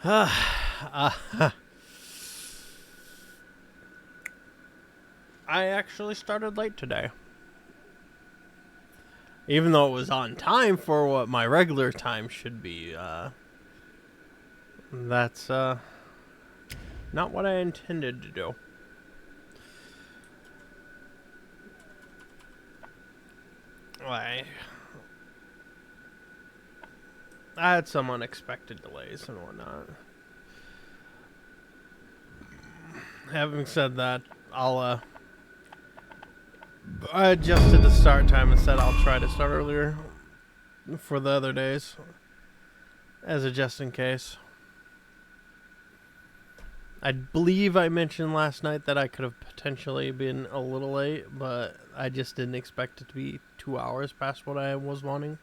I actually started late today. Even though it was on time for what my regular time should be. That's not what I intended to do. I had some unexpected delays and whatnot. Having said that, I adjusted the start time and said I'll try to start earlier for the other days, as a just in case. I believe I mentioned last night that I could have potentially been a little late, but I just didn't expect it to be 2 hours past what I was wanting.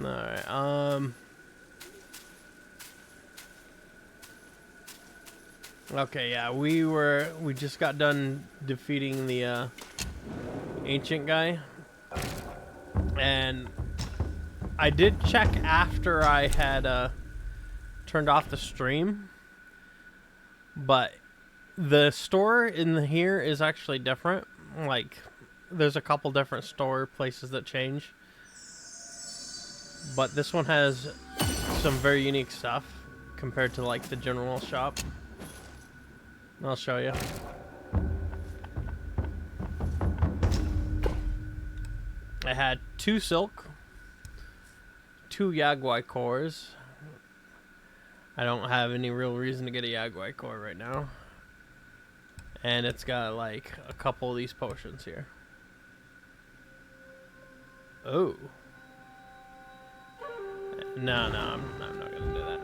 Alright, okay, yeah, we just got done defeating the ancient guy. And I did check after I had turned off the stream, but the store in here is actually different. Like, there's a couple different store places that change, but this one has some very unique stuff compared to like the general shop. I'll show you. I had 2 silk, 2 Yagwai cores. I don't have any real reason to get a Yagwai core right now. And it's got like a couple of these potions here. Oh. No, I'm not gonna do that.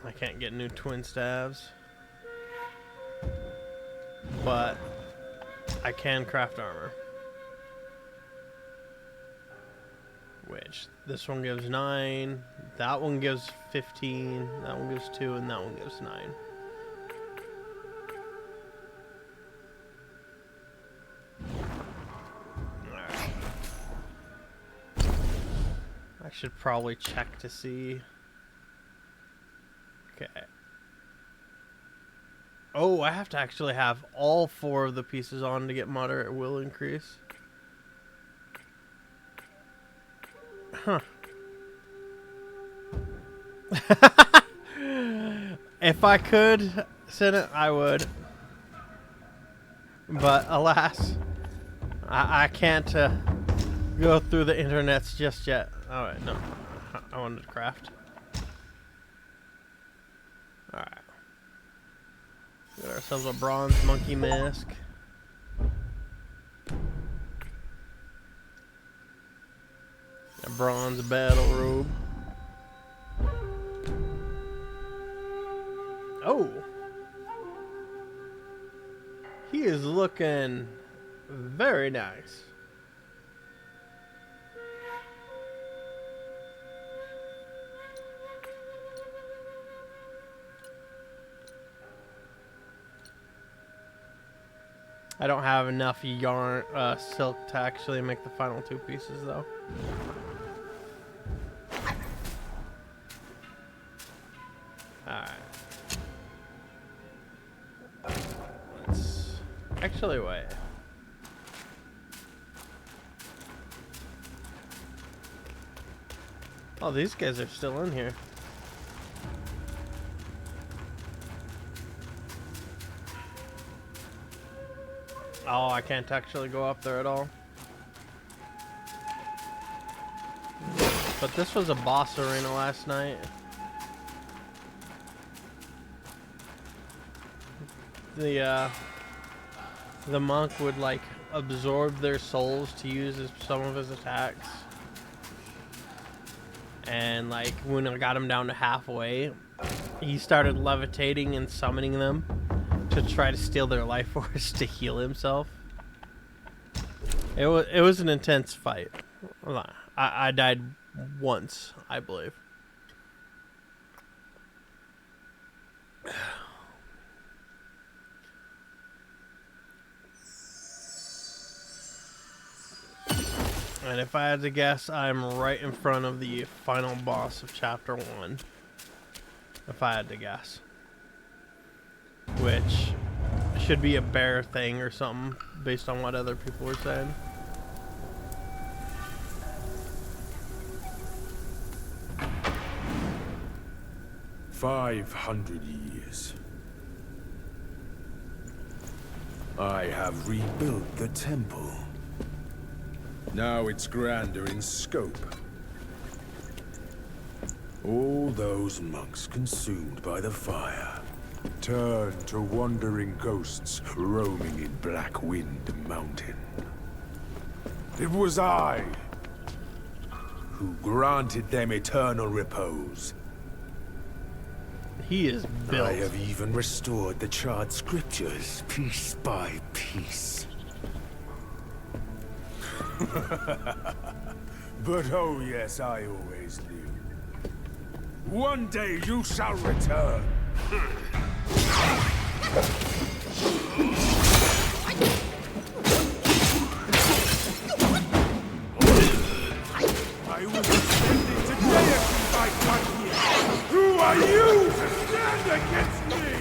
I can't get new twin staves, but I can craft armor. Which, this one gives 9, that one gives 15, that one gives 2, and that one gives 9. Alright. I should probably check to see. Okay. Oh, I have to actually have all 4 of the pieces on to get moderate will increase. Huh. If I could send it, I would. But alas, I can't go through the internets just yet. Alright, no. I wanted to craft. Alright. Got ourselves a bronze monkey mask. A bronze battle robe. Oh! He is looking very nice. I don't have enough yarn, silk to actually make the final 2 pieces though. Alright. Let's actually wait. Oh, these guys are still in here. Oh, I can't actually go up there at all. But this was a boss arena last night. The monk would like absorb their souls to use as some of his attacks. And like when I got him down to halfway, he started levitating and summoning them to try to steal their life force to heal himself. It was an intense fight. I died once, I believe. And if I had to guess, I'm right in front of the final boss of Chapter 1. If I had to guess. Which should be a bear thing or something, based on what other people were saying. "500 years. I have rebuilt the temple. Now it's grander in scope. All those monks consumed by the fire turned to wandering ghosts roaming in Black Wind Mountain. It was I who granted them eternal repose. He is built. I have even restored the charred scriptures piece by piece. But oh yes, I always knew. One day you shall return. I was ascending to deity by one year. Who are you to stand against me?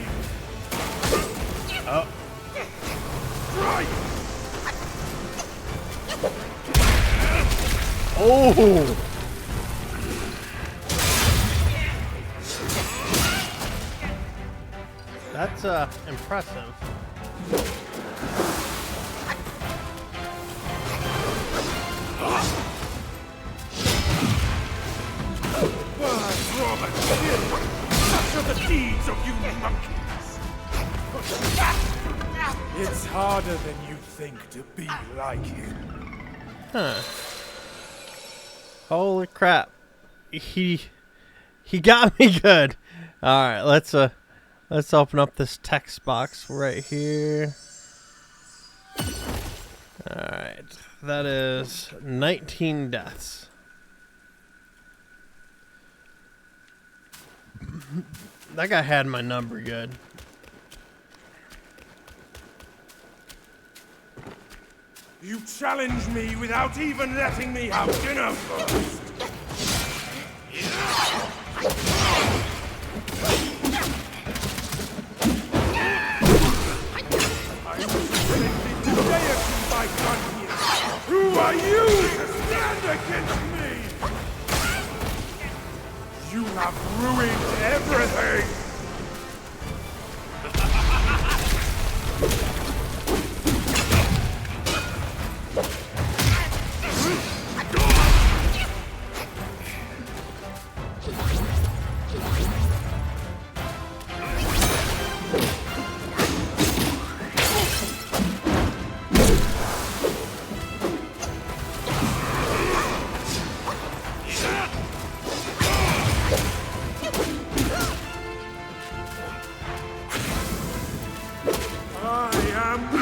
Oh. Strike! Oh! That's impressive. Burn, Robert, kill! Such are the deeds of you monkeys! It's harder than you think to be like him. Huh. Holy crap. He got me good. Alright, let's open up this text box right here. Alright. That is 19 deaths. That guy had my number good. You challenged me without even letting me have dinner first. I was ascended to deity by one year. Who are you to stand against me? You have ruined everything.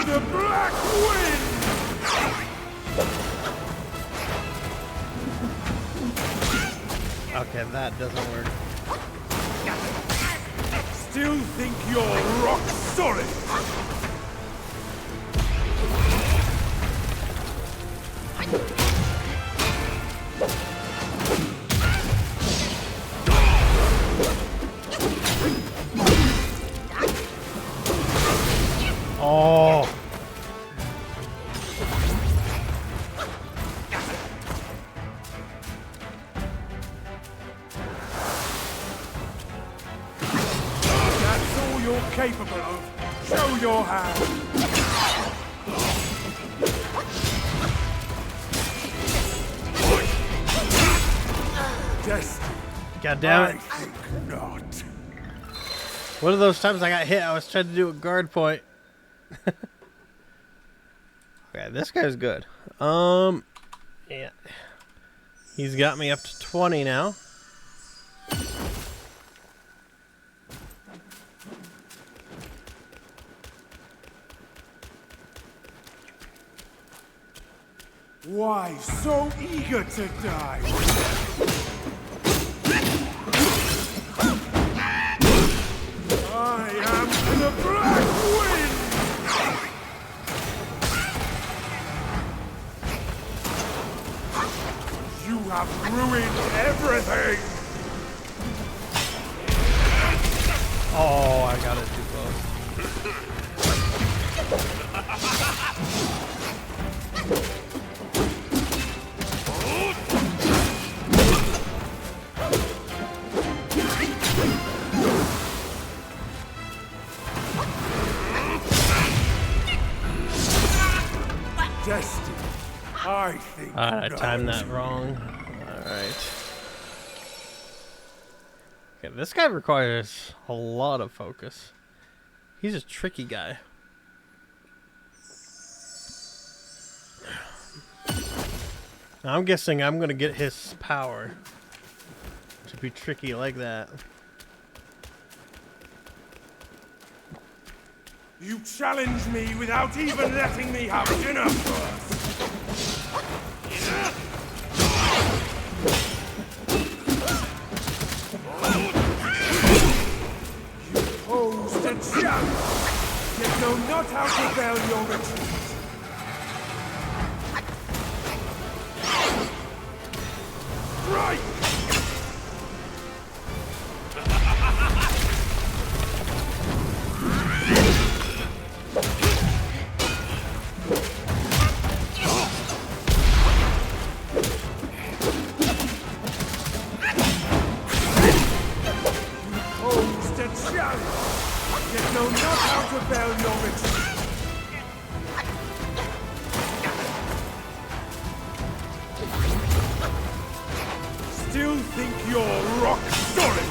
The Black Wind! Okay, that doesn't work. Still think you're rock solid? Oh. That's all you're capable of. Show your hand. Destiny. God damn it. I think not. One of those times I got hit, I was trying to do a guard point. Okay, this guy's good. Yeah. He's got me up to 20 now. Why so eager to die? I am the Black Wind! have ruined everything! Oh, I got it too close. Destiny. I think. I timed that wrong. Alright. Okay, this guy requires a lot of focus. He's a tricky guy. Now, I'm guessing I'm gonna get his power to be tricky like that. You challenge me without even letting me have dinner first! You posed a challenge, yet know not how to veil your retreat. Right! Know not how to veil your retreat. Still think you're rock solid?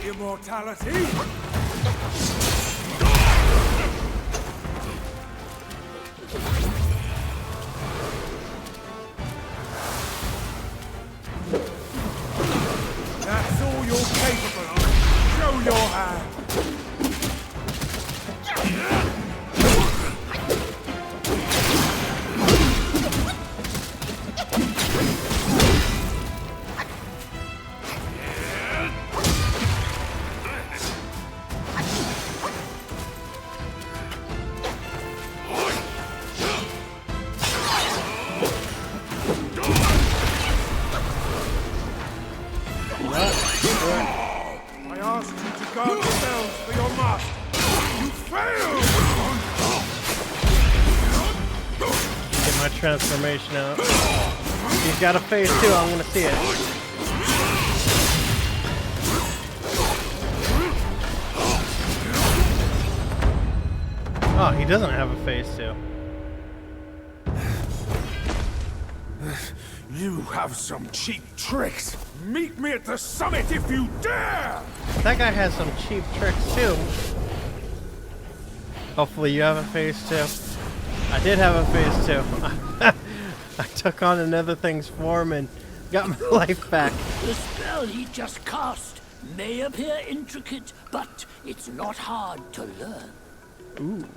Immortality? That's all you're capable of. Show your hand. I asked you to guard yourselves for your master. You failed! Get my transformation out. He's got a face too, I'm gonna see it. Oh, he doesn't have a face too. You have some cheap tricks. Meet me at the summit if you dare! That guy has some cheap tricks too. Hopefully you have a face too. I did have a face too. I took on another thing's form and got my life back. The spell he just cast may appear intricate, but it's not hard to learn. Ooh.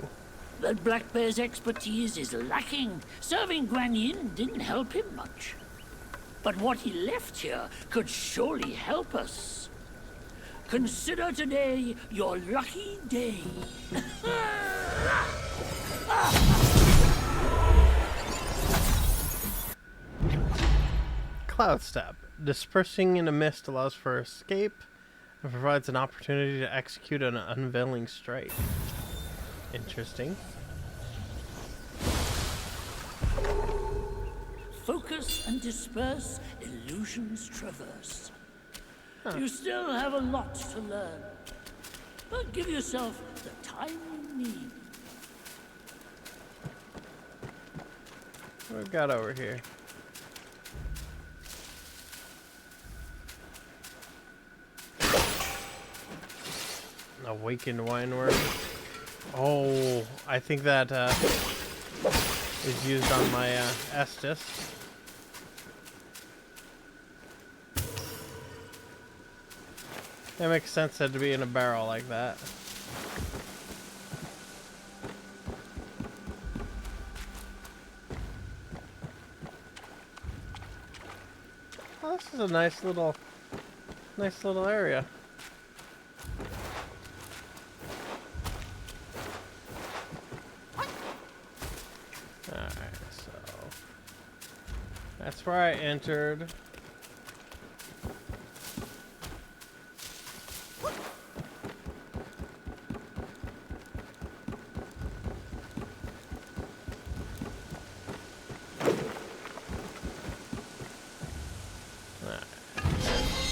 But Black Bear's expertise is lacking. Serving Guan Yin didn't help him much. But what he left here could surely help us. Consider today your lucky day. Cloud Step. Dispersing in a mist allows for escape and provides an opportunity to execute an unveiling strike. Interesting. Focus and disperse, illusions traverse. You still have a lot to learn, but give yourself the time you need. What we got over here? Awakened Wineworm. Oh, I think that is used on my Estus. That makes sense that to be in a barrel like that. Oh, this is a nice little area. Alright, so that's where I entered.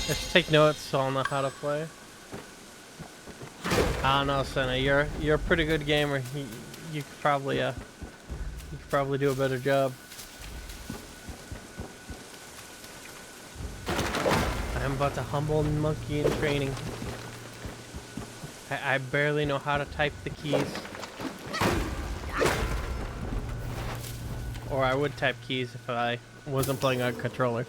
Just take notes so I'll know how to play. I don't know, Senna. You're a pretty good gamer. You could probably do a better job. I'm but a humble monkey in training. I barely know how to type the keys. Or I would type keys if I wasn't playing on a controller.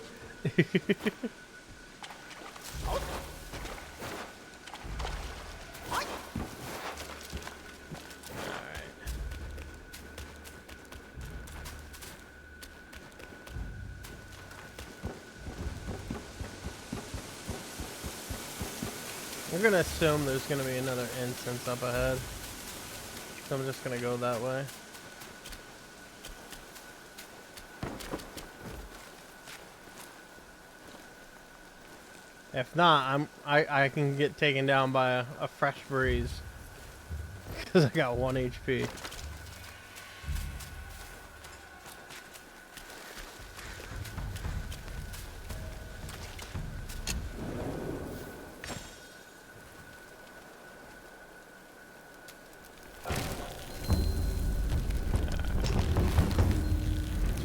We're gonna assume there's gonna be another instance up ahead. So I'm just gonna go that way. If not, I can get taken down by a fresh breeze. Because I got 1 HP.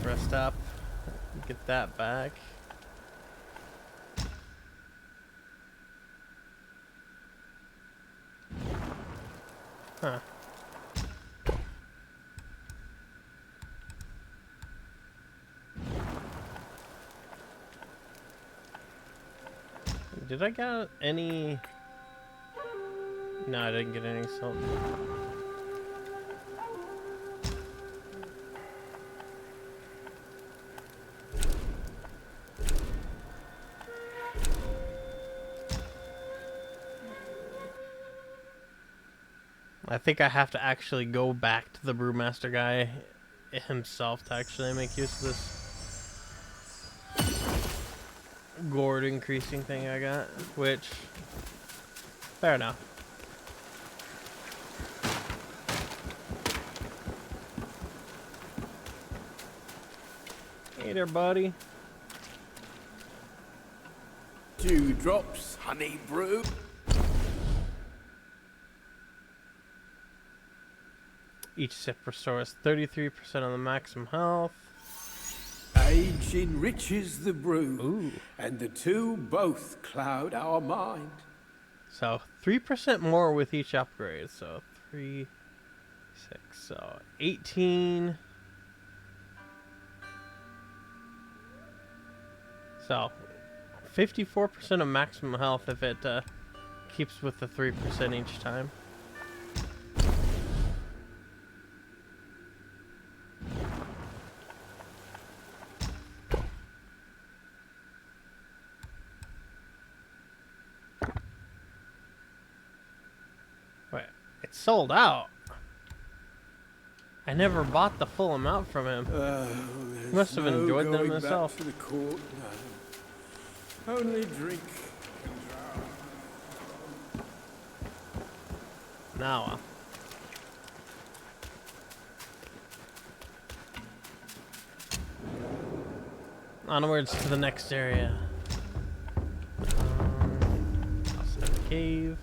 Rest up, get that back. Huh. Did I get any? No, I didn't get any salt. I think I have to actually go back to the brewmaster guy himself to actually make use of this gourd increasing thing I got, which, fair enough. Hey there, buddy. Dewdrops, honey brew. Each sip restores 33% of the maximum health. Age enriches the brew, Ooh. and the two both cloud our mind. So 3% more with each upgrade. So 3, 6, so 18. So 54% of maximum health if it keeps with the 3% each time. Wait, it's sold out. I never bought the full amount from him. He must have enjoyed them himself. To the court, no. Only drink and Now, onwards to the next area. Outside the cave.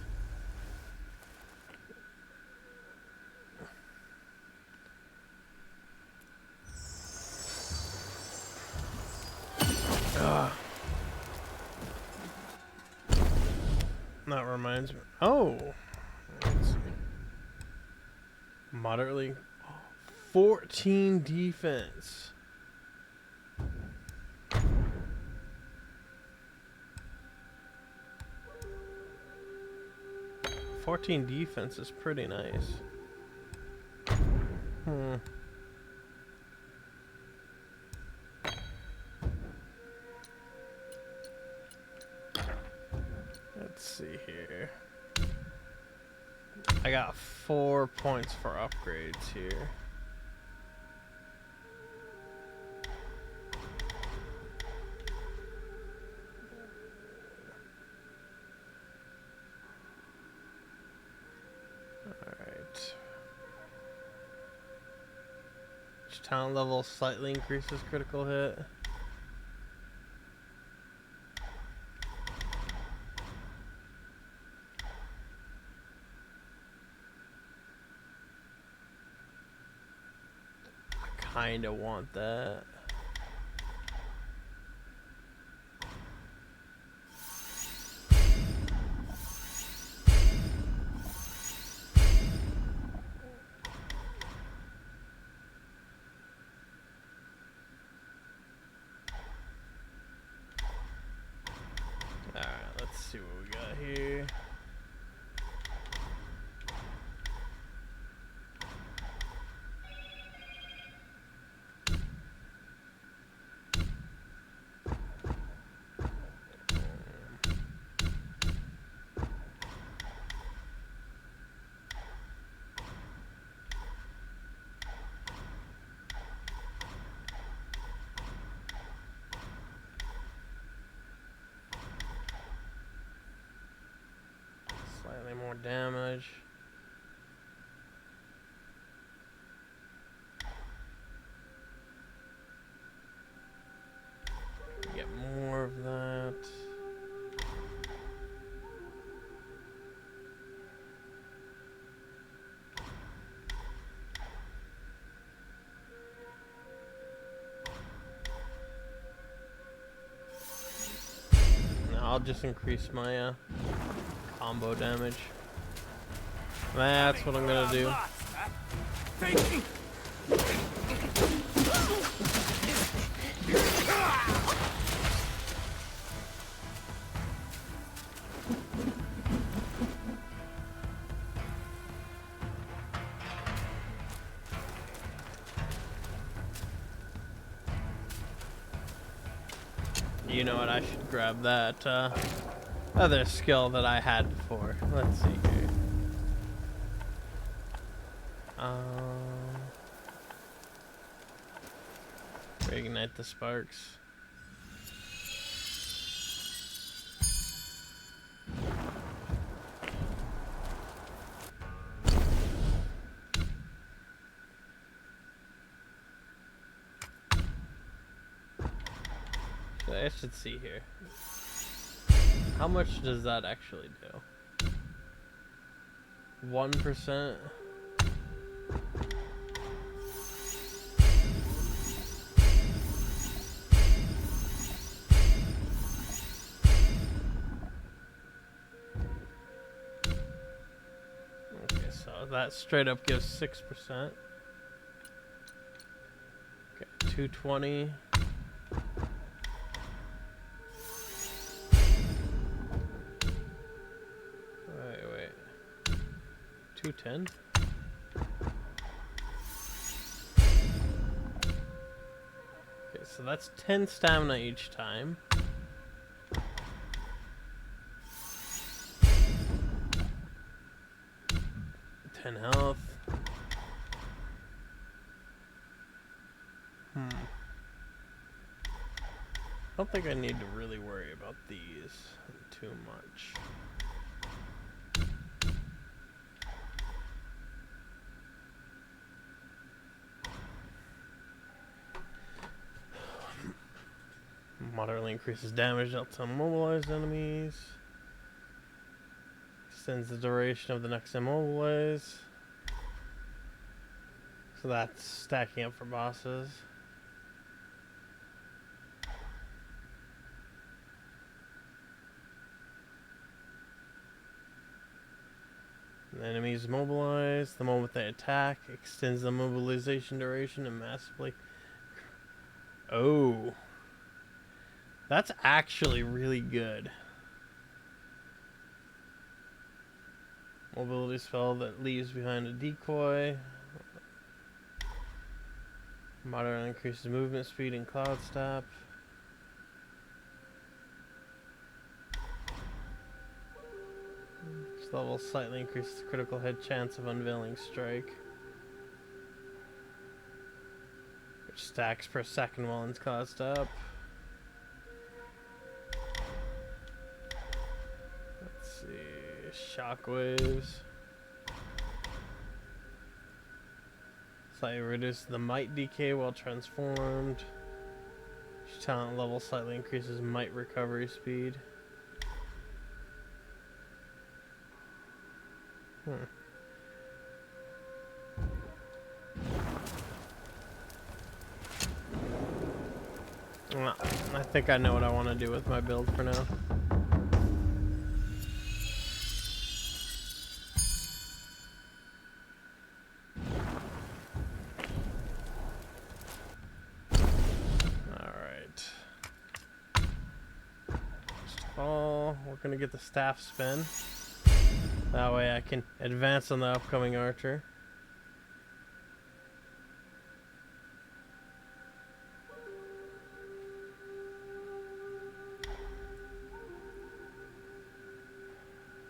That reminds me. Oh, let's see. Moderately 14 defense. "14 defense is pretty nice. see here. I got 4 points for upgrades here. Alright. Each talent level slightly increases critical hit. Kinda want that. Alright, let's see what we got here. Slightly more damage. Get more of that. Now I'll just increase my combo damage. That's what I'm gonna do. You know what? I should grab that other skill that I had before. Let's see here. Reignite the sparks. I should see here. How much does that actually do? 1%? Okay, so that straight up gives 6%. Okay, 220. Wait. 210? Okay, so that's 10 stamina each time. Ten health. I don't think I need to really worry about these too much. Moderately increases damage dealt to immobilized enemies. Extends the duration of the next immobilize. So that's stacking up for bosses. The enemies immobilized. The moment they attack, extends the mobilization duration and massively. Oh. That's actually really good. Mobility spell that leaves behind a decoy. Moderately increases movement speed and cloud step. This level slightly increases the critical hit chance of unveiling strike, which stacks per second while it's cost up. Let's see, shockwaves. Slightly reduces the might decay while transformed. Each talent level slightly increases might recovery speed. Well, I think I know what I want to do with my build for now. Alright. First of all, we're going to get the staff spin. That way I can advance on the upcoming archer.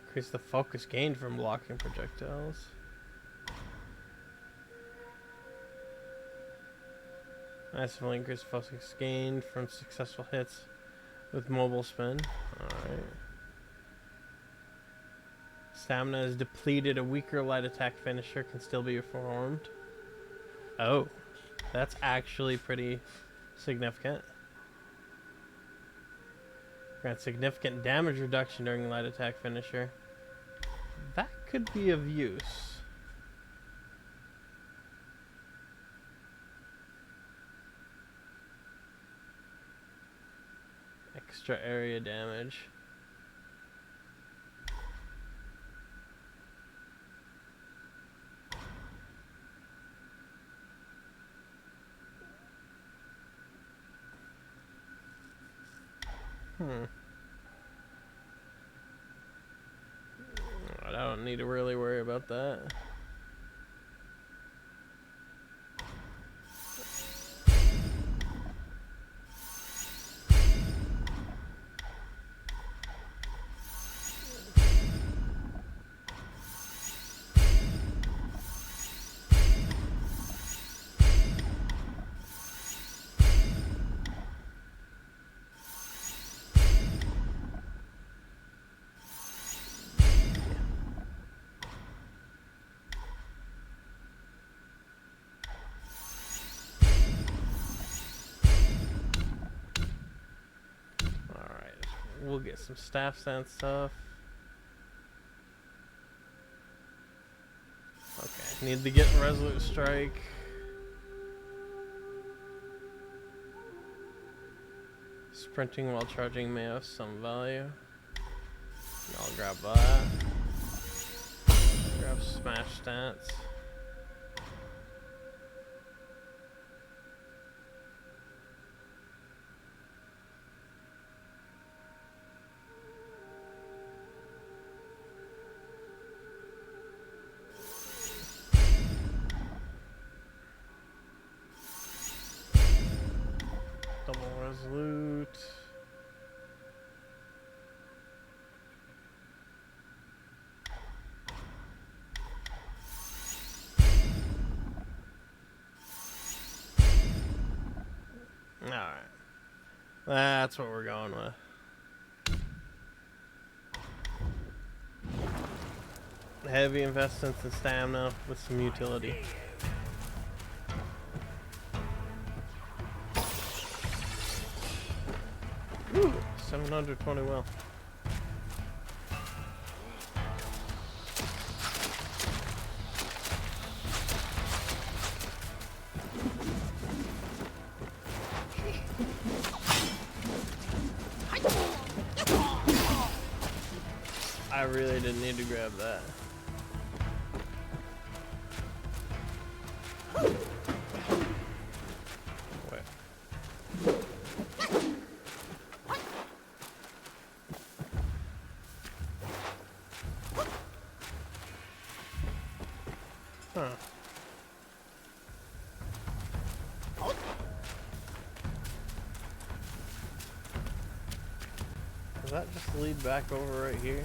Increase the focus gained from blocking projectiles. Massively increase focus gained from successful hits with mobile spin. Alright. Stamina is depleted. A weaker light attack finisher can still be performed. Oh, that's actually pretty significant. Grant significant damage reduction during light attack finisher. That could be of use. Extra area damage. I don't need to really worry about that. We'll get some staff stance stuff. Okay, need to get Resolute Strike. Sprinting while charging may have some value. I'll grab that. Grab Smash Stance. Double Resolute. Alright. That's what we're going with. Heavy investments in stamina with some utility. Ooh, 720 well. I really didn't need to grab that. Wait. Huh. Does that just lead back over right here?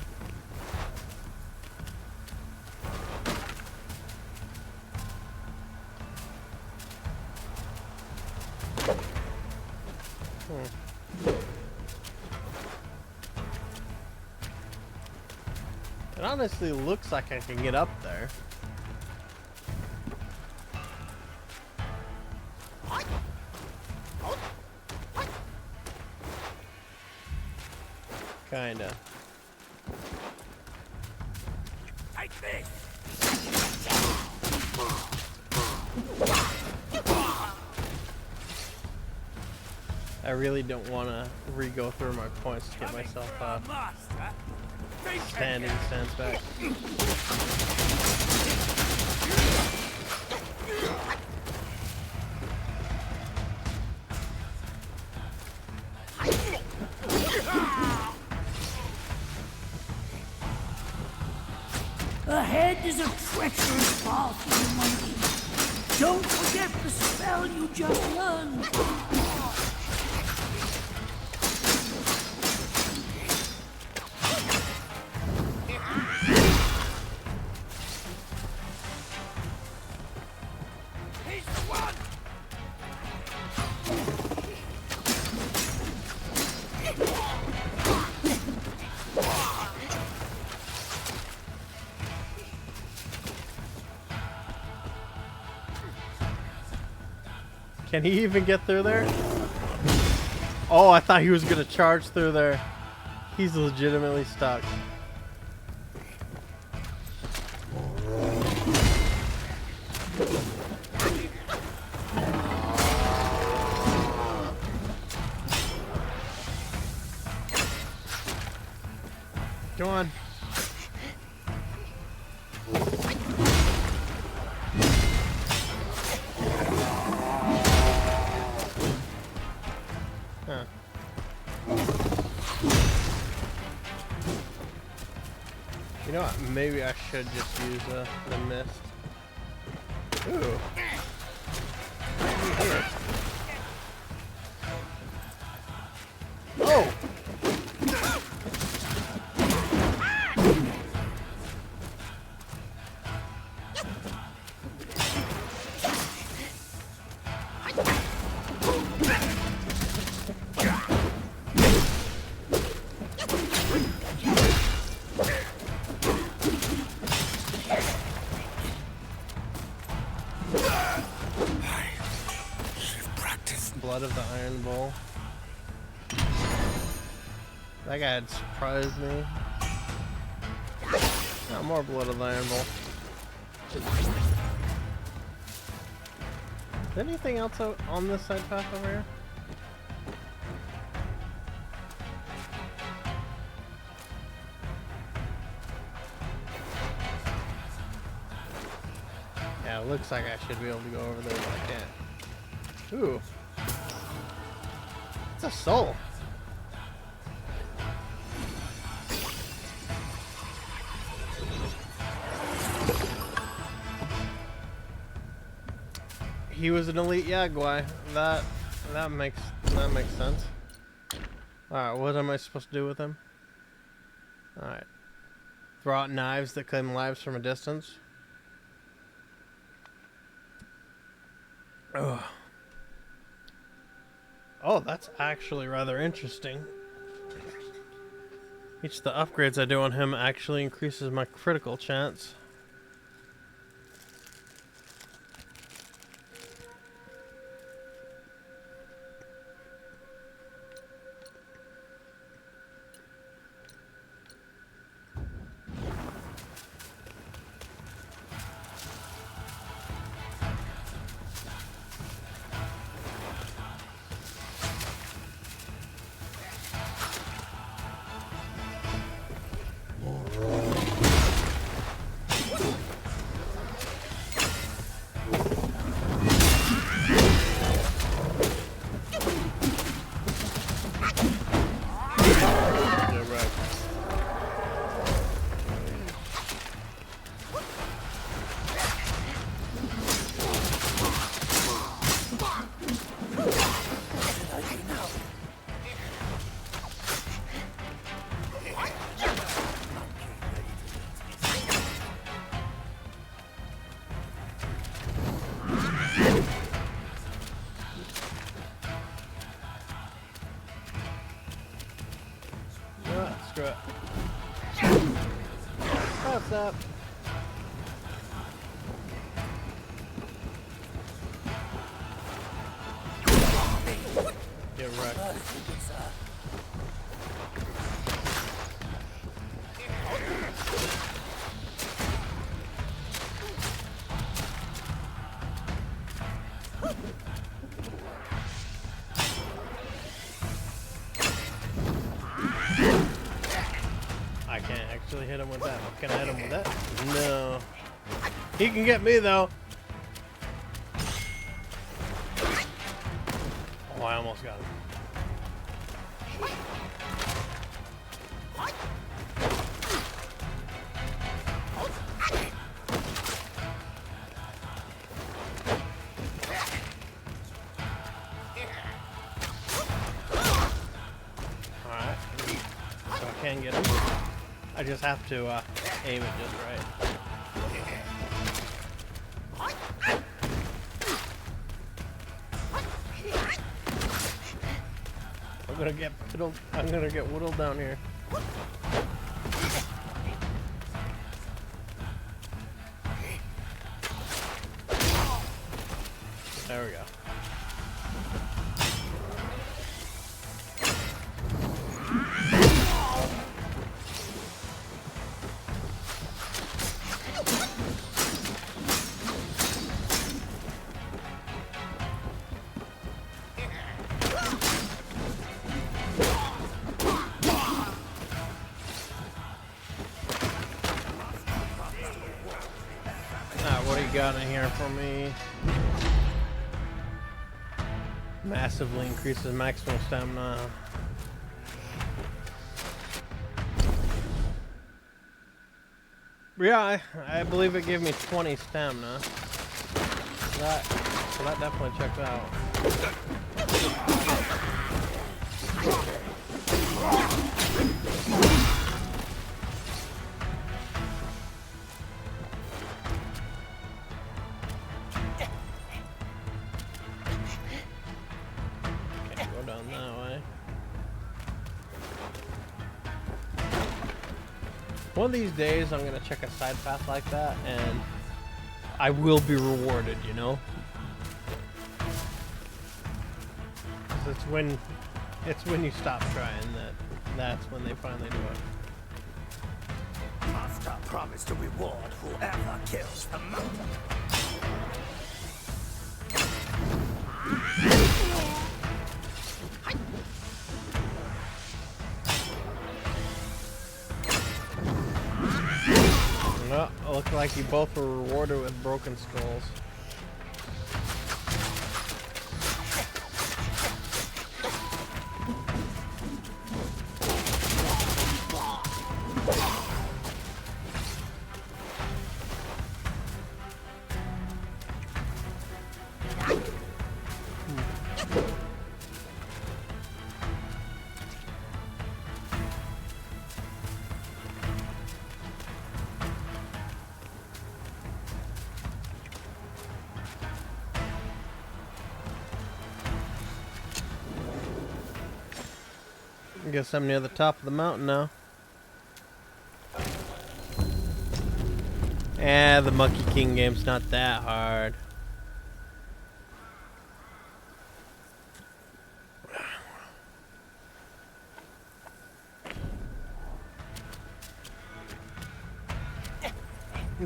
It honestly looks like I can get up there. Kinda. Take this! I really don't want to re-go through my points to get myself standing stance back. Ahead is a treacherous path for the monkey. Don't forget the spell you just learned. He's the one! Can he even get through there? Oh, I thought he was gonna charge through there. He's legitimately stuck. Come on. Huh. You know what? Maybe I should just use the mist. Ooh. Oh! Blood of the Iron Bull. That guy had surprised me. Oh, more blood of the Iron Bull. Is there anything else out on this side path over here? Yeah, it looks like I should be able to go over there, but I can't. Ooh. It's a soul. He was an elite Yaguai. That makes sense. Alright, what am I supposed to do with him? Alright. Throw out knives that claim lives from a distance. Ugh. Oh, that's actually rather interesting. Each of the upgrades I do on him actually increases my critical chance. Screw it. What's up? Get wrecked. I can't actually hit him with that. Can I hit him with that? No. He can get me though. Oh, I almost got him. Alright. So I can get him. I just have to aim it just right. I'm gonna get whittled down here. There we go. What do you got in here for me? Massively increases maximum stamina. Yeah, I believe it gave me 20 stamina. So that definitely checked out. Down that way. One of these days I'm gonna check a side path like that and I will be rewarded, you know? 'Cause it's when you stop trying that's when they finally do it. Master promised to reward whoever kills the mountain. Well, it looked like you both were rewarded with broken skulls. I guess I'm near the top of the mountain now. The Monkey King game's not that hard.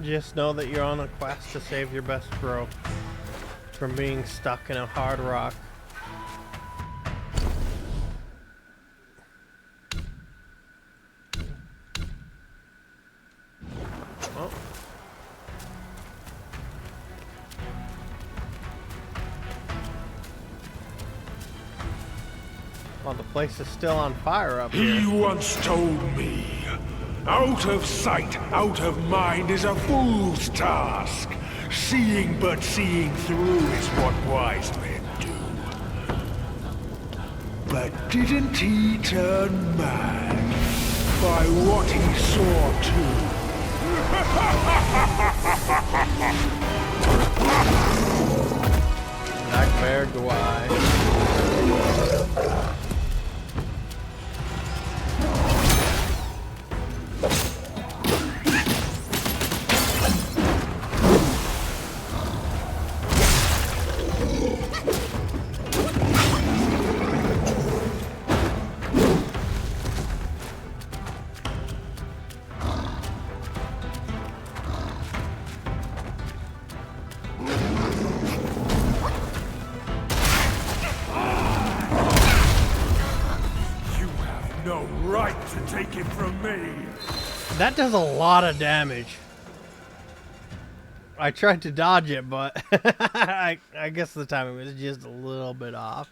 Just know that you're on a quest to save your best bro from being stuck in a hard rock. Oh. Well, the place is still on fire up here. He once told me, out of sight, out of mind is a fool's task. Seeing but seeing through is what wise men do. But didn't he turn mad by what he saw too? Black bear, do I? right to take it from me. That does a lot of damage. I tried to dodge it, but I guess the timing was just a little bit off.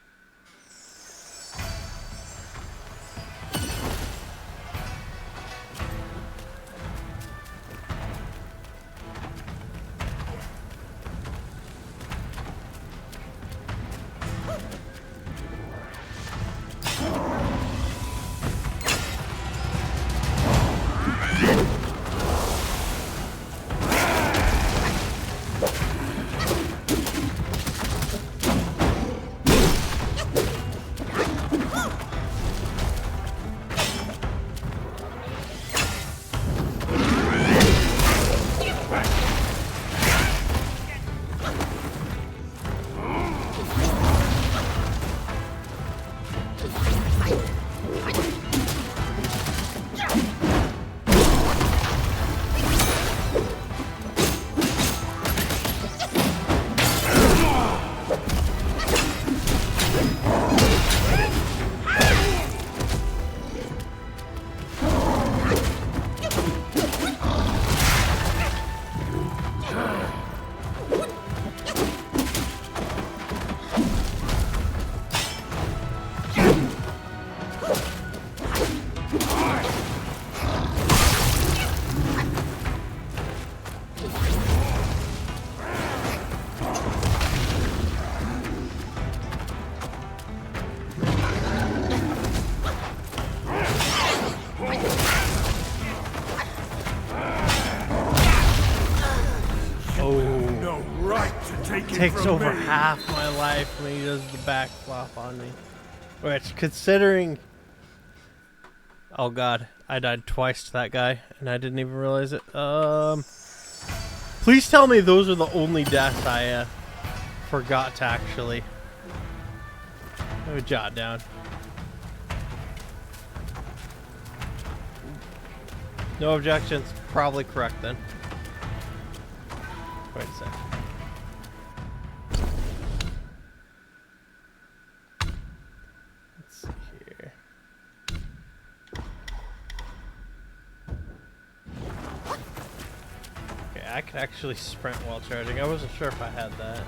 Takes over half my life when he does the back flop on me. Which, considering... Oh god, I died twice to that guy, and I didn't even realize it. Please tell me those are the only deaths I forgot to actually... Let me jot down. No objections. Probably correct then. Wait a second. I could actually sprint while charging. I wasn't sure if I had that.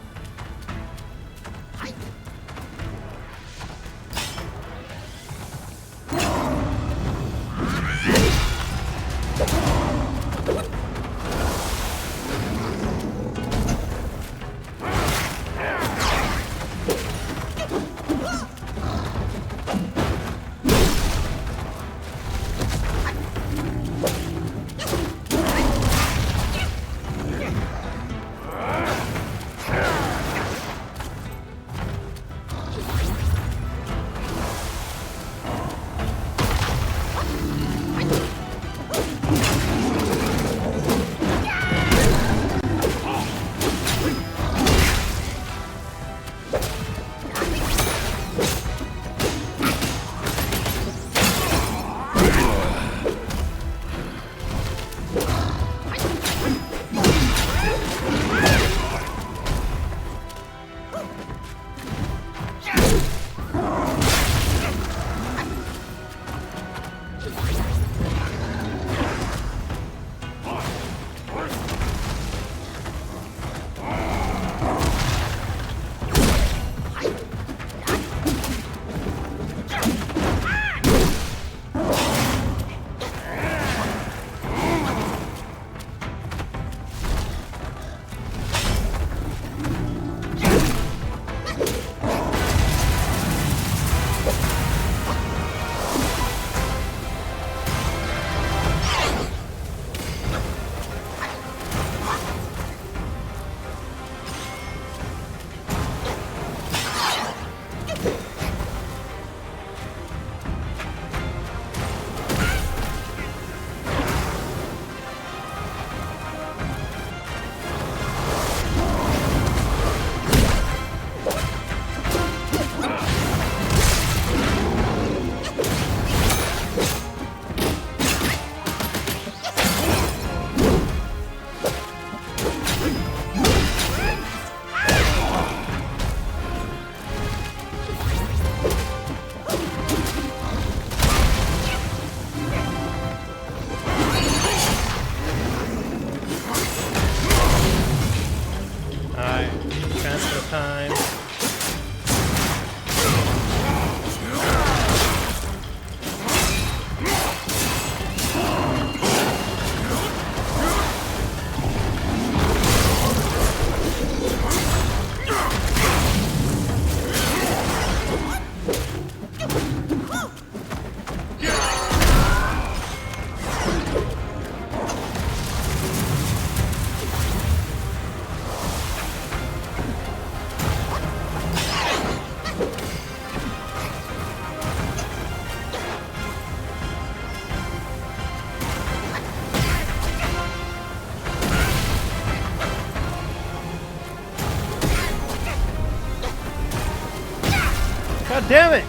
Damn it!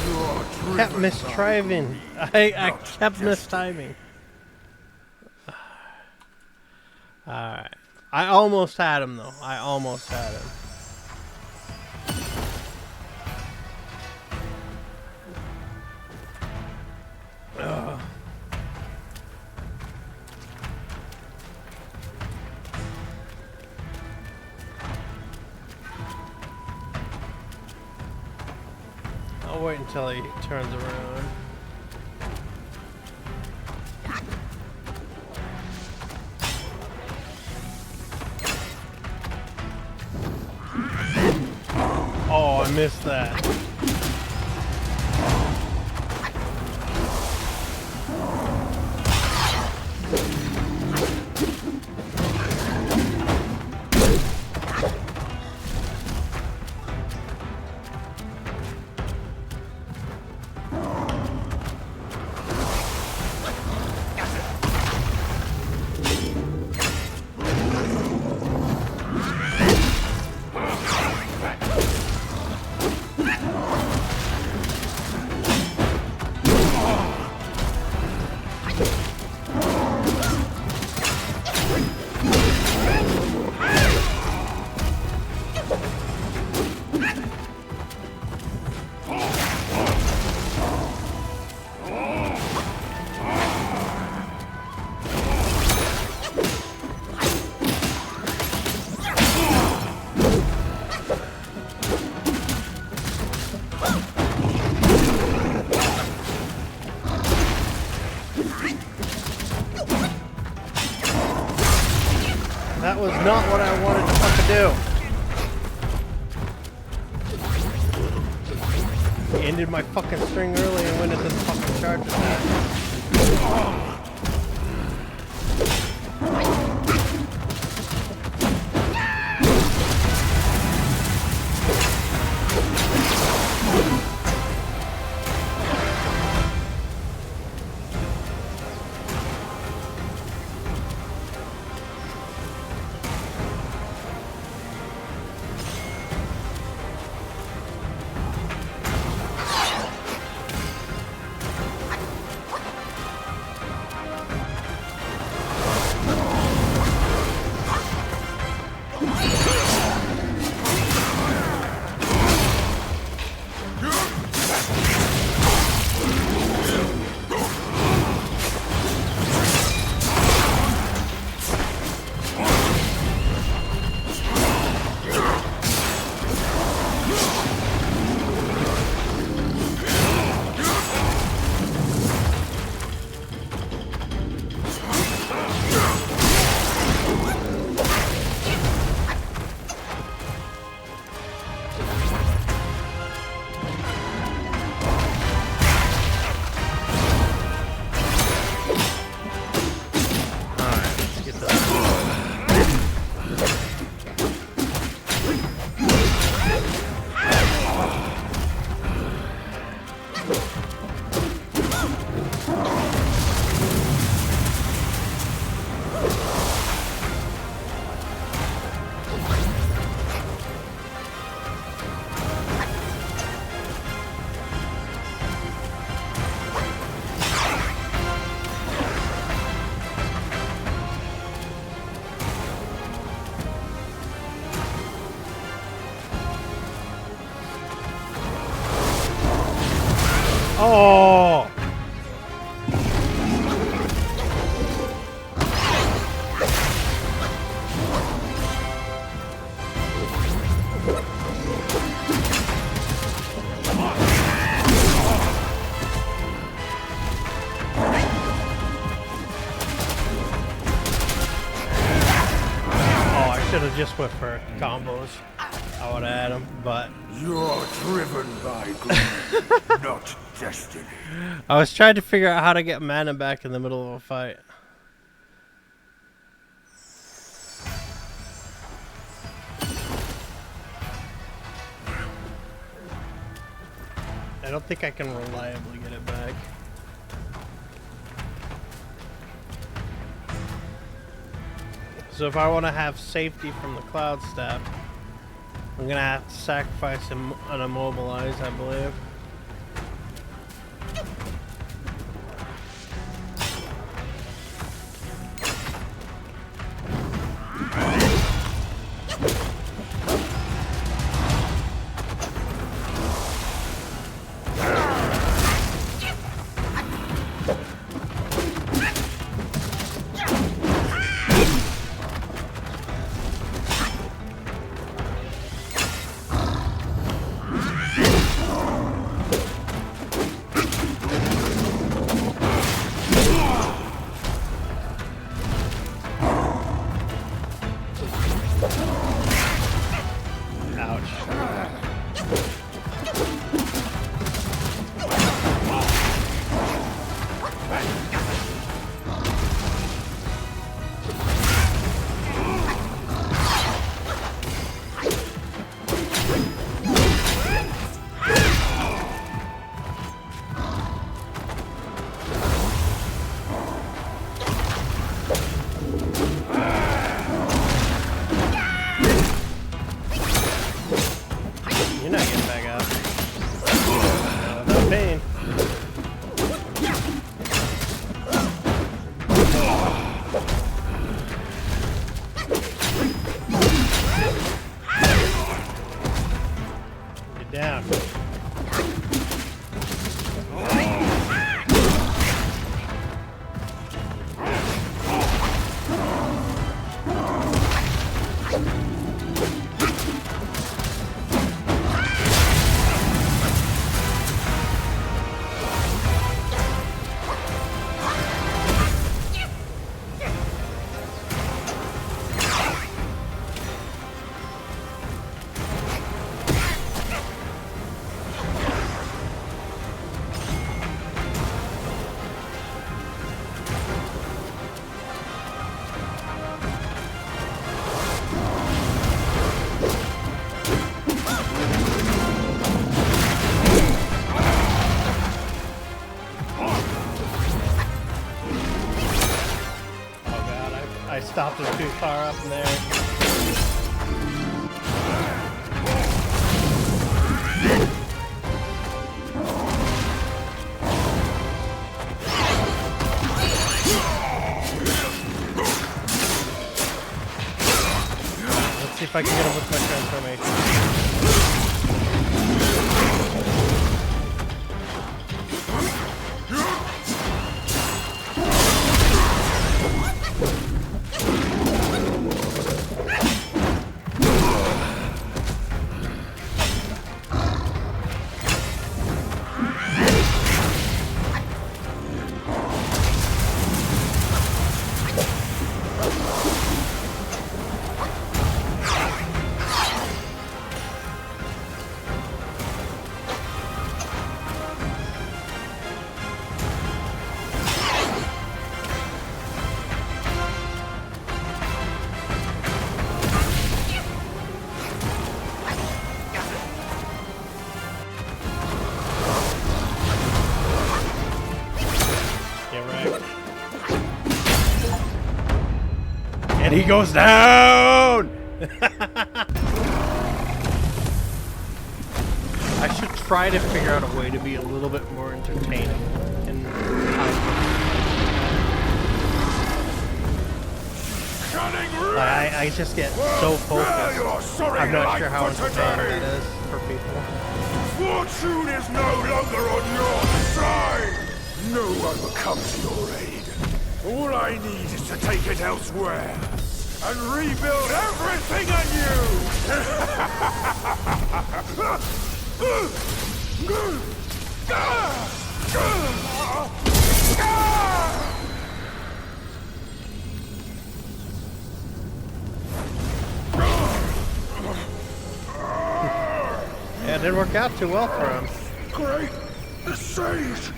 You are Kept driven mistriving. I kept mistiming. Alright. I almost had him though. I almost had him. Ugh. I'll wait until he turns around. Oh, I missed that. That was not what I wanted to fucking do. He ended my fucking string early and went into the fucking charge attack. Oh! Should have just went for combos. I would have had him, but You're driven by greed, not destiny. I was trying to figure out how to get mana back in the middle of a fight. I don't think I can reliably get it back. So if I want to have safety from the cloud staff, I'm gonna have to sacrifice him and immobilize, I believe. Stopped him too far up in there. Let's see if I can get him with my transformation. And he goes down! I should try to figure out a way to be a little bit more entertaining. And I just get so focused. I'm not sure how entertaining it is for people. Fortune is no longer on your side! No one will come to your aid. All I need is to take it elsewhere and rebuild everything anew! Yeah, it didn't work out too well for him. Great! The sage!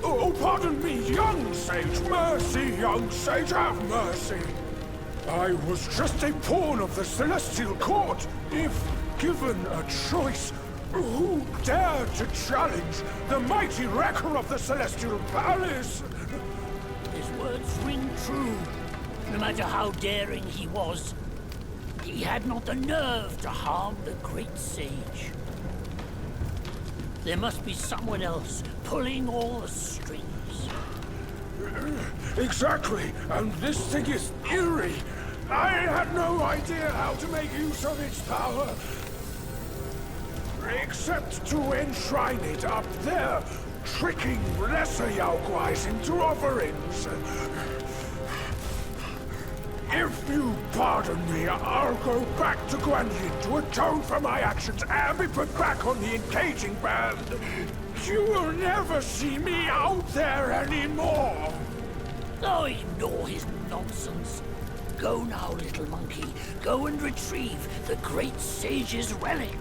Oh, pardon me, young sage. Mercy, young sage, have mercy. I was just a pawn of the Celestial Court. If given a choice, who dared to challenge the mighty wrecker of the Celestial Palace? His words ring true. No matter how daring he was, he had not the nerve to harm the great sage. There must be someone else pulling all the strings. Exactly, and this thing is eerie. I had no idea how to make use of its power. Except to enshrine it up there, tricking lesser Yaoguais into offerings. If you pardon me, I'll go back to Guanyin to atone for my actions and be put back on the engaging band. You will never see me out there anymore. Oh, ignore his nonsense. Go now, little monkey. Go and retrieve the great sage's relic.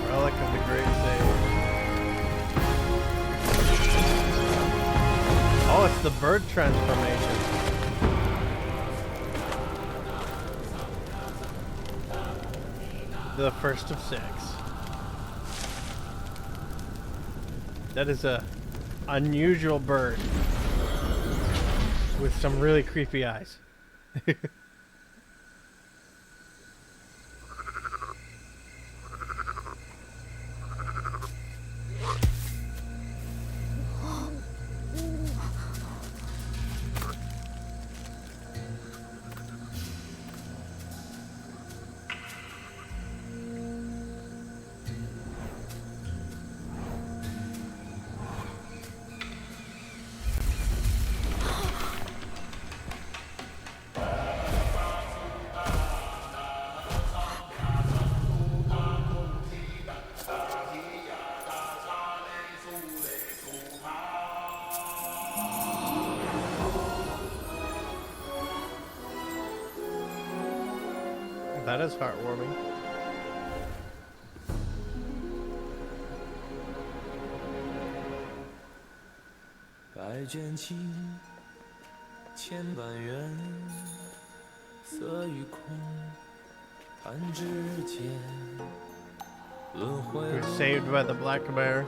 Relic of the great sage. Oh, it's the bird transformation. The first of 6. That is a unusual bird with some really creepy eyes. That is heartwarming. We're saved by the black bear.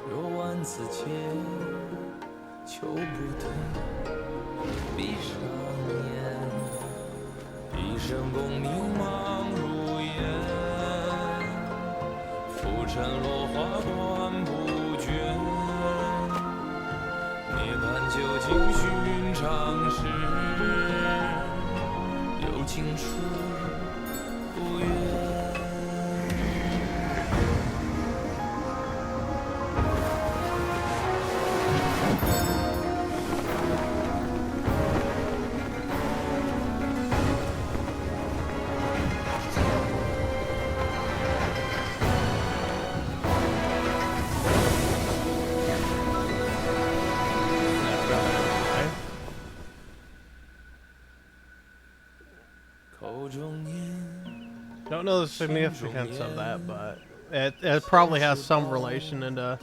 Don't know the significance of that, but it probably has some relation into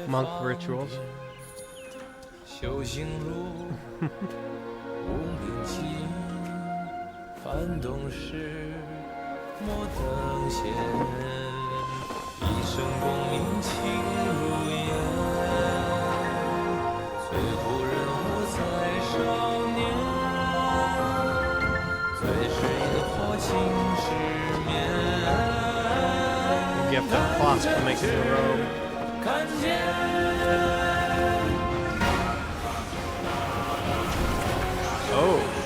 monk rituals. Gift of cloth to make the robe. Oh.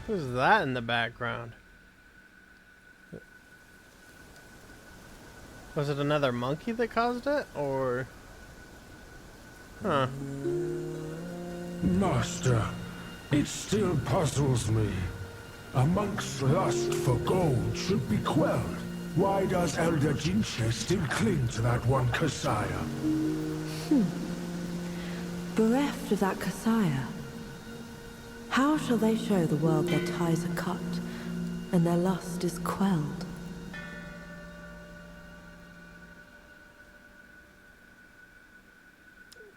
Who's that in the background? Was it another monkey that caused it, or? Huh. Master, it still puzzles me. A monk's lust for gold should be quelled. Why does Elder Jinche still cling to that one Kasaya? Bereft of that Kasaya, how shall they show the world their ties are cut and their lust is quelled?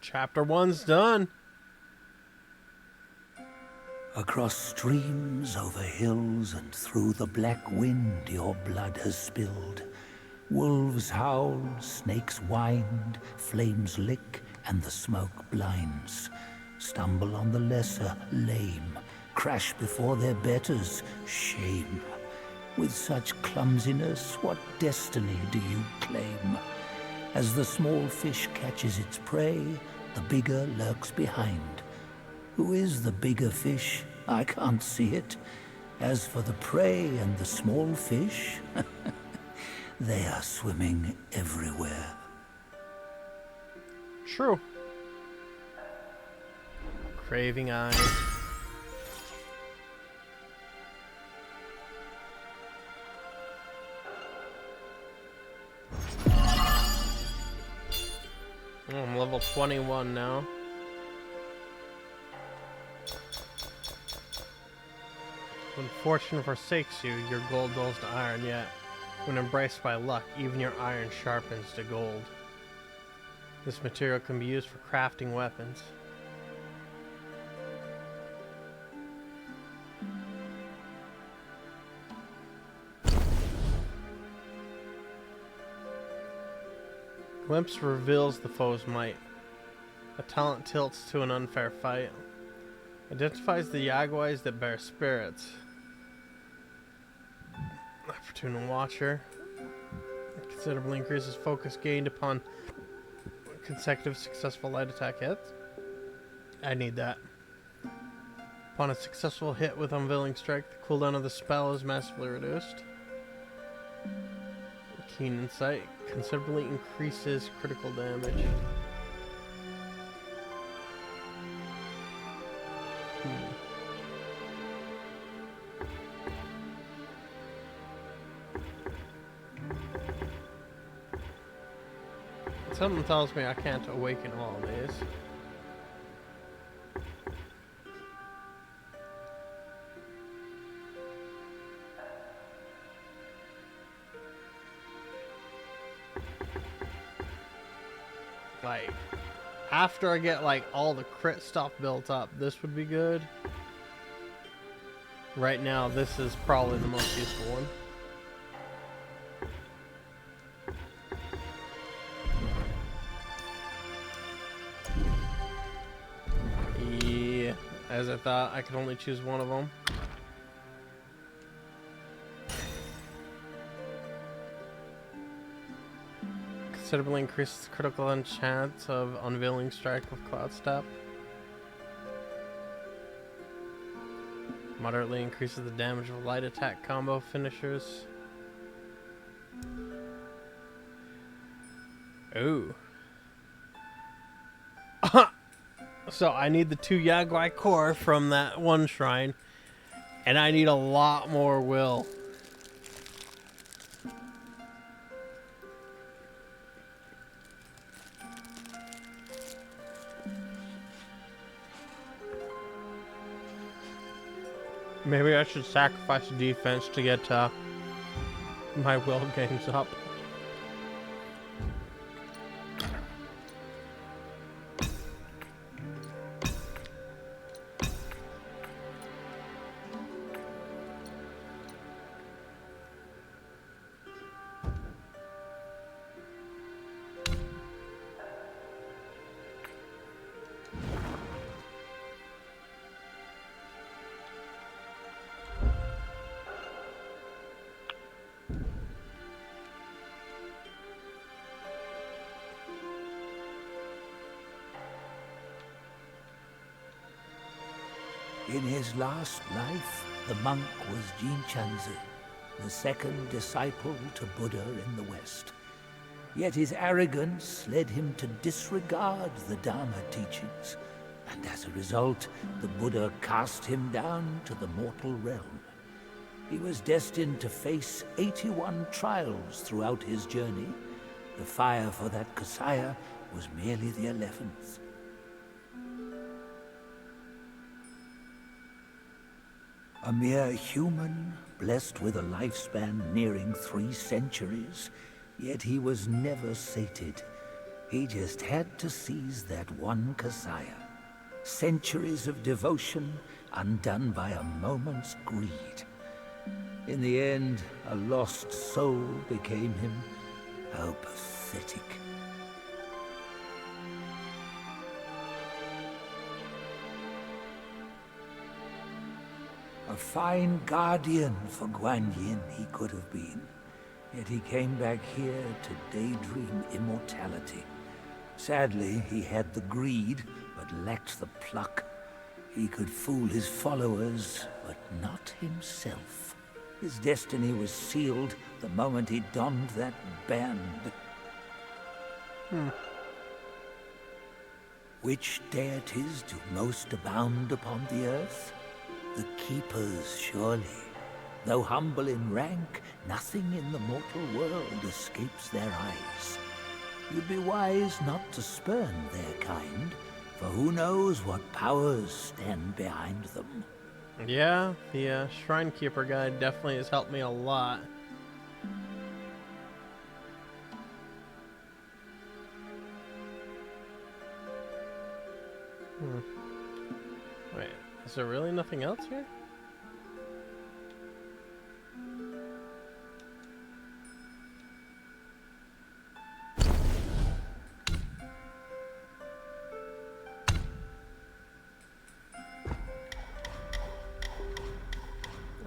Chapter 1's done. Across streams, over hills, and through the black wind your blood has spilled. Wolves howl, snakes wind, flames lick, and the smoke blinds. Stumble on the lesser, lame, crash before their betters, shame. With such clumsiness, what destiny do you claim? As the small fish catches its prey, the bigger lurks behind. Who is the bigger fish? I can't see it. As for the prey and the small fish, they are swimming everywhere. True. Craving eyes. I'm level 21 now. When fortune forsakes you, your gold dulls to iron, yet when embraced by luck, even your iron sharpens to gold. This material can be used for crafting weapons. Glimpse reveals the foe's might. A talent tilts to an unfair fight. Identifies the Yaguais that bear spirits. Opportune Watcher. Considerably increases focus gained upon consecutive successful light attack hits. I need that. Upon a successful hit with Unveiling Strike, the cooldown of the spell is massively reduced. Keen Insight considerably increases critical damage. Something tells me I can't awaken all of these. Like, after I get like all the crit stuff built up, this would be good. Right now, this is probably the most useful one. Yeah, as I thought, I could only choose one of them. Considerably increases critical chance of Unveiling Strike with Cloud Step. Moderately increases the damage of light attack combo finishers. Ooh. So I need the 2 Yaguai core from that one shrine, and I need a lot more will. Maybe I should sacrifice defense to get my will gains up. In his last life, the monk was Jinchanzi, the second disciple to Buddha in the West. Yet his arrogance led him to disregard the Dharma teachings, and as a result, the Buddha cast him down to the mortal realm. He was destined to face 81 trials throughout his journey. The fire for that Kasaya was merely the 11th. A mere human, blessed with a lifespan nearing 3 centuries, yet he was never sated. He just had to seize that one Kasaya. Centuries of devotion undone by a moment's greed. In the end, a lost soul became him. How pathetic. A fine guardian for Guan Yin he could have been. Yet he came back here to daydream immortality. Sadly, he had the greed, but lacked the pluck. He could fool his followers, but not himself. His destiny was sealed the moment he donned that band. Which deities do most abound upon the earth? The Keepers, surely. Though humble in rank, nothing in the mortal world escapes their eyes. You'd be wise not to spurn their kind, for who knows what powers stand behind them. Yeah, the Shrine Keeper guy definitely has helped me a lot. Wait, is there really nothing else here?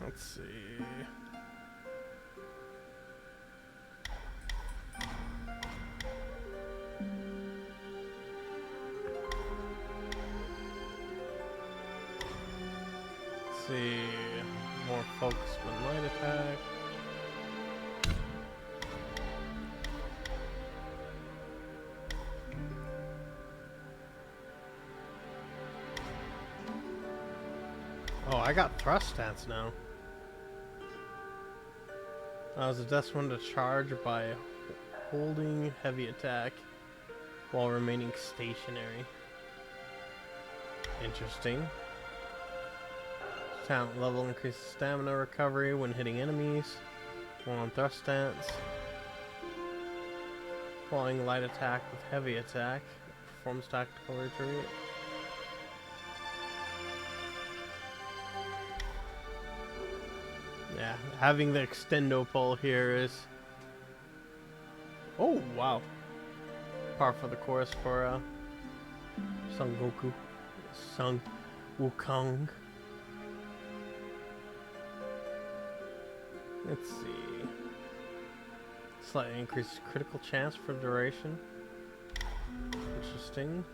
Let's see. Let's see. More focus when light attack. Oh, I got thrust stance now. I was destined to charge by holding heavy attack while remaining stationary. Interesting. Talent level increases stamina recovery when hitting enemies. While on thrust stance. Following light attack with heavy attack. Performs tactical retreat. Yeah, having the extendo pole here is... Oh, wow. Par for the course for Son Goku. Son Wukong. Let's see. Slightly increases critical chance for duration. Interesting.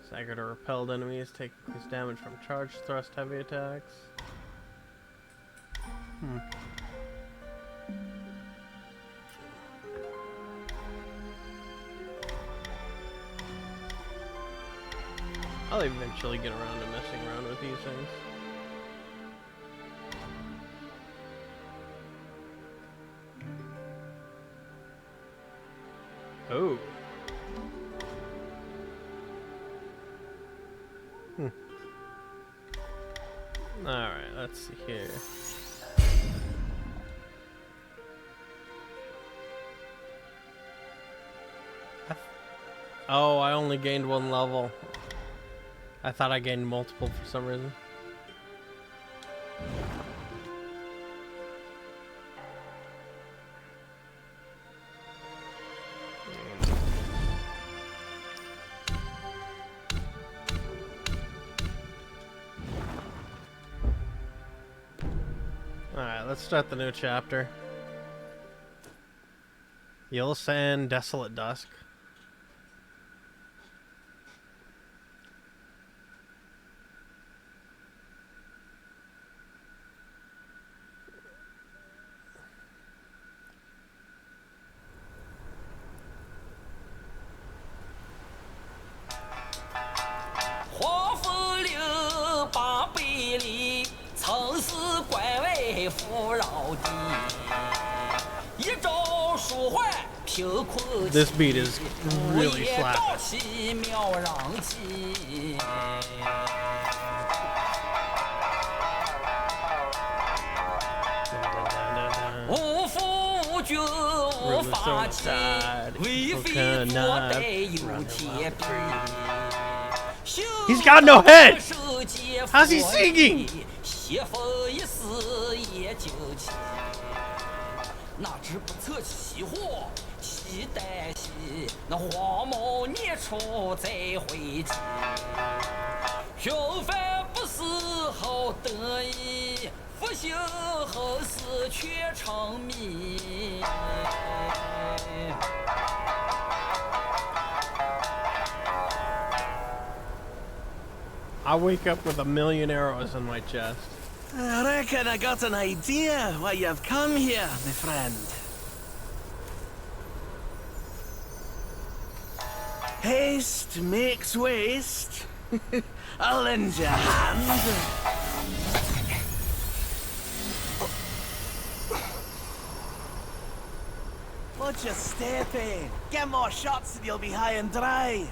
Staggered or repelled enemies take increased damage from charge, thrust, heavy attacks. I'll eventually get around to messing around with these things. Oh. Alright, let's see here. Oh, I only gained 1 level. I thought I gained multiple for some reason. Alright, let's start the new chapter. Yellow Sand, Desolate Dusk. This beat is really slapping. He's got no head! How's he singing? 那只不测其祸，期待兮那荒漠孽畜再回击。平凡不是好得意，腐朽后世却成谜。I wake up with a million arrows in my chest. I reckon I got an idea why you've come here, my friend. Haste makes waste. I'll lend you a hand. Watch your step, eh? Get more shots and you'll be high and dry.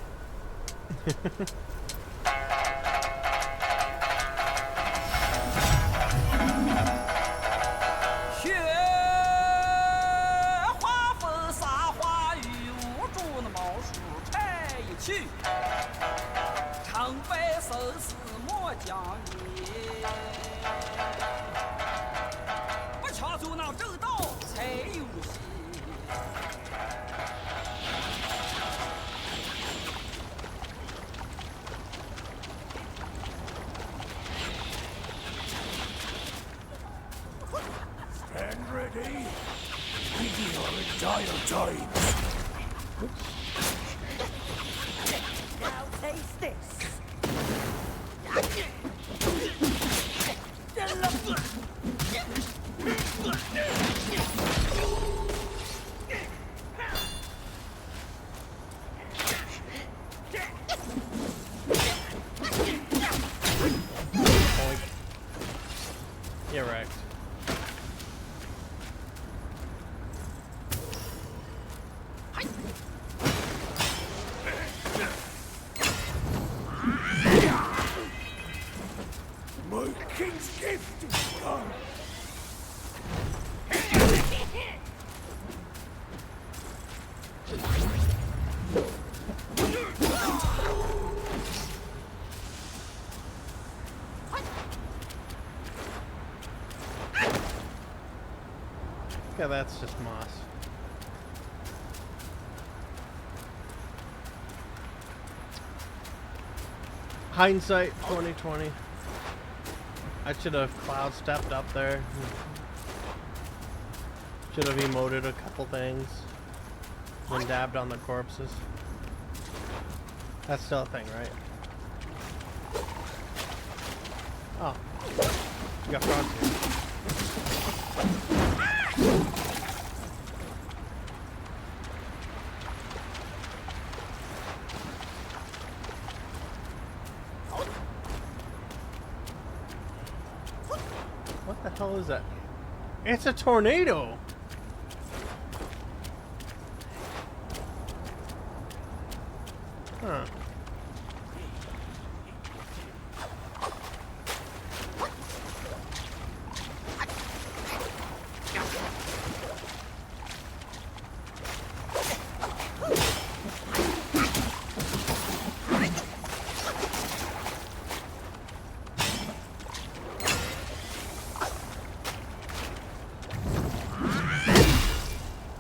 长白手是莫将也，不掐住那正道才有戏。Stand ready. We are in dire times. Now taste this. Get wrecked. My king's gift is come. Yeah, that's just moss. Hindsight 2020. I should have cloud stepped up there. Should have emoted a couple things. Then dabbed on the corpses. That's still a thing, right? Oh. You got frogs here. What the hell is that? It's a tornado! Huh.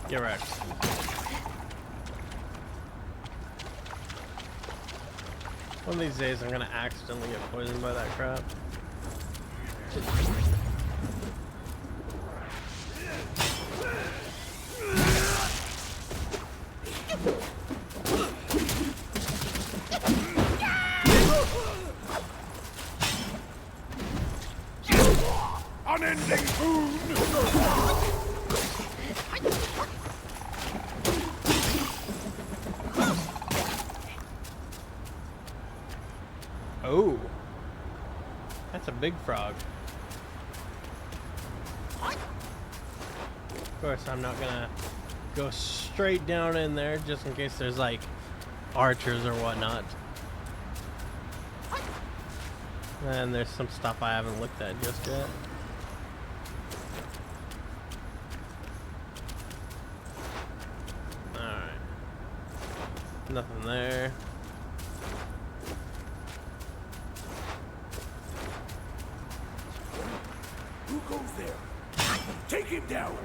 You're right. One of these days I'm gonna accidentally get poisoned by that crap. Unending boon! Oh, that's a big frog. Of course, I'm not gonna go straight down in there just in case there's like archers or whatnot. And there's some stuff I haven't looked at just yet. Alright. Nothing there. Who goes there? Take him down!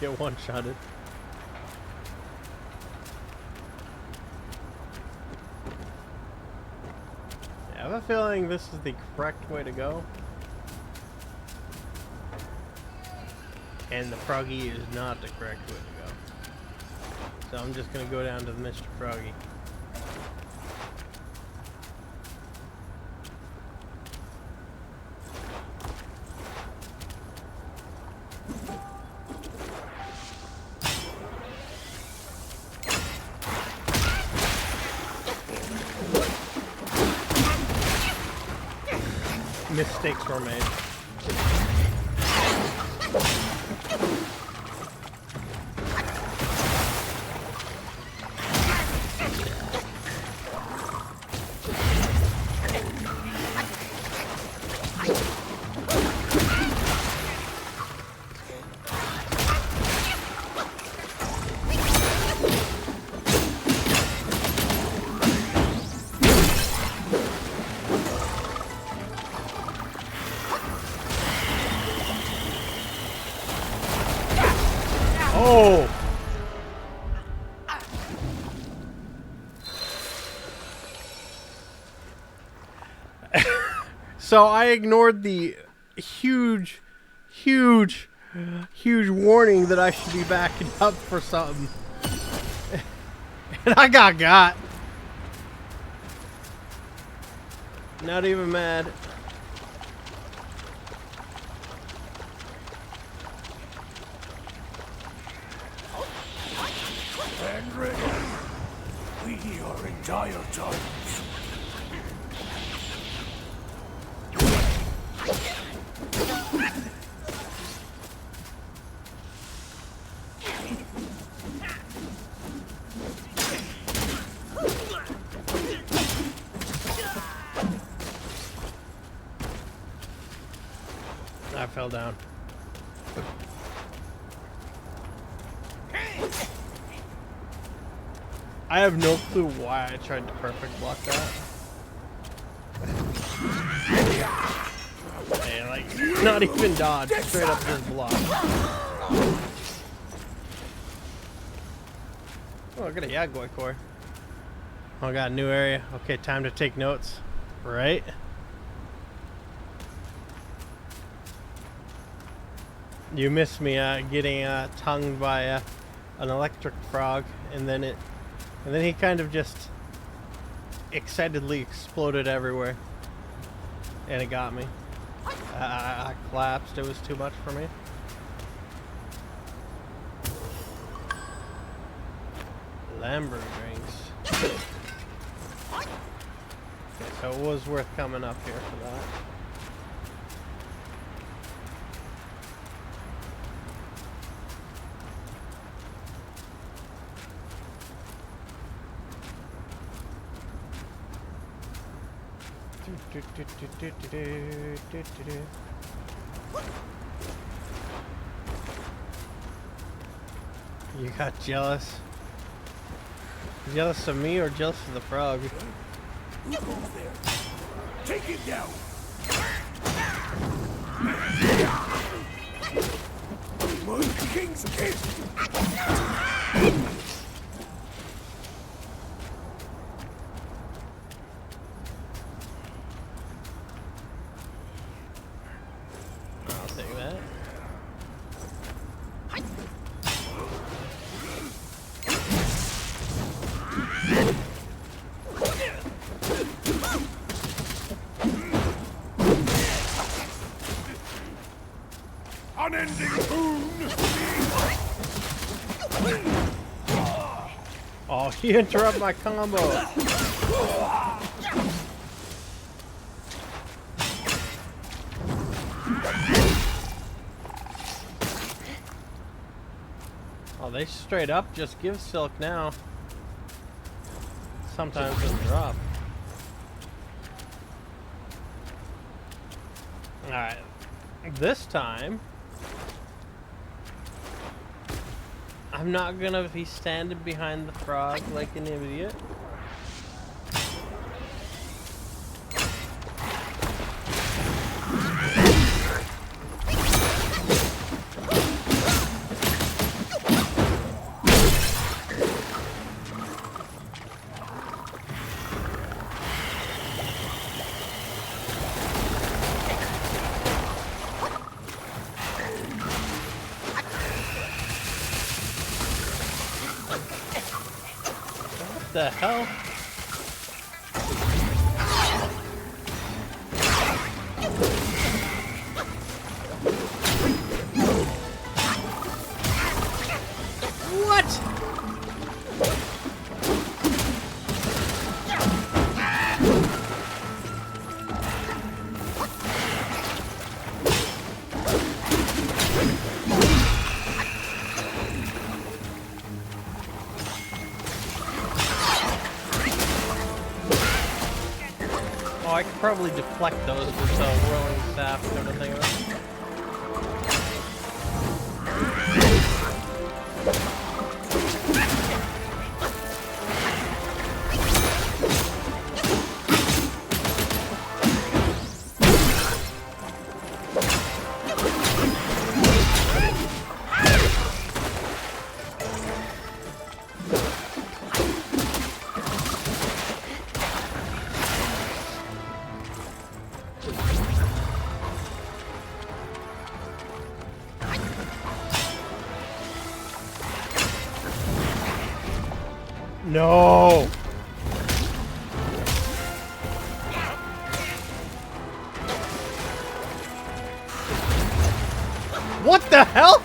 Get one-shotted. I have a feeling this is the correct way to go. And the Froggy is not the correct way to go. So I'm just gonna go down to the Mr. Froggy. Mistakes were made. Oh! So I ignored the huge warning that I should be backing up for something. And I got. Not even mad. And ready. We are in dire times. I fell down. I have no clue why I tried to perfect block that. Hey, like, not even dodge, straight up just block. Oh, I got a Yagoi core. Oh, I got a new area. Okay, time to take notes. Right? You missed me getting tongued by an electric frog, and then he kind of just excitedly exploded everywhere, and it got me. I collapsed. It was too much for me. Lambert drinks. Okay, so it was worth coming up here for that. You got jealous? Jealous of me or jealous of the frog? Who goes there? Take him down! My king's kid! I'll take that. Unending boon! Oh, he interrupted my combo. Oh, they straight up just give silk now. Sometimes just drop. Alright. This time, I'm not gonna be standing behind the frog like an idiot. What the hell? What? Oh, I could probably deflect those with the whirling staff kind of thing. No! What the hell?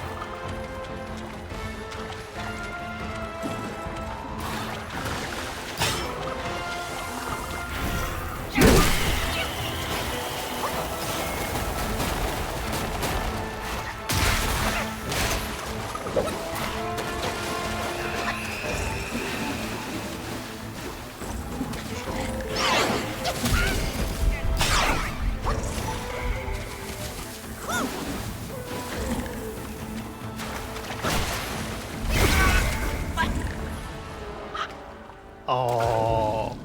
Oh.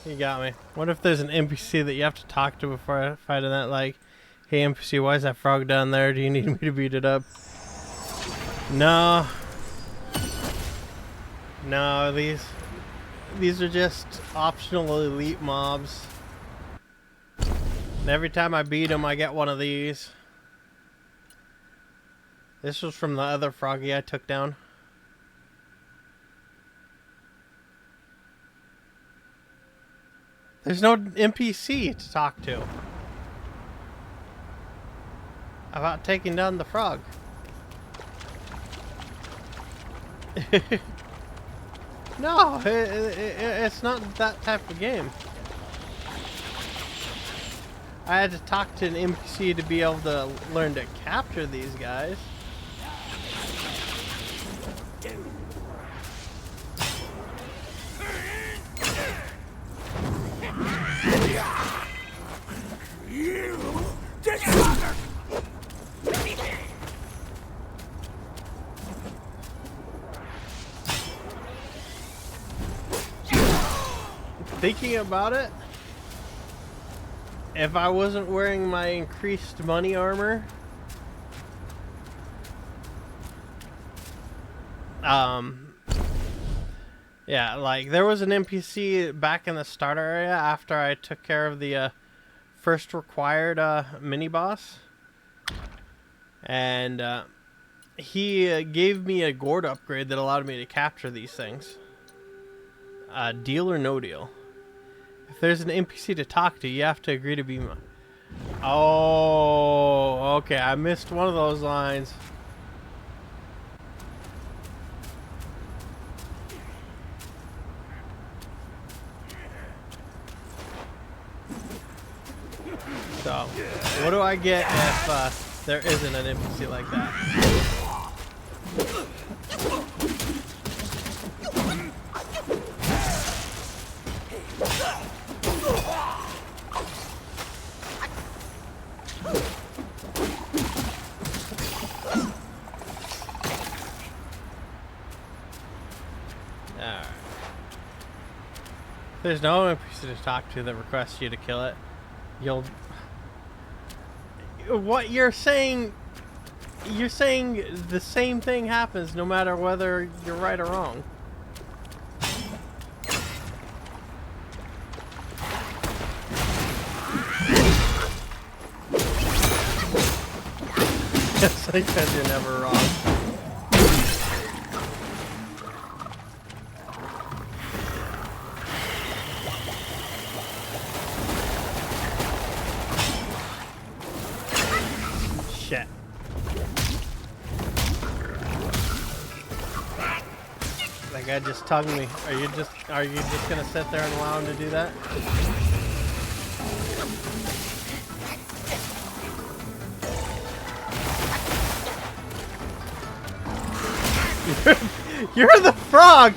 You got me. What if there's an NPC that you have to talk to before fighting that, like, hey NPC, why is that frog down there? Do you need me to beat it up? No. No, these are just optional elite mobs. And every time I beat them, I get one of these. This was from the other froggy I took down. There's no NPC to talk to about taking down the frog. No, it's not that type of game. I had to talk to an NPC to be able to learn to capture these guys. Thinking about it, if I wasn't wearing my increased money armor, yeah, like there was an NPC back in the starter area after I took care of the first required mini boss, and he gave me a gourd upgrade that allowed me to capture these things. Deal or no deal. If there's an NPC to talk to, you have to agree to be my... Oh, okay. I missed one of those lines. So, what do I get if there isn't an NPC like that? There's no NPC to talk to that requests you to kill it. You'll... What you're saying the same thing happens no matter whether you're right or wrong. It's like because you're never wrong. Shit. That guy just tugged me. Are you just gonna sit there and allow him to do that? You're the frog!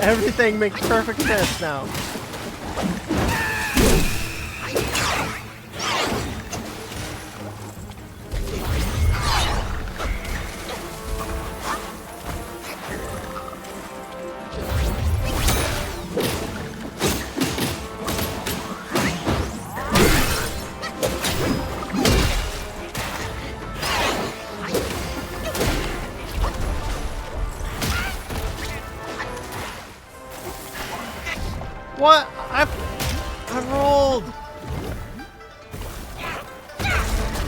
Everything makes perfect sense now. What? I rolled.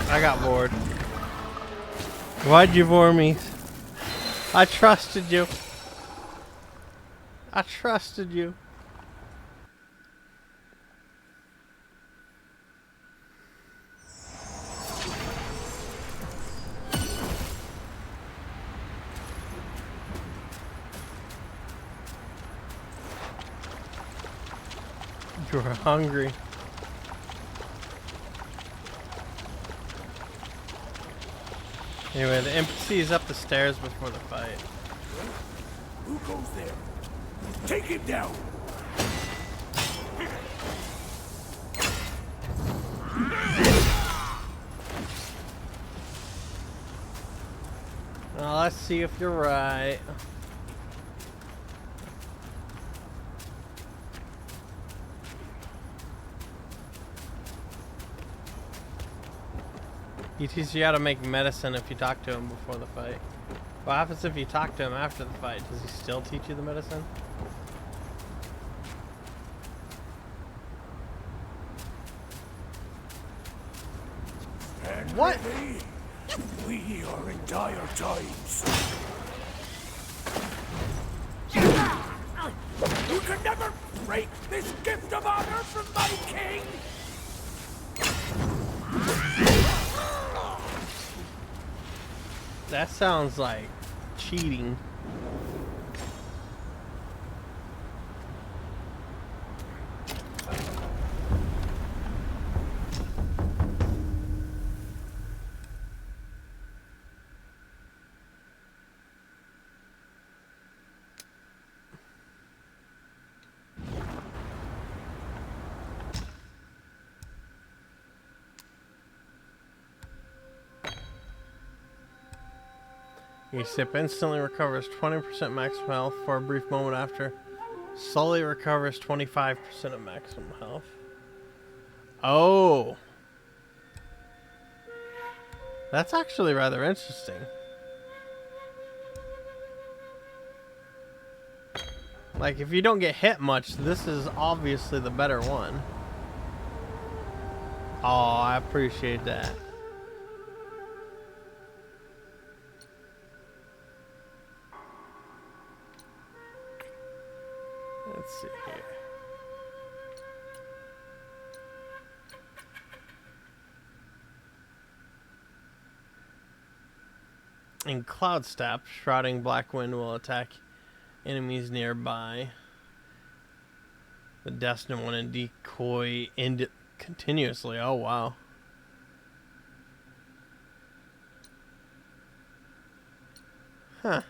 I got bored. Why'd you bore me? I trusted you. I trusted you. You were hungry. Anyway, the NPC is up the stairs before the fight. Who goes there? Take him down! Well, let's see if you're right. He teaches you how to make medicine if you talk to him before the fight. What happens if you talk to him after the fight? Does he still teach you the medicine? And What? ready? We are in dire times. You can never break this gift of honor from my king! That sounds like cheating. Your sip instantly recovers 20% maximum health for a brief moment after. Slowly recovers 25% of maximum health. Oh. That's actually rather interesting. Like, if you don't get hit much, this is obviously the better one. Oh, I appreciate that. Let's see here. In Cloud Step, Shrouding Black Wind will attack enemies nearby. The Destined One and decoy continuously. Oh, wow. Huh.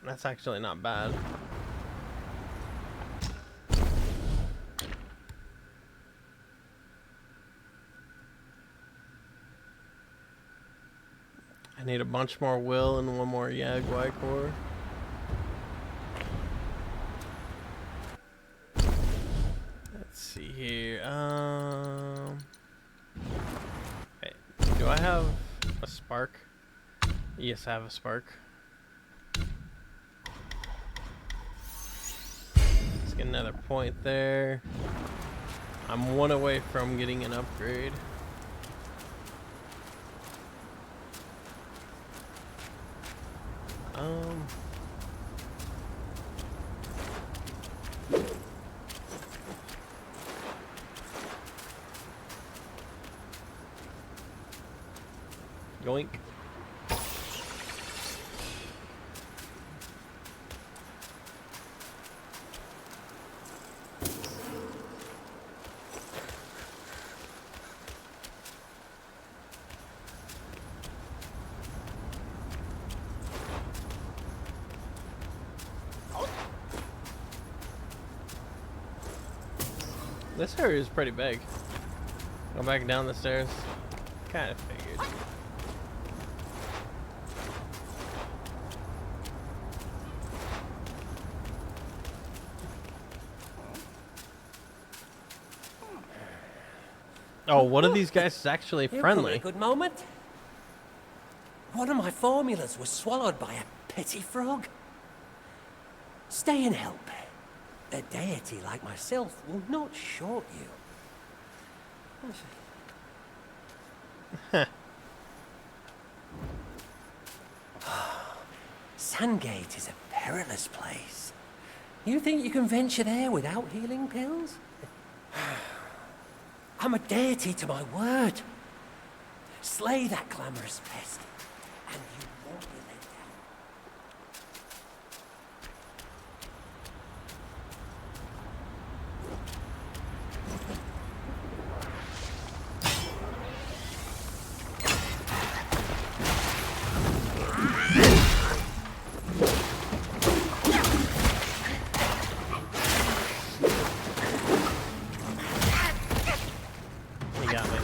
That's actually not bad. I need a bunch more will and one more Yaguai core. Let's see here. Wait, do I have a spark? Yes, I have a spark. Let's get another point there. I'm one away from getting an upgrade. Yoink. This area is pretty big. Go back down the stairs. Kind of figured. Oh, one of these guys is actually friendly. A good moment. One of my formulas was swallowed by a petty frog. Stay and help. A deity like myself will not short you. Sandgate is a perilous place. You think you can venture there without healing pills? I'm a deity to my word. Slay that clamorous pest, and you won't be let down. He got me.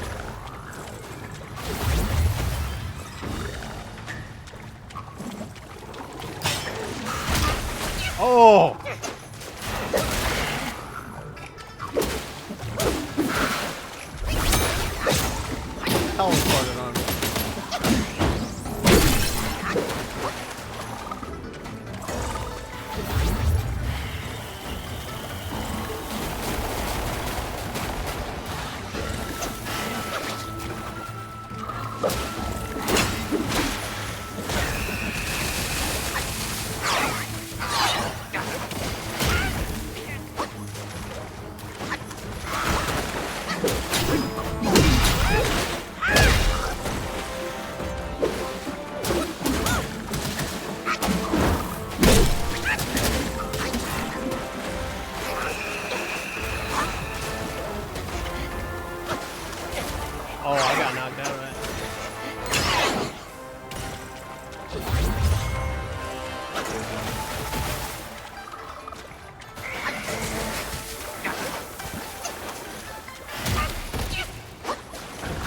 Oh! Teleported on me. Oh, I got knocked out of that.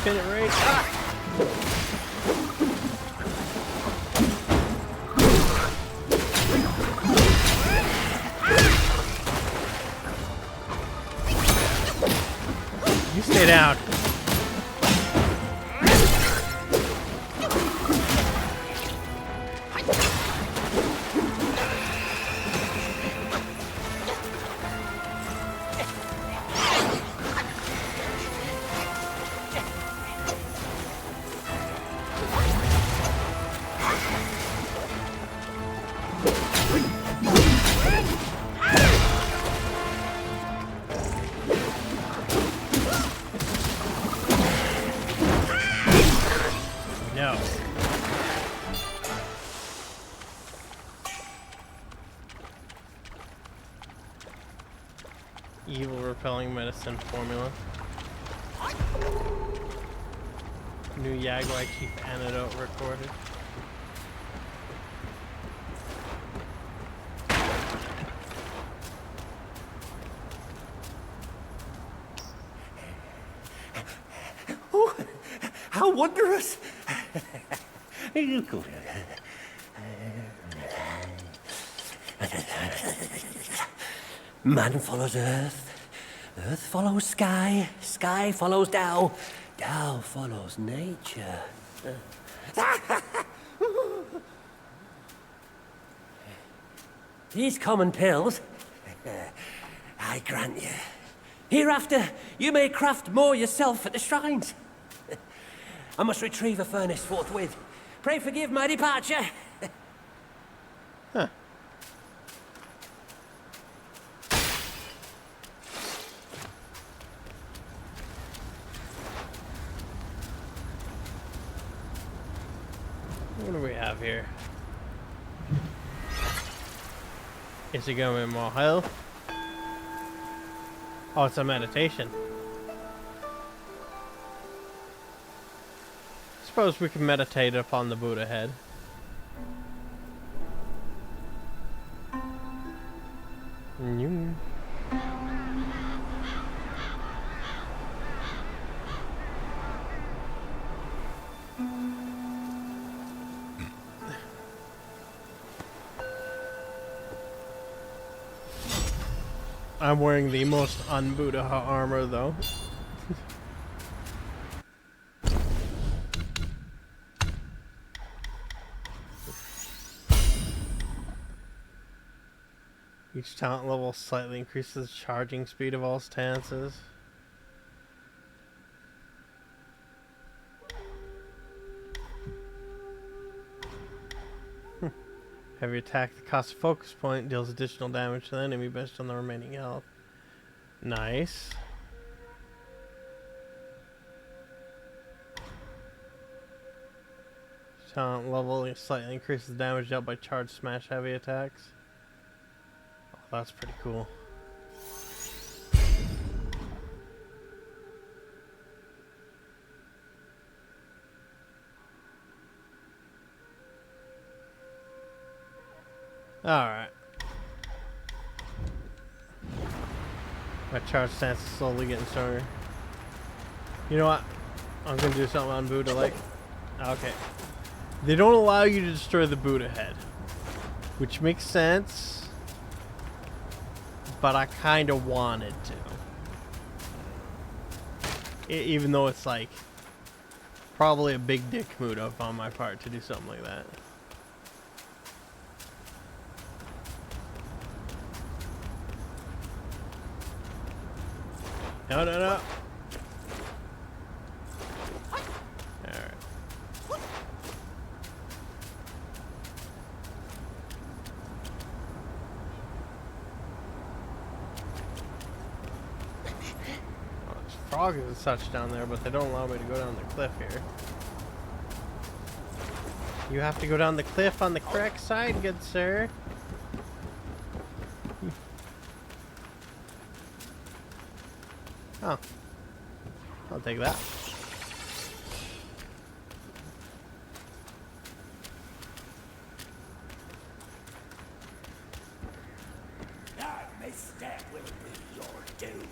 Pin it right. You stay down. No. Evil repelling medicine formula. New Yaguai Chief antidote recorded. Oh, how wondrous! Man follows earth, earth follows sky, sky follows Tao, Tao follows nature. These common pills, I grant you. Hereafter, you may craft more yourself at the shrines. I must retrieve a furnace forthwith. Pray forgive my departure. Huh. What do we have here? Is he going with more health? Oh, it's a meditation. Suppose we can meditate upon the Buddha head. I'm wearing the most un-Buddha armor, though. Each talent level slightly increases the charging speed of all stances. Heavy attack, the cost of focus point deals additional damage to the enemy based on the remaining health. Nice. Talent level slightly increases damage dealt by charge, smash, heavy attacks. Oh, that's pretty cool. Alright. My charge stance is slowly getting stronger. You know what? I'm gonna do something on Buddha like. Okay. They don't allow you to destroy the Buddha head, which makes sense, but I kind of wanted to. Even though it's like probably a big dick move up on my part to do something like that. No, no, no. Alright. Oh, there's frogs and such down there, but they don't allow me to go down the cliff here. You have to go down the cliff on the correct side, good sir. Oh. I'll take that. That misstep will be your doom.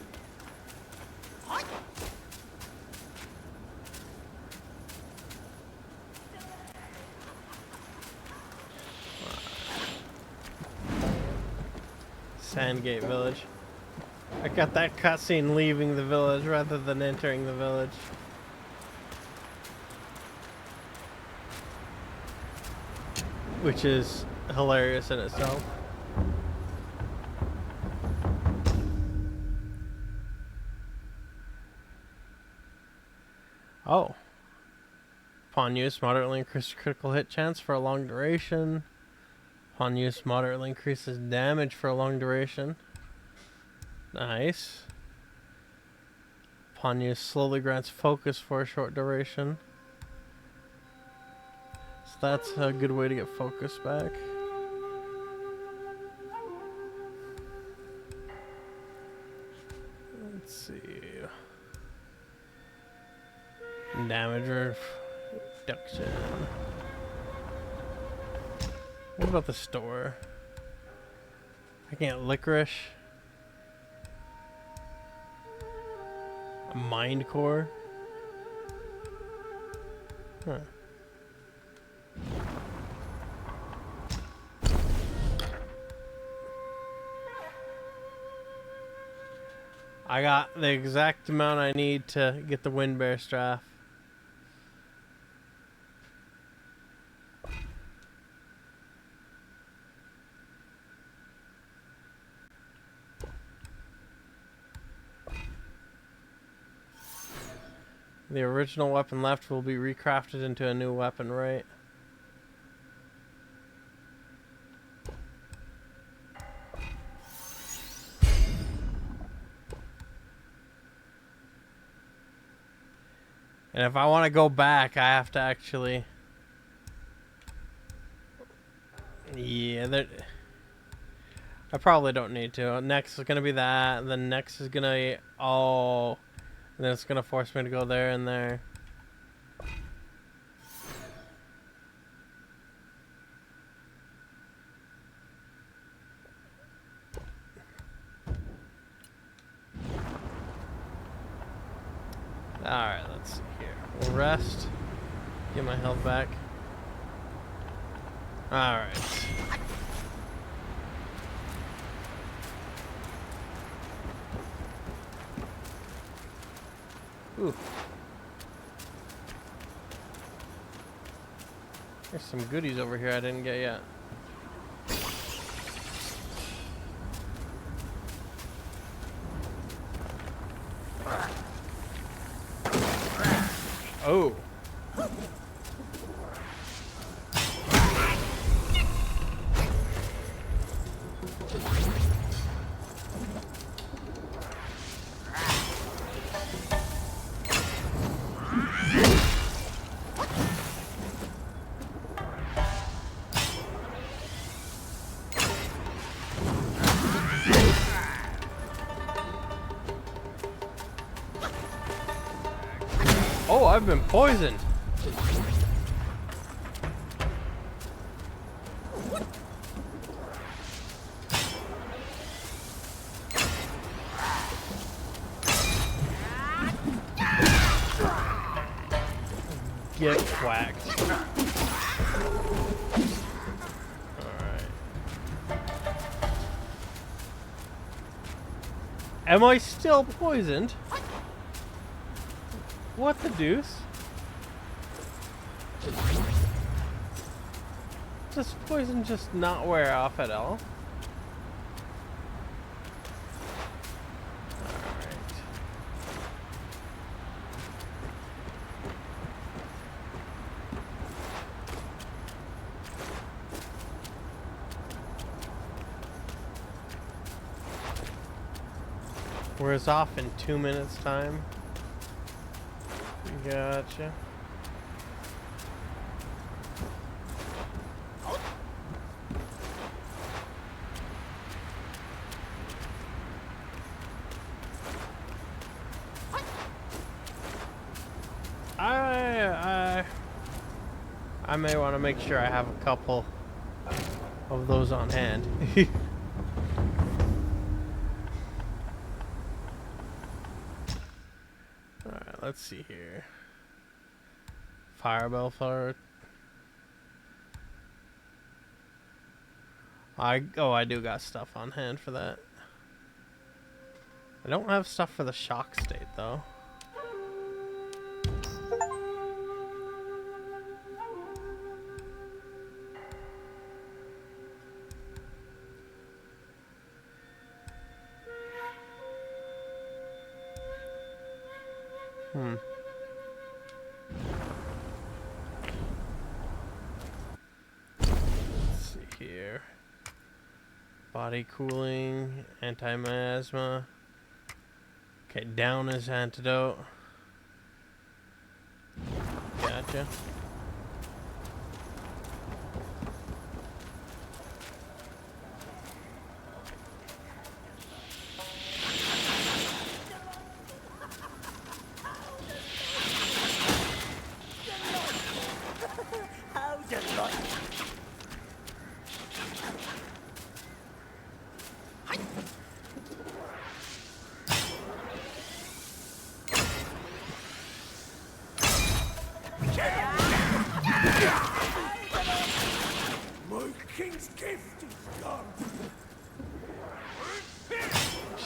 Sandgate Village. I got that cutscene leaving the village rather than entering the village. Which is hilarious in itself. Oh. Upon use, moderately increases critical hit chance for a long duration. Upon use, moderately increases damage for a long duration. Nice. Upon use, slowly grants focus for a short duration. So that's a good way to get focus back. Let's see. Damage reduction. What about the store? I can get licorice. A mind core. Huh. I got the exact amount I need to get the wind bear staff. The original weapon left will be recrafted into a new weapon, right? And if I want to go back, I have to actually... Yeah, I probably don't need to. Next is going to be that, and then next is going to be... Oh... And then it's going to force me to go there and there. Alright, let's see here. We'll rest. Get my health back. Alright. Ooh. There's some goodies over here I didn't get yet. Oh. Oh, I've been poisoned. Get whacked. Alright. Am I still poisoned? What the deuce? Does poison just not wear off at all? Alright. Wears off in 2 minutes time. Gotcha. I may want to make sure I have a couple of those on hand. Alright, let's see here. Firebell flower. I do got stuff on hand for that. I don't have stuff for the shock state though. Let's see here. Body cooling, anti-miasma. Okay, down is antidote. Gotcha.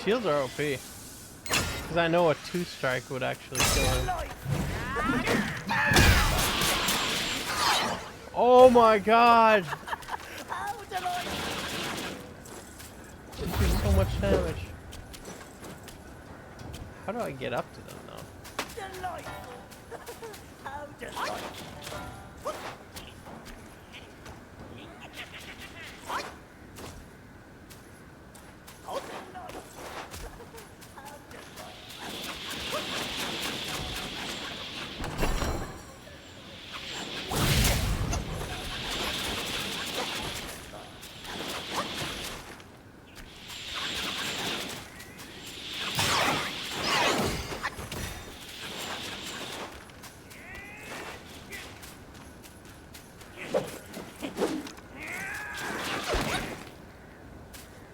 Shields are OP. Because I know a 2-strike would actually kill him. Oh my god! This does so much damage. How do I get up to them though?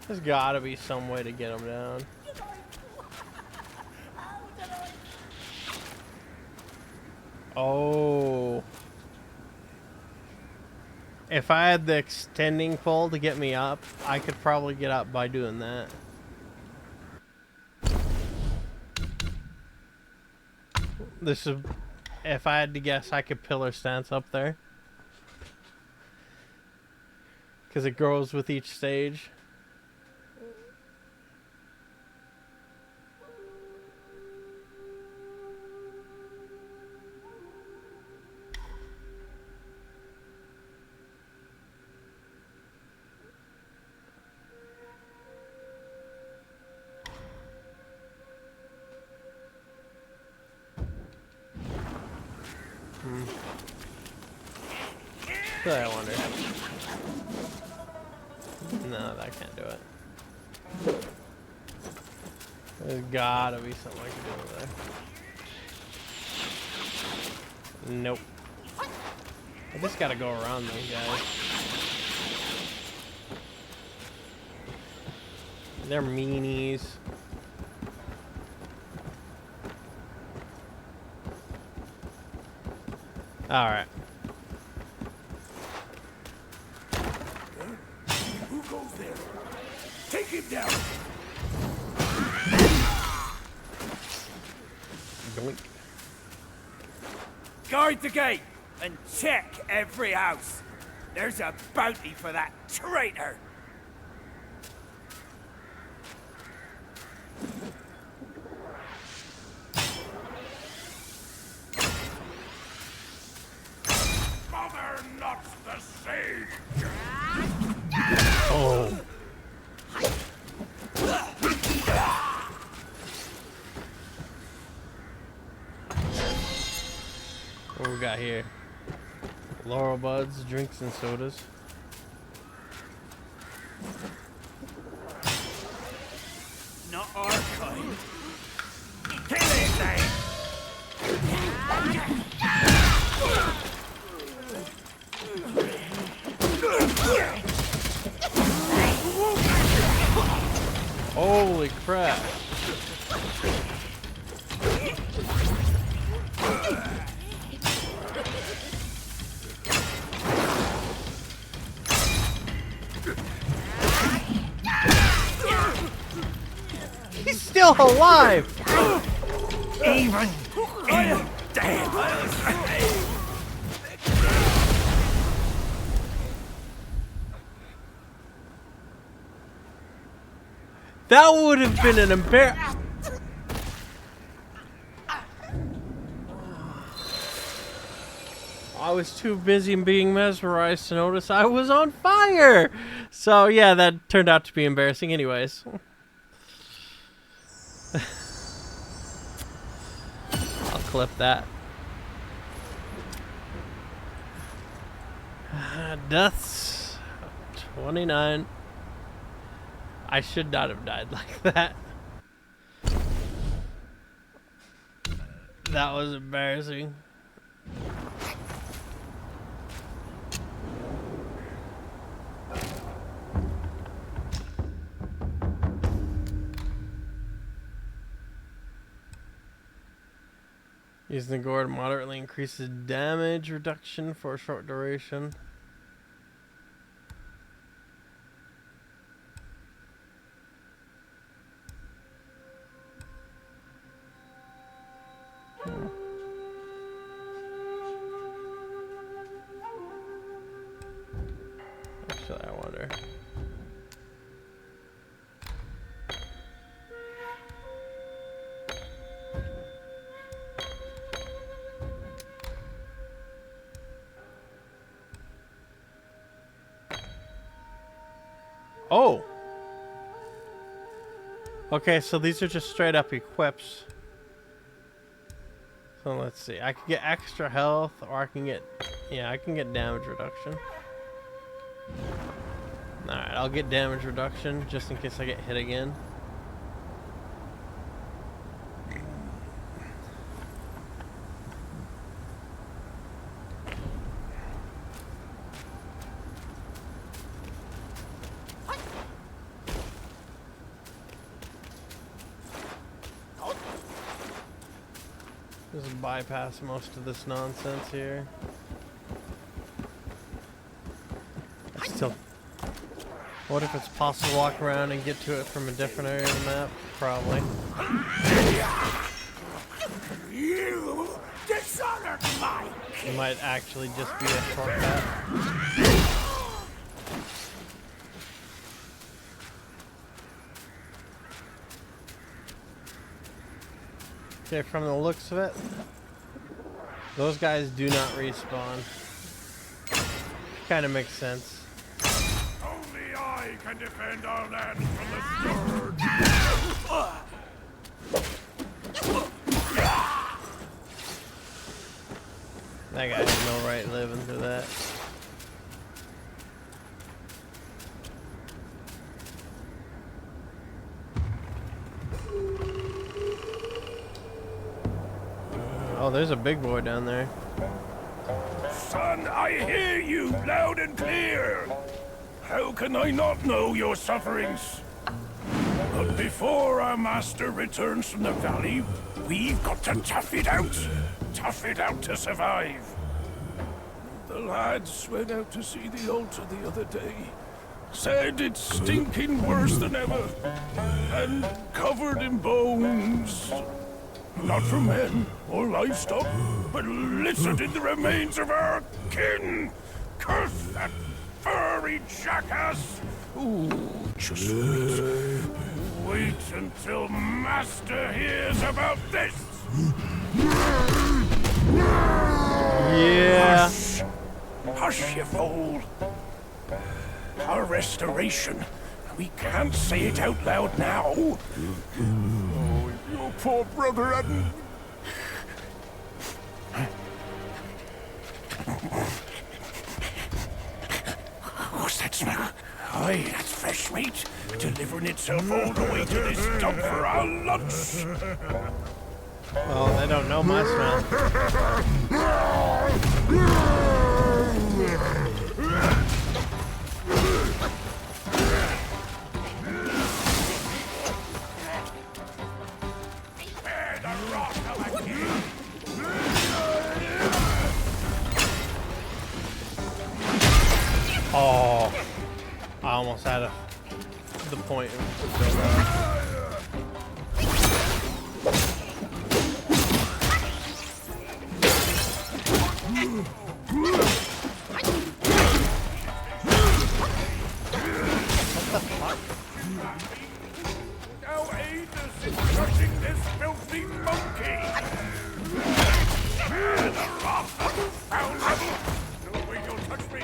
There's gotta be some way to get him down. Oh. If I had the extending pole to get me up, I could probably get up by doing that. This is, if I had to guess, I could pillar stance up there. Because it grows with each stage. I wonder. No, that can't do it. There's gotta be something I can do over there. Nope. I just gotta go around those guys. They're meanies. Alright. Who goes there? Take him down! Doink. Guard the gate and check every house. There's a bounty for that traitor. Mother not the same! Oh. What we got here? Laurel buds, drinks, and sodas. Not our kind. Kill it, then! Holy crap. He's still alive! Even in death. That would have been an embarrassment. I was too busy being mesmerized to notice I was on fire. So yeah, that turned out to be embarrassing anyways. I'll clip that. Deaths 29. I should not have died like that. That was embarrassing. Using the gourd moderately increases damage reduction for a short duration. Actually, I wonder. Oh! Okay, so these are just straight up equips. So let's see. I can get extra health, or I can get... Yeah, I can get damage reduction. Alright, I'll get damage reduction, just in case I get hit again. Just bypass most of this nonsense here. I still... What if it's possible to walk around and get to it from a different area of the map? Probably. You dishonored my It might actually just be a shortcut. Okay, from the looks of it, those guys do not respawn. Kind of makes sense. Only I can defend our land from the scourge. That guy has no right living through that. Oh, there's a big boy down there. Son, I hear you loud and clear. How can I not know your sufferings? But before our master returns from the valley, we've got to tough it out. Tough it out to survive. The lads went out to see the altar the other day. Said it's stinking worse than ever. And covered in bones. Not from men or livestock, but littered in the remains of our kin. Curse that furry jackass! Ooh, just wait. Wait until Master hears about this! Yeah. Hush! Hush, you fool! Our restoration. We can't say it out loud now. Oh, your poor brother hadn't... What's that smell? Aye, that's fresh meat. Delivering itself all the way to this dump for our lunch. Well, they don't know my smell. Oh, I almost had the point to build that. Now aid us in crushing this filthy monkey! The wrath of the foul rebel! No way you'll touch me!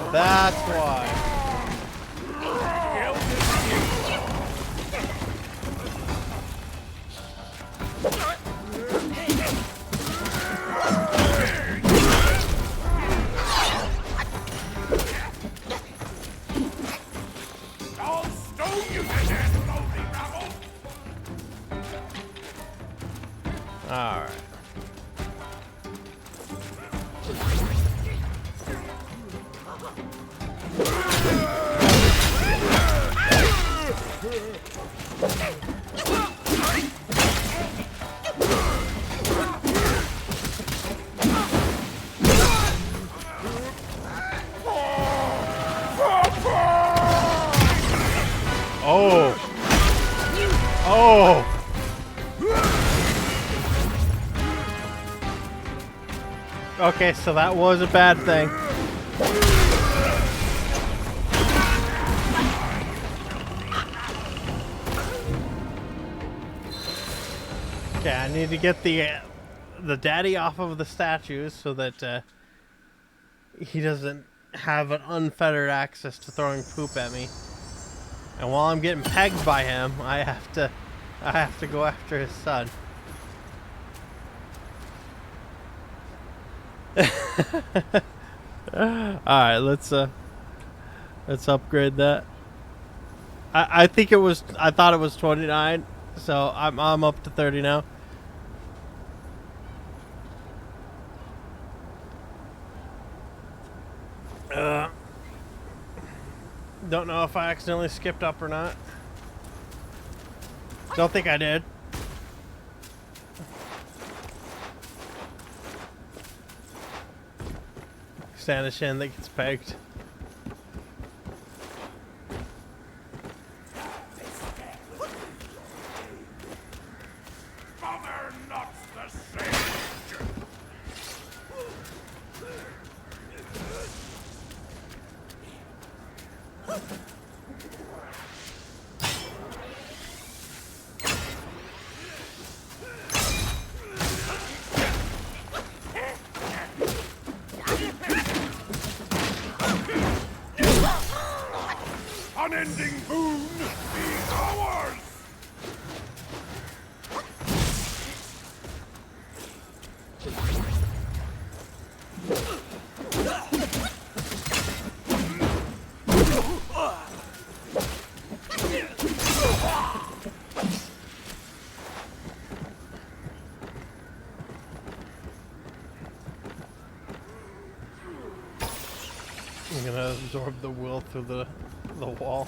That's why. I'll stone you to death, filthy rabble! All right. Oh. Oh. Okay, so that was a bad thing. Okay, I need to get the daddy off of the statues so that he doesn't have an unfettered access to throwing poop at me. And while I'm getting pegged by him, I have to go after his son. Alright, let's upgrade that. I think it was, I thought it was 29, so I'm up to 30 now. Don't know if I accidentally skipped up or not. Don't think I did. Stand a shin that gets pegged. Bother not the sage! Unending boon be ours! I'm gonna absorb the will through the wall.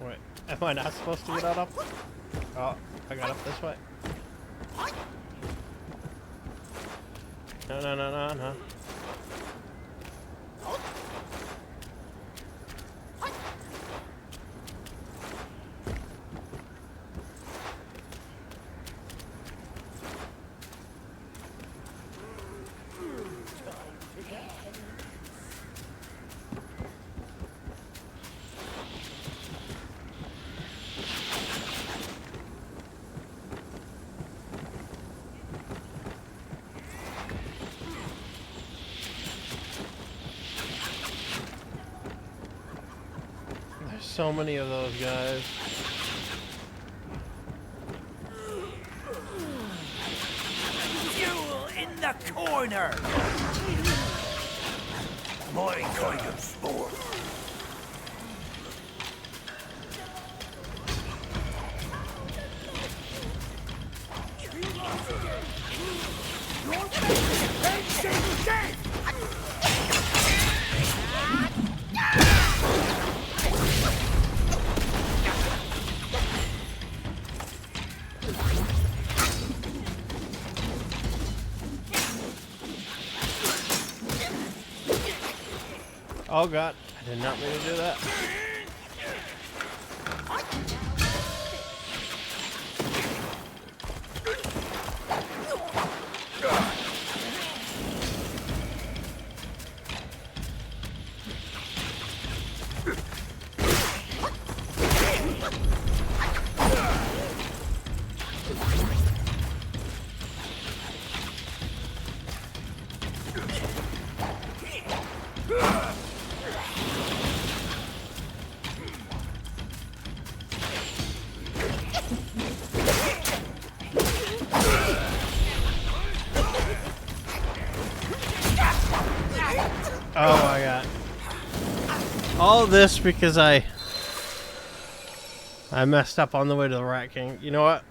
Wait, am I not supposed to get out up? Oh, I got up this way. No. So many of those guys. Fuel in the corner! My kind of sport. Oh god, I did not mean to do that. Oh my god. All this because I messed up on the way to the Rat King. You know what?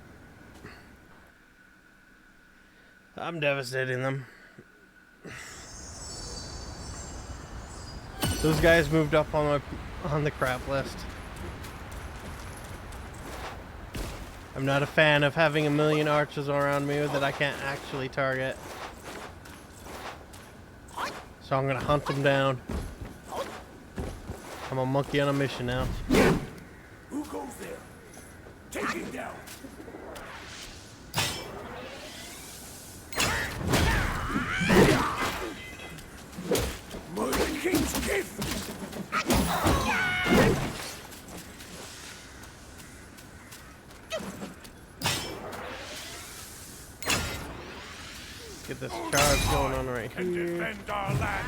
I'm devastating them. Those guys moved up on the crap list. I'm not a fan of having a million archers around me that I can't actually target. So I'm gonna hunt them down. I'm a monkey on a mission now. goes there. Take him down. My king's gift. Get this charge going on right And here. defend our land.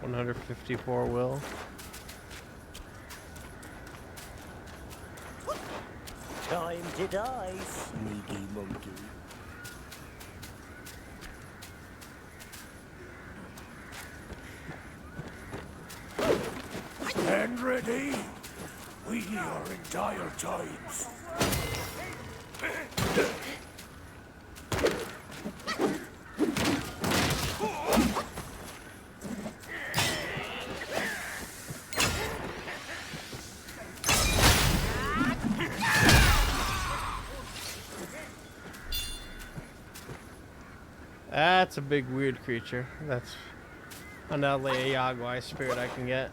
154 will. Time to die, sneaky monkey. Stand ready. We are in dire times. That's a big weird creature. That's undoubtedly a Yagwai spirit I can get.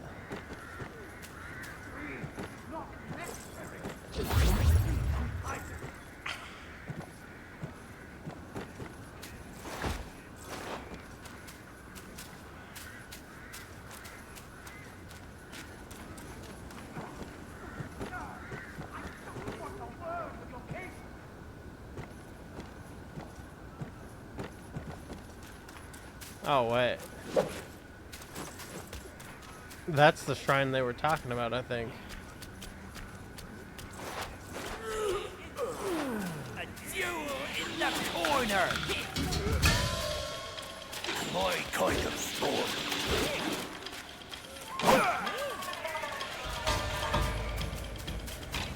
Oh, wait. That's the shrine they were talking about, I think. A jewel in the corner. My kind of storm.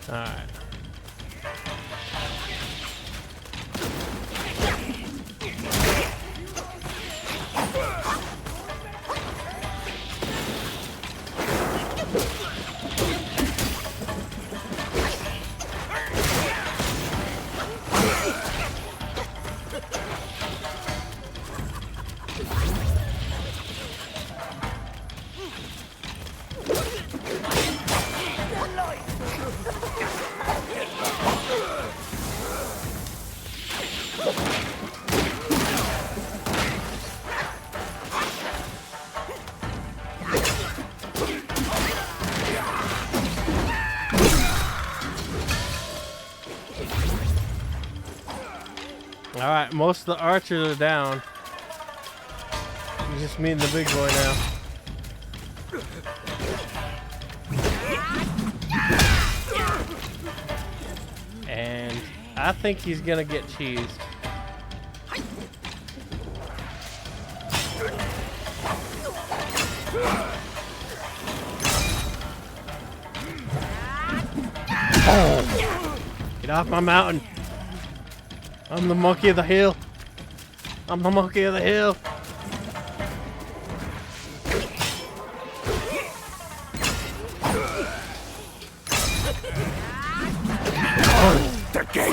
Alright. Alright, most of the archers are down. You just meet the big boy now. And I think he's gonna get cheesed. Get off my mountain. I'm the monkey of the hill. I'm the monkey of the hill. The gate.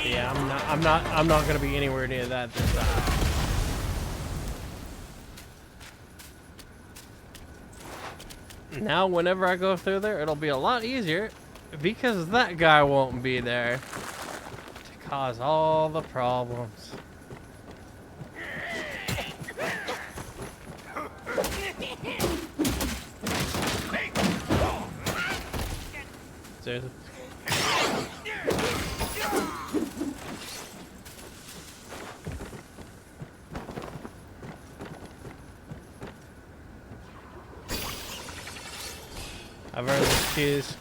Yeah, I'm not gonna be anywhere near that this time. Now, whenever I go through there, it'll be a lot easier because that guy won't be there to cause all the problems. Seriously. I've earned this cheese.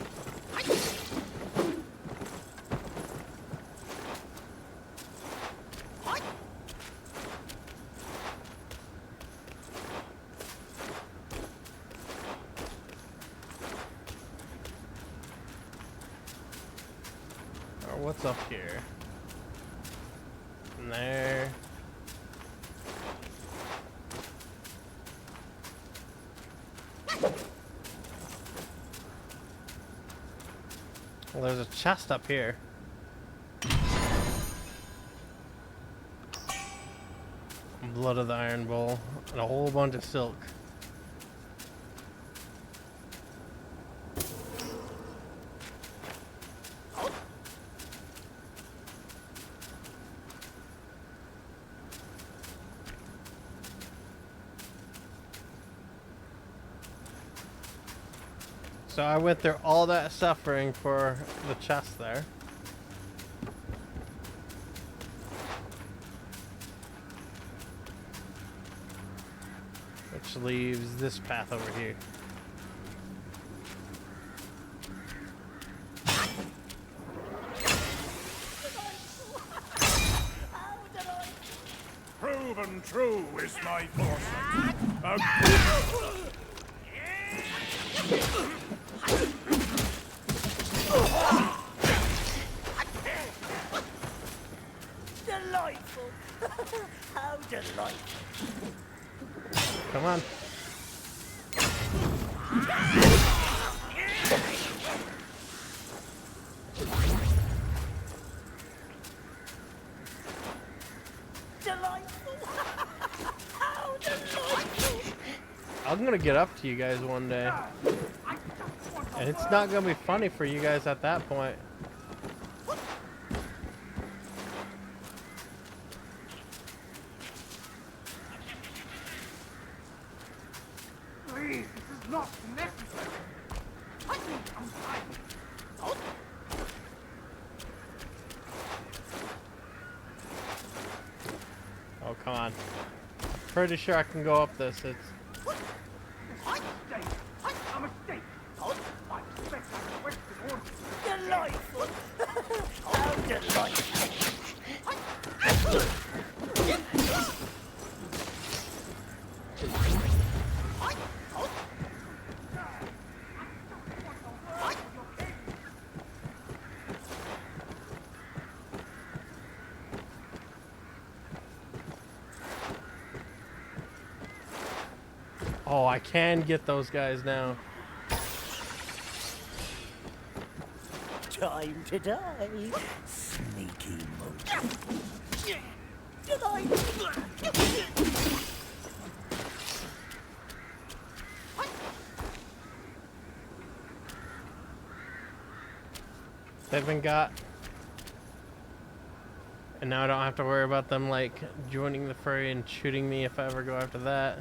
Or what's up here? And there. Well, there's a chest up here. blood of the Iron Bull, and a whole bunch of silk. So I went through all that suffering for the chest there. Which leaves this path over here. Proven true is my foresight. Delightful. How delightful. Come on. Delightful. How delightful. I'm gonna get up to you guys one day. And it's not gonna be funny for you guys at that point. Please, this is not necessary. I think I'm fine. Oh, come on. Pretty sure I can go up this. It's A mistake. I expect I requested orders. Delightful. How delightful. oh, I can get those guys now. Time to die. Sneaky monkey. Delightful. They've been got. And now I don't have to worry about them like joining the fray and shooting me if I ever go after that.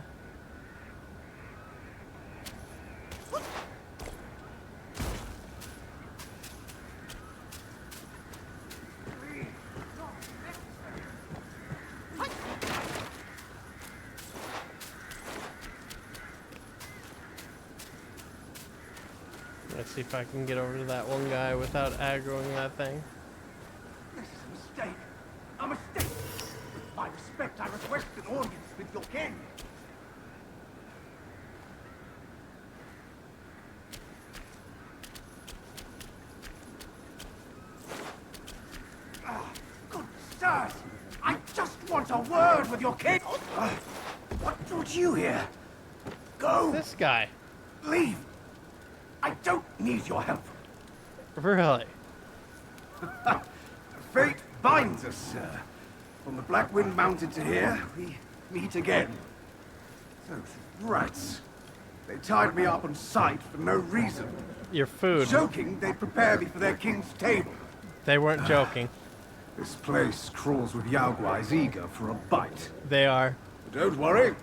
Let's see if I can get over to that one guy without aggroing that thing. This is a mistake. A mistake. I respect I request an audience with your king. Good sirs, I just want a word with your king. What brought you here? Go. This guy. Leave. I don't need your help. Really? Fate binds us, sir. From the Black Wind Mountain to here, we meet again. Those rats. They tied me up on sight for no reason. Your food. Joking, they prepare me for their king's table. They weren't joking. This place crawls with Yaoguais eager for a bite. They are. But don't worry. If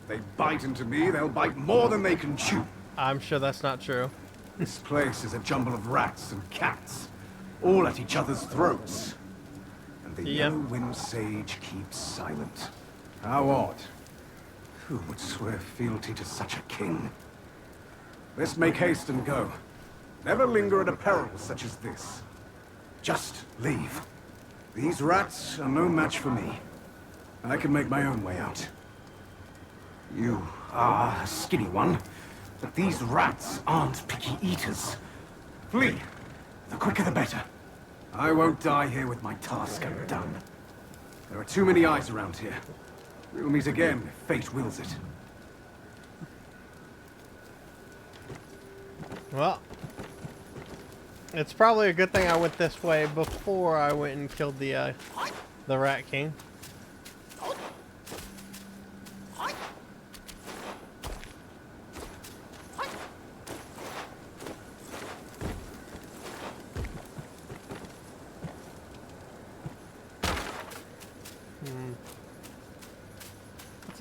they bite into me, they'll bite more than they can chew. I'm sure that's not true. This place is a jumble of rats and cats, all at each other's throats. And the Yep. Yellow Wind Sage keeps silent. How odd. Who would swear fealty to such a king? Let's make haste and go. Never linger at a peril such as this. Just leave. These rats are no match for me. I can make my own way out. You are a skinny one. But these rats aren't picky eaters. Flee. The quicker the better. I won't die here with my task undone. There are too many eyes around here. We'll meet again if fate wills it. Well, it's probably a good thing I went this way before I went and killed the Rat King.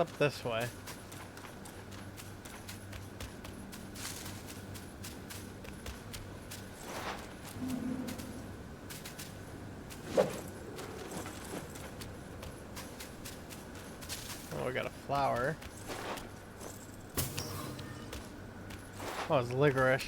What's up this way? Oh, we got a flower. Oh, it's licorice.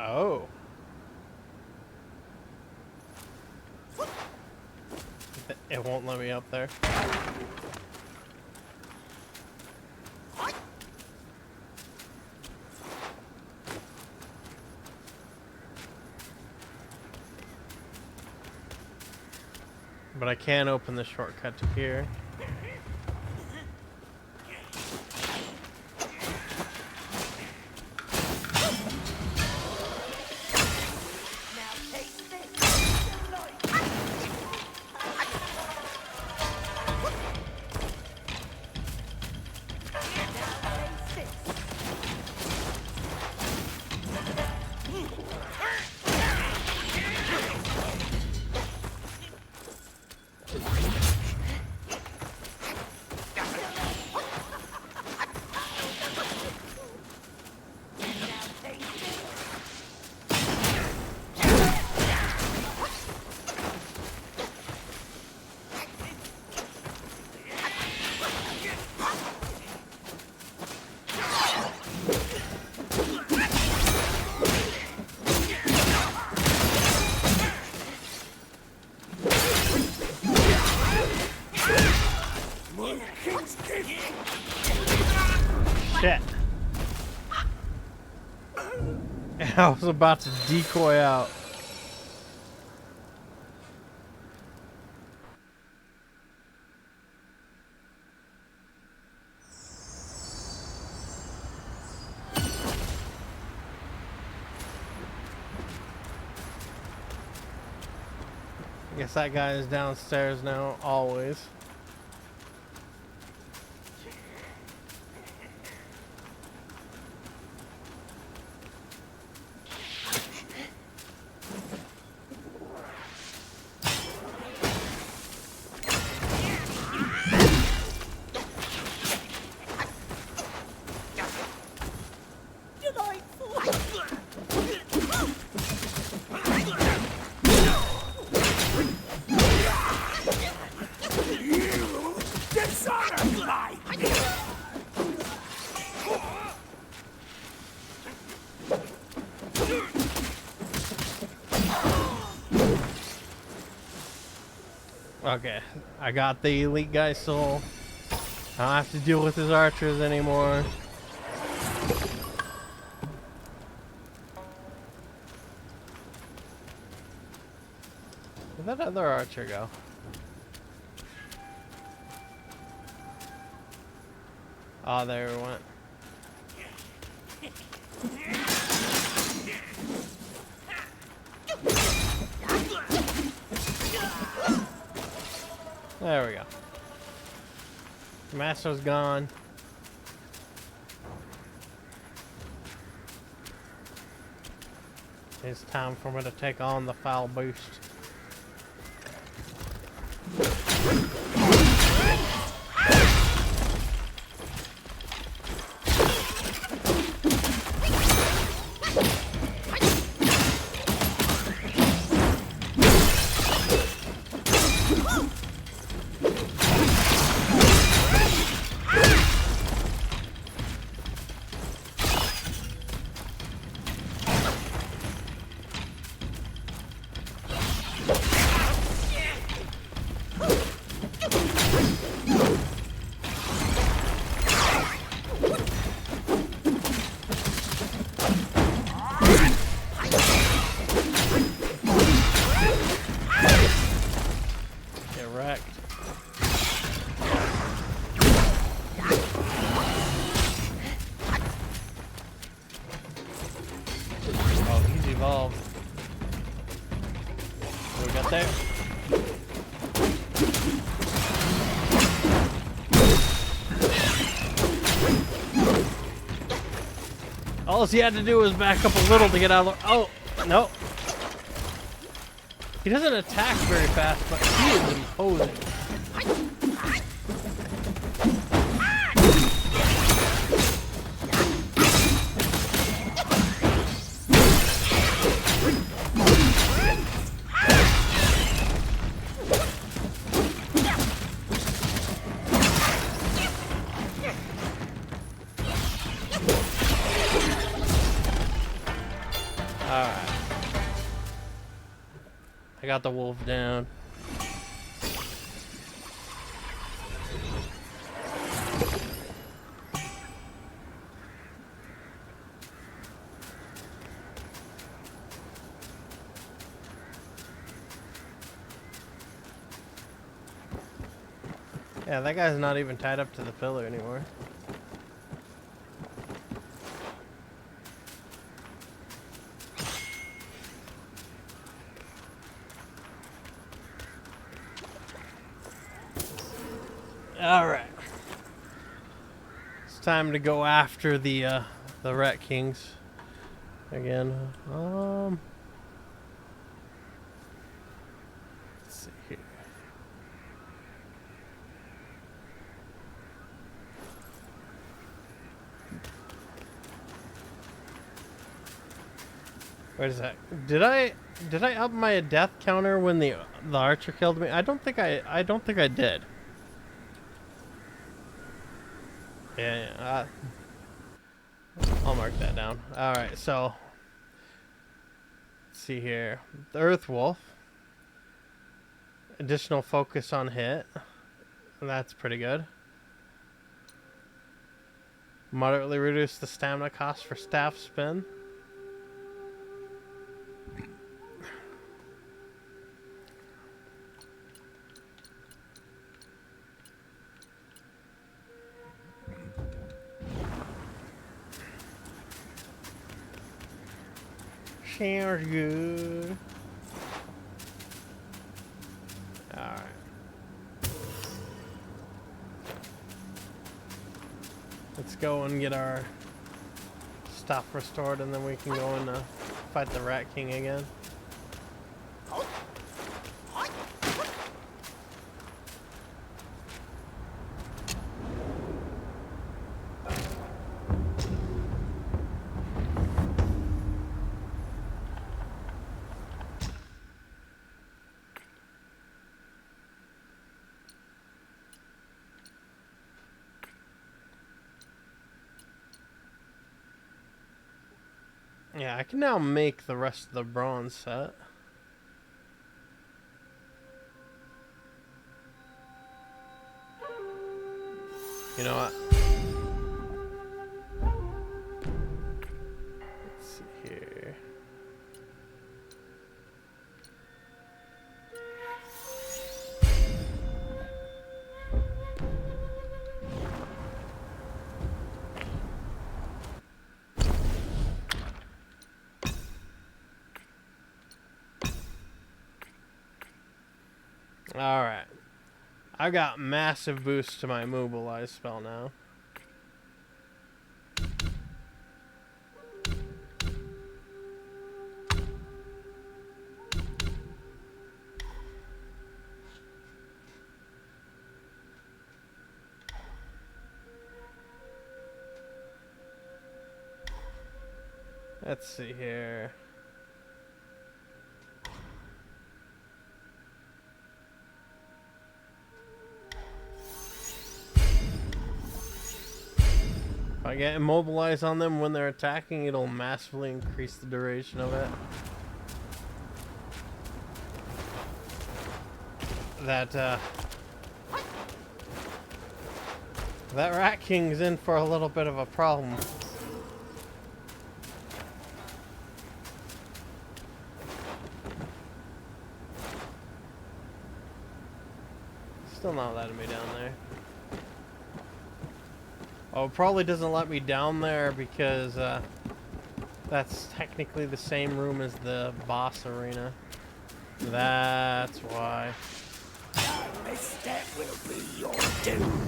Oh. It won't let me up there. But I can open the shortcut to here. Shit. I was about to decoy out. I guess that guy is downstairs now, always. Okay, I got the elite guy soul. I don't have to deal with his archers anymore. Where'd that other archer go? Oh, there it went. There we go. Master's gone. It's time for me to take on the foul beast. All he had to do was back up a little to get out of the... Oh, no. He doesn't attack very fast, but he is imposing. Alright. I got the wolf down. Yeah, that guy's not even tied up to the pillar anymore. Alright. It's time to go after the Rat Kings again. Let's see here. Wait a sec. Did I up my death counter when the archer killed me? I don't think I did. Yeah, I'll mark that down. Alright, so let's see here. The Earth Wolf. Additional focus on hit. That's pretty good. Moderately reduce the stamina cost for staff spin. Sounds good. Alright. Let's go and get our stuff restored, and then we can go and fight the Rat King again. Yeah, I can now make the rest of the bronze set. You know what? Let's see here. Alright. I got massive boost to my immobilize spell now. Let's see here. If I get immobilized on them when they're attacking, it'll massively increase the duration of it. That Rat King's in for a little bit of a problem. Still not letting me down there. Oh, it probably doesn't let me down there because that's technically the same room as the boss arena. That's why. That will be your doom.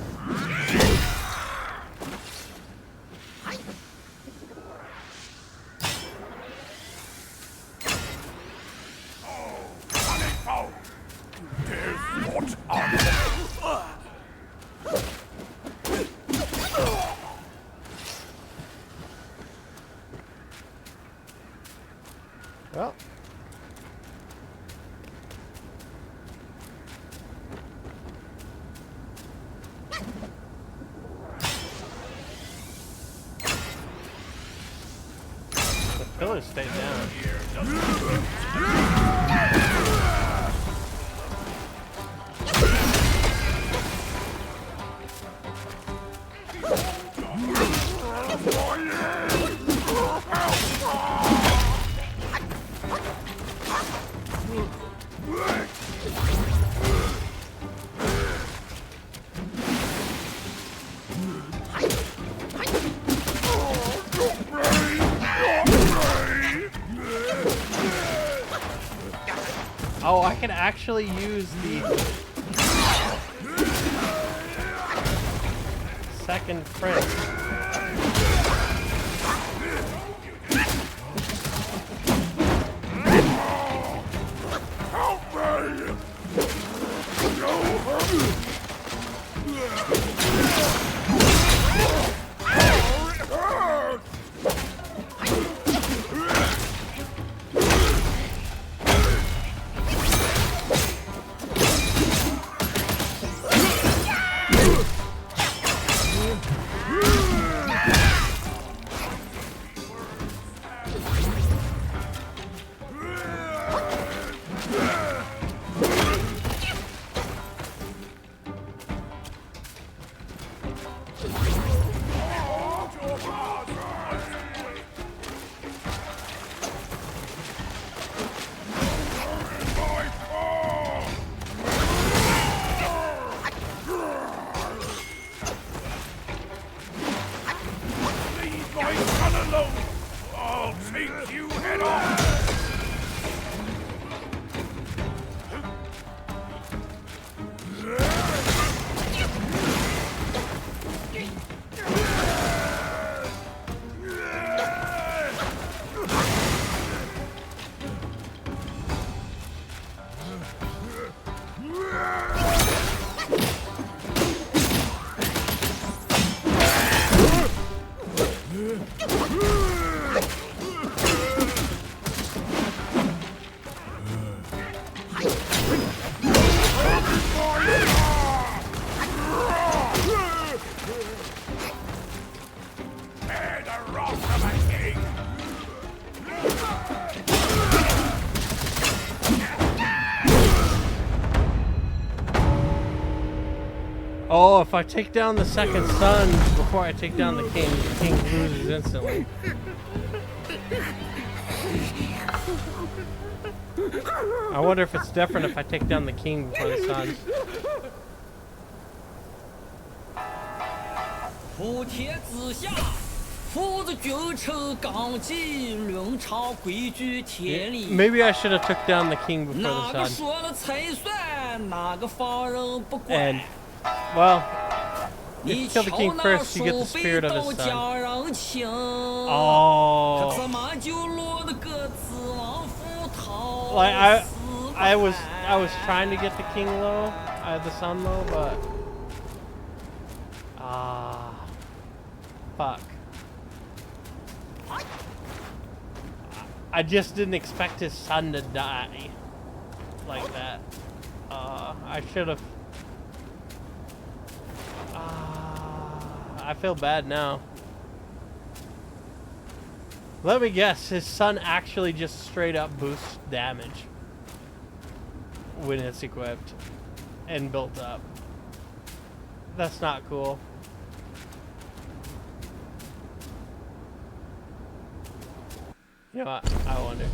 have stayed down. Oh, I can actually use the second prince. Oh, if I take down the second son before I take down the king loses instantly. I wonder if it's different if I take down the king before the son. 普天之下，父子君臣纲纪，论朝规矩，天理。 Maybe I should have took down the king before 哪 the 个 son. 说了才算？哪个放任不管？ And, well, if you 你 kill the king 瞧那 first, you get 手 the 背 spirit of 刀 his son. 架让情，可 Oh. 怎么就落得个子王府逃 Like 死 I was 犯 trying to get the king low, the son low, but fuck. I just didn't expect his son to die like that. I should have. I feel bad now. Let me guess, his son actually just straight up boosts damage when it's equipped and built up. That's not cool. You know what? I wonder.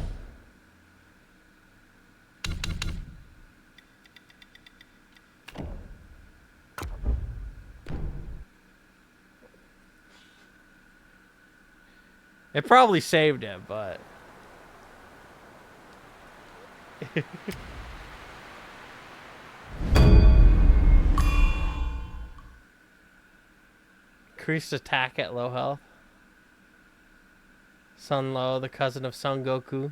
It probably saved him, but... Increased attack at low health. Sun Lo, the cousin of Son Goku.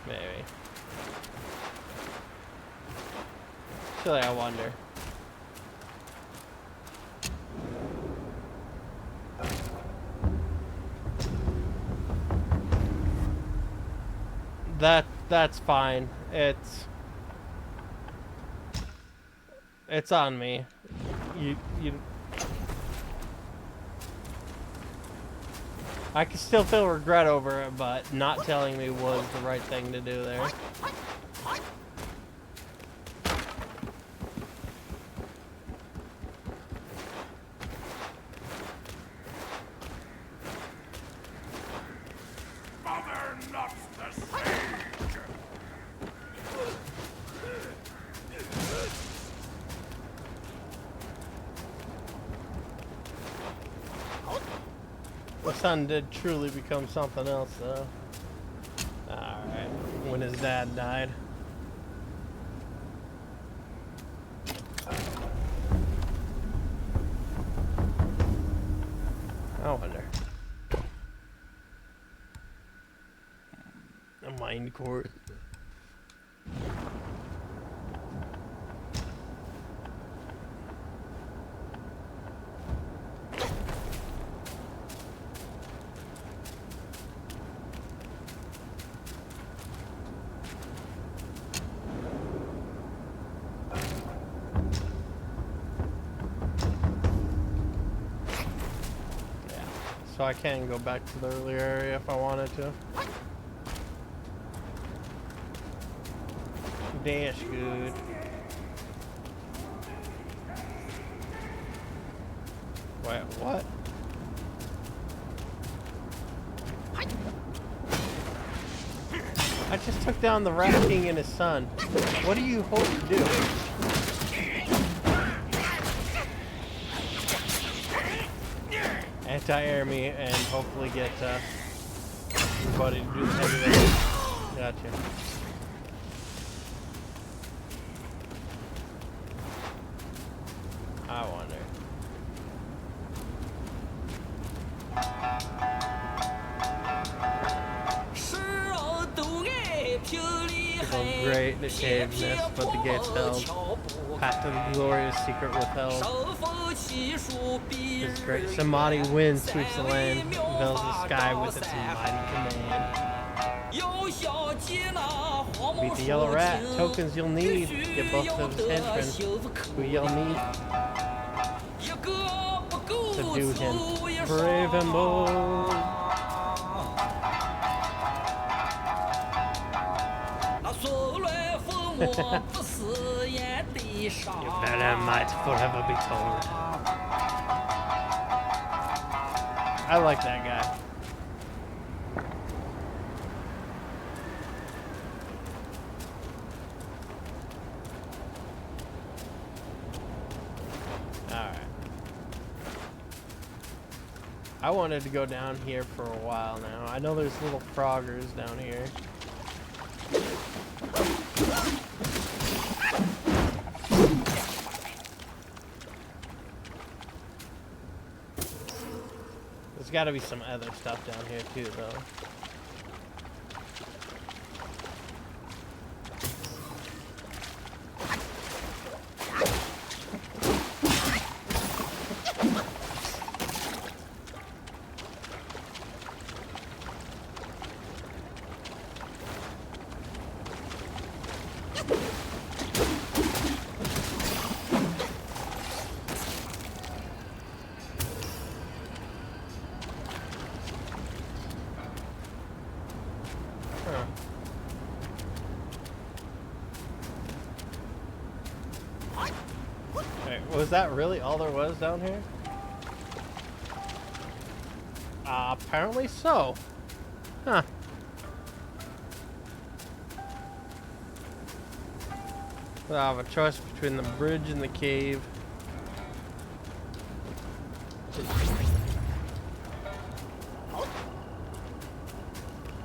Maybe. Actually, I wonder. That's fine. It's on me. You I can still feel regret over it, but not telling me was the right thing to do there. Bother not the sage! The son did truly become something else, though. Alright, when his dad died. I wonder. A mind court. So I can go back to the earlier area if I wanted to. Dash good. Wait, what? I just took down the Rat King and his son. What do you hope to do? Anti-air me and hopefully get everybody to do the heavy lifting. Gotcha. I wonder. People great in the caveness, but the gates held. Path to the glorious secret withheld. His great Samadhi wind sweeps the land, envelops the sky with its mighty command. Beat the yellow rat, tokens you'll need. Get both of his henchmen, who you'll need. Subdue him, brave and bold. Your better might forever be told. I like that guy. Alright. I wanted to go down here for a while now. I know there's little froggers down here. There's got to be some other stuff down here too, though. Was that really all there was down here? Apparently so. Huh. Well, I have a choice between the bridge and the cave.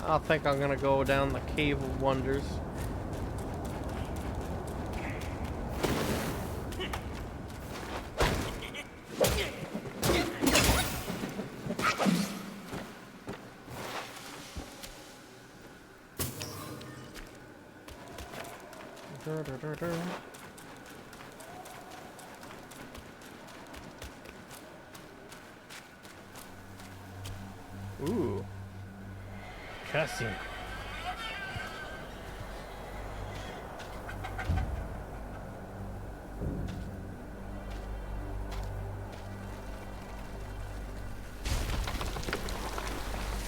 I think I'm gonna go down the Cave of Wonders. Ooh. Cussing.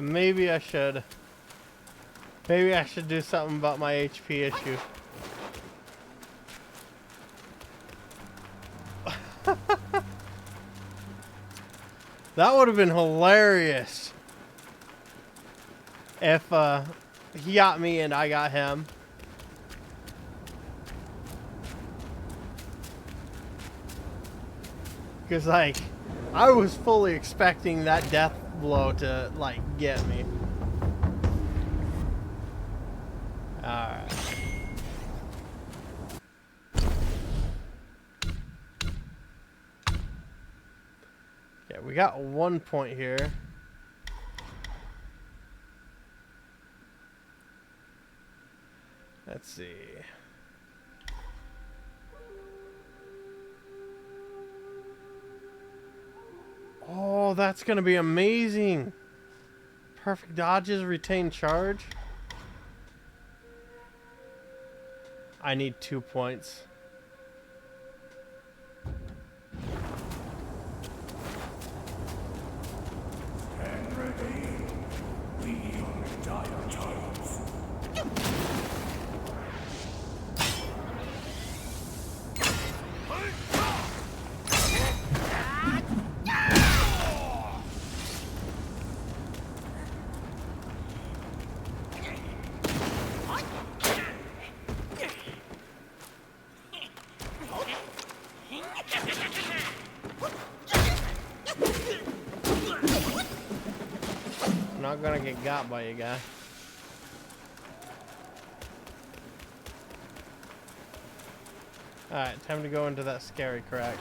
Maybe I should. Maybe I should do something about my HP issue. That would have been hilarious if he got me and I got him. Because, like, I was fully expecting that death blow to, like, get me. Alright. Yeah, we got 1 point here. Let's see. Oh, that's gonna be amazing. Perfect dodges, retain charge. I need 2 points. Stand ready. We are dire times. I'm not gonna get got by you guy. Alright, time to go into that scary crack.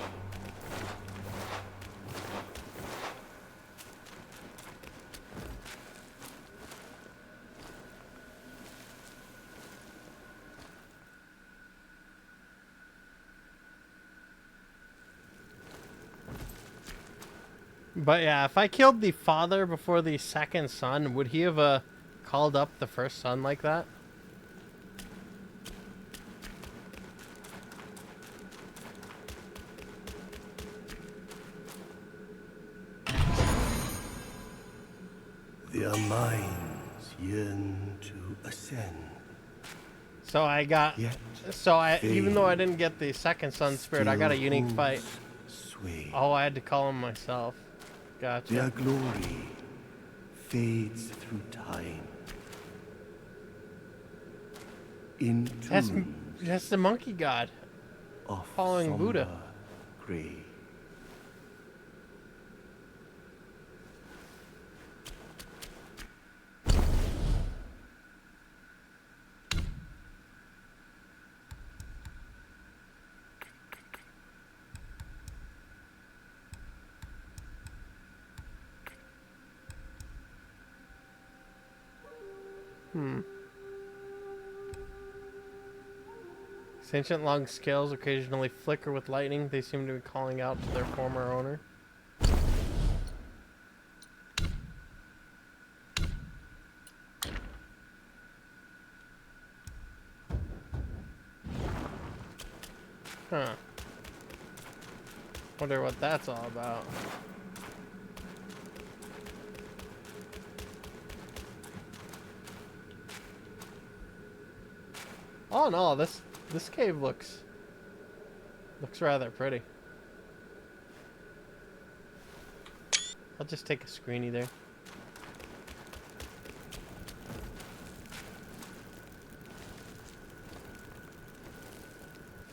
But yeah, if I killed the father before the second son, would he have called up the first son like that? Their minds yearn to ascend. So I got, Yet even though I didn't get the second son spirit, I got a unique fight. Sway. Oh, I had to call him myself. Gotcha. Their glory fades through time. In That's the monkey god. of following Buddha. somber Gray. Ancient long scales occasionally flicker with lightning. They seem to be calling out to their former owner. Huh. Wonder what that's all about. Oh no, this cave looks rather pretty. I'll just take a screeny there.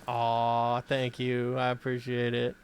Aw, thank you. I appreciate it.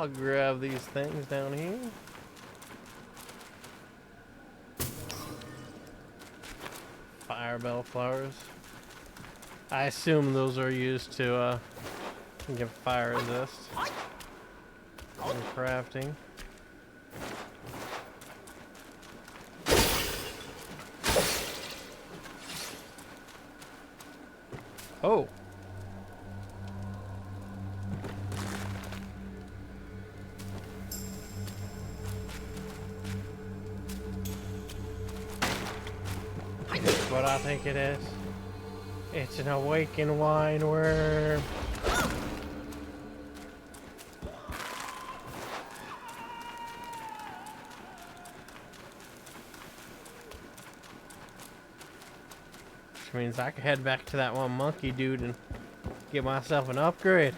I'll grab these things down here. Fire bell flowers. I assume those are used to give fire resist in crafting. Oh. That's what I think it is. It's an awakened wine worm. Which means I can head back to that one monkey dude and get myself an upgrade.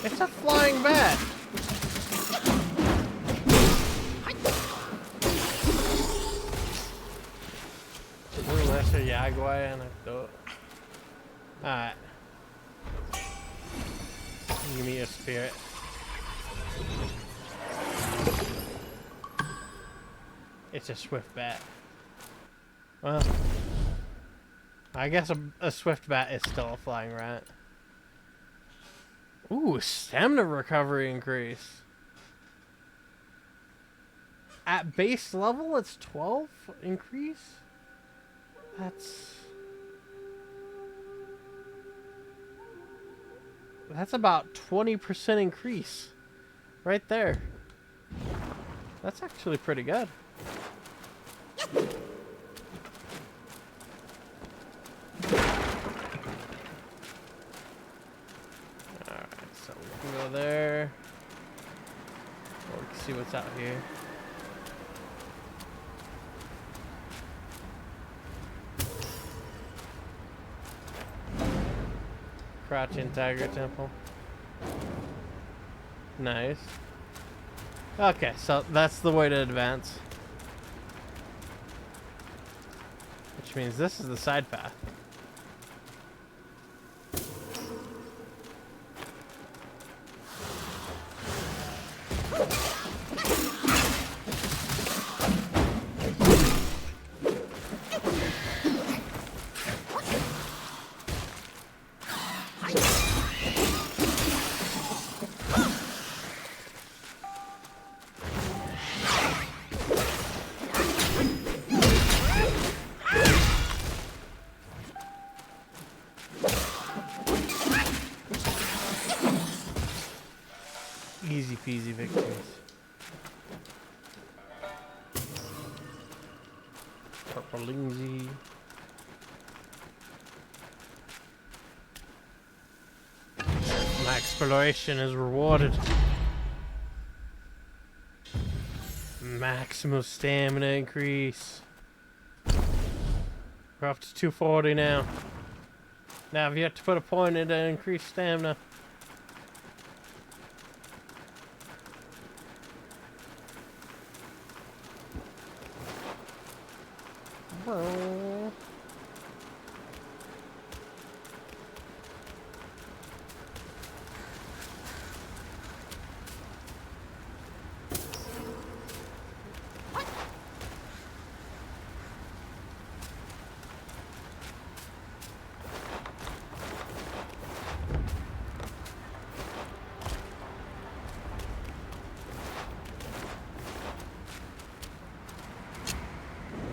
It's a flying bat. That's a jaguar anecdote. Alright. Give me your spirit. It's a swift bat. Well, I guess a swift bat is still a flying rat. Ooh, stamina recovery increase. At base level, it's 12 increase? That's about 20% increase. Right there. That's actually pretty good. Go there. Or we can see what's out here. Crouching Tiger Temple. Nice. Okay, so that's the way to advance. Which means this is the side path. Easy peasy victories. Purplingsy. My exploration is rewarded. Maximum stamina increase. We're up to 240 now. Now I've yet to put a point into increased stamina. Oh.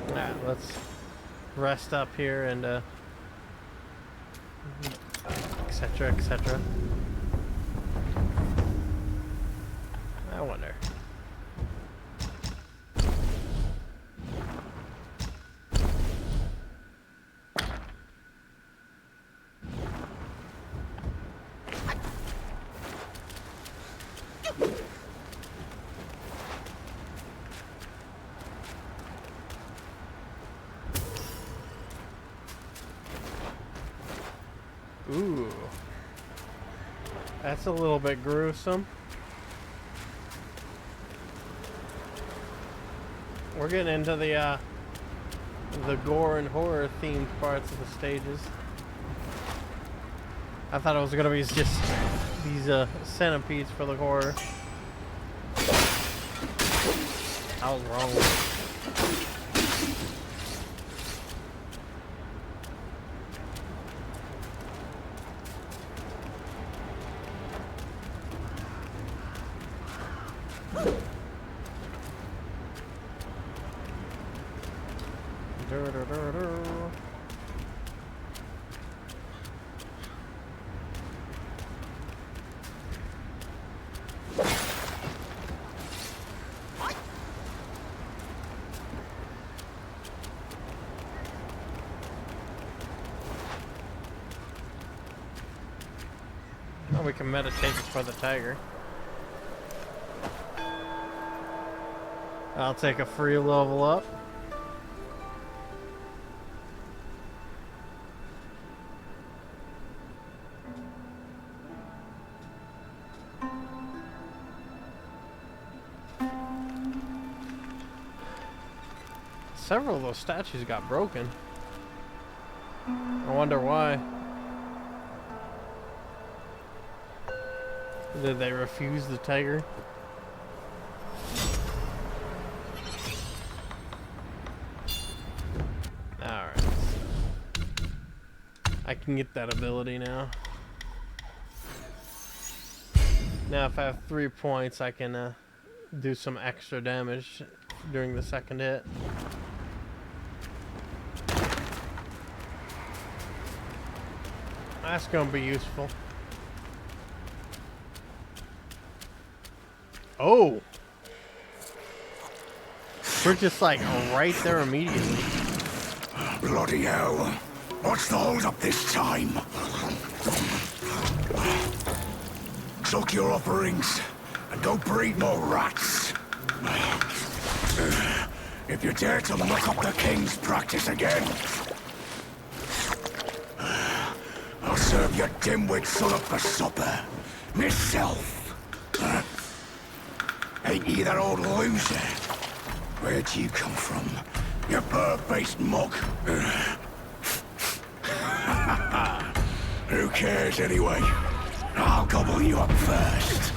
Alright, let's rest up here and etc, etc. I wonder. That's a little bit gruesome. We're getting into the gore and horror themed parts of the stages. I thought it was gonna be just these centipedes for the horror. I was wrong. Oh, we can meditate before the tiger. I'll take a free level up. Several of those statues got broken. I wonder why. Did they refuse the tiger? Alright. I can get that ability now. Now if I have 3 points, I can do some extra damage during the second hit. That's gonna be useful. Oh! We're just like right there immediately. Bloody hell. What's the hold up this time? Suck your offerings and go breed more rats. If you dare to muck up the king's practice again, I'll serve your dimwit son up for supper. Myself. Ain't you that old loser? Where'd you come from, you bird-faced mug? Who cares anyway? I'll gobble you up first.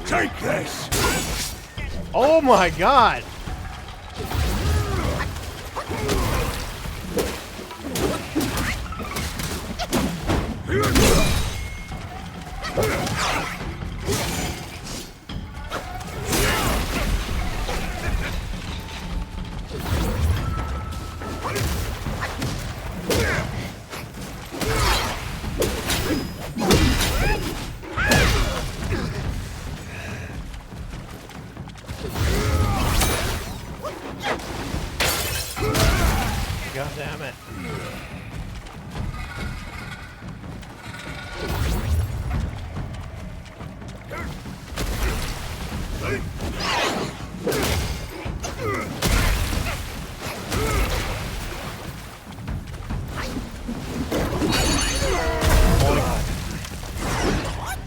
Take this! Oh my god! God damn it.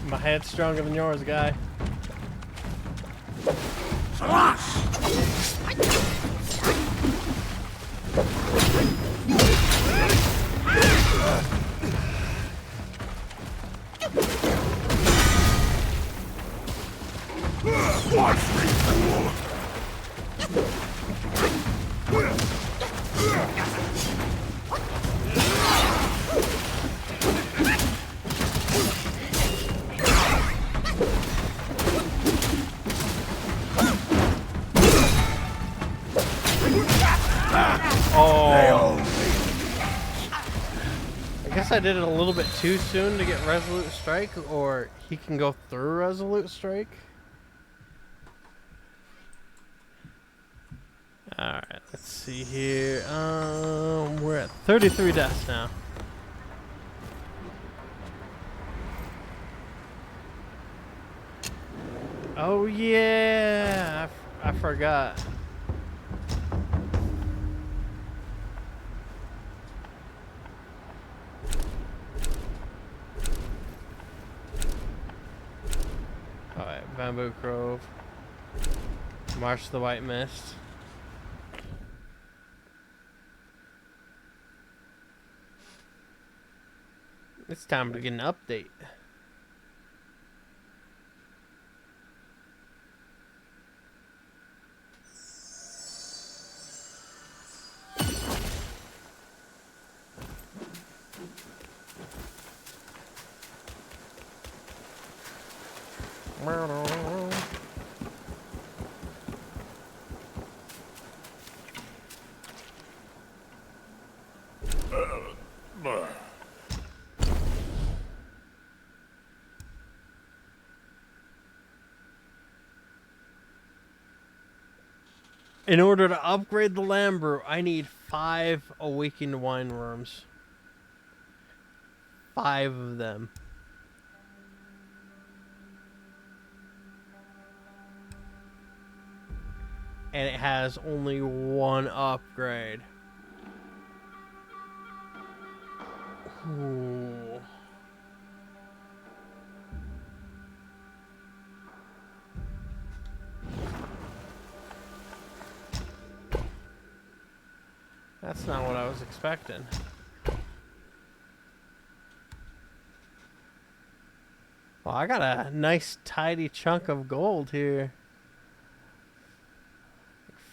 My head's stronger than yours, guy. guess I did it a little bit too soon to get Resolute Strike, or he can go through Resolute Strike. Alright, let's see here. We're at 33 deaths now. Oh yeah, I forgot. Alright, Bamboo Grove. March to the White Mist. It's time to get an update. In order to upgrade the Lambrew, I need 5 awakened wine worms. 5 of them. And it has only 1 upgrade. Ooh. That's not what I was expecting. Well, I got a nice tidy chunk of gold here.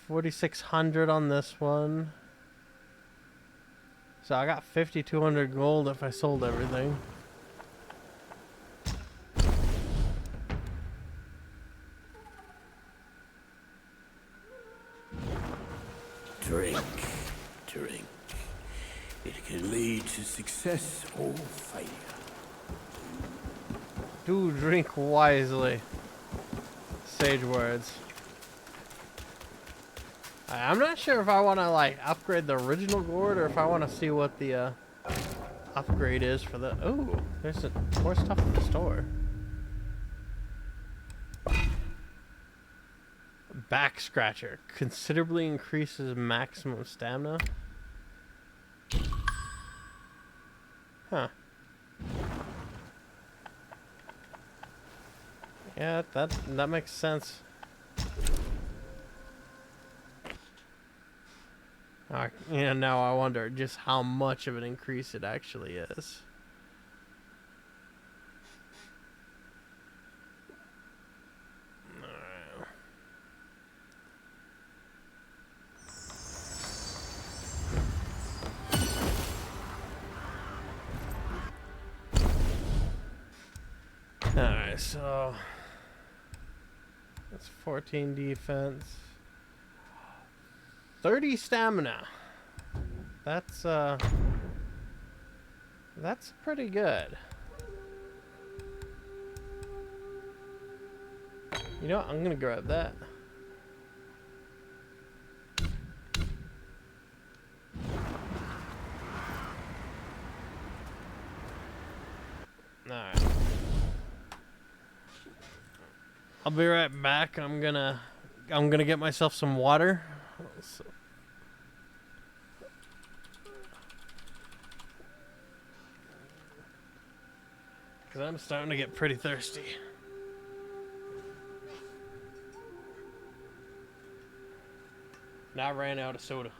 4,600 on this one. So I got 5,200 gold if I sold everything. Drink, drink. It can lead to success or failure. Do drink wisely. Sage words. I'm not sure if I want to like upgrade the original gourd or if I want to see what the upgrade is for the. Oh, there's more stuff in the store. Back scratcher considerably increases maximum stamina. Huh. Yeah, that makes sense. Yeah, now I wonder just how much of an increase it actually is. Alright, so that's 14 defense. 30 stamina. That's pretty good. You know what? I'm gonna grab that. Alright. I'll be right back. I'm gonna get myself some water. So. Cause I'm starting to get pretty thirsty. Now I ran out of soda.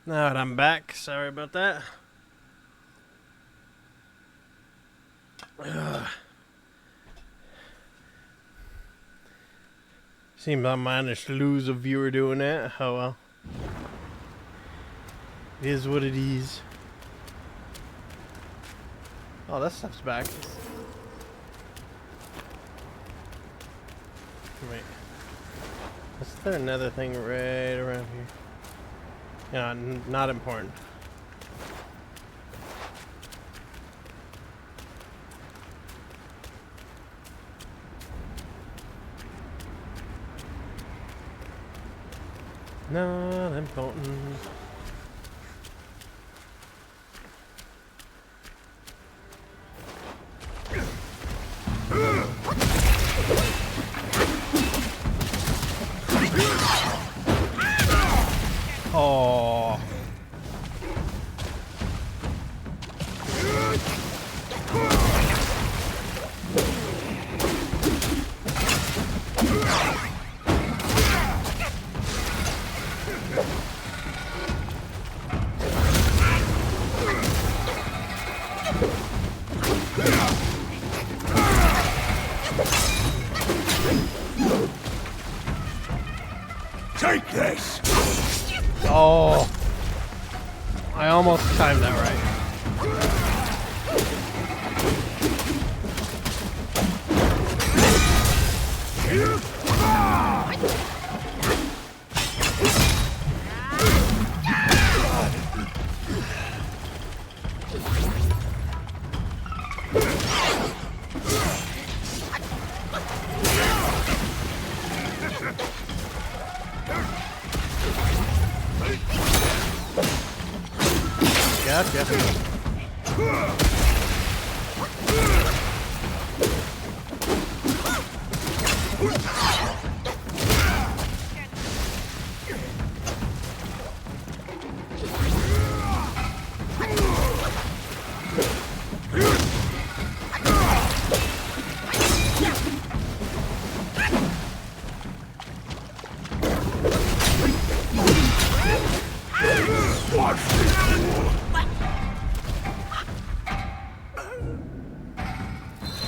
Alright, I'm back. Sorry about that. Seems I managed to lose a viewer doing that. Oh well. It is what it is. Oh, that stuff's back. Wait. Is there another thing right around here? Yeah, not important. Not important. Oh. Take this! Oh. I almost timed that right. Gotcha.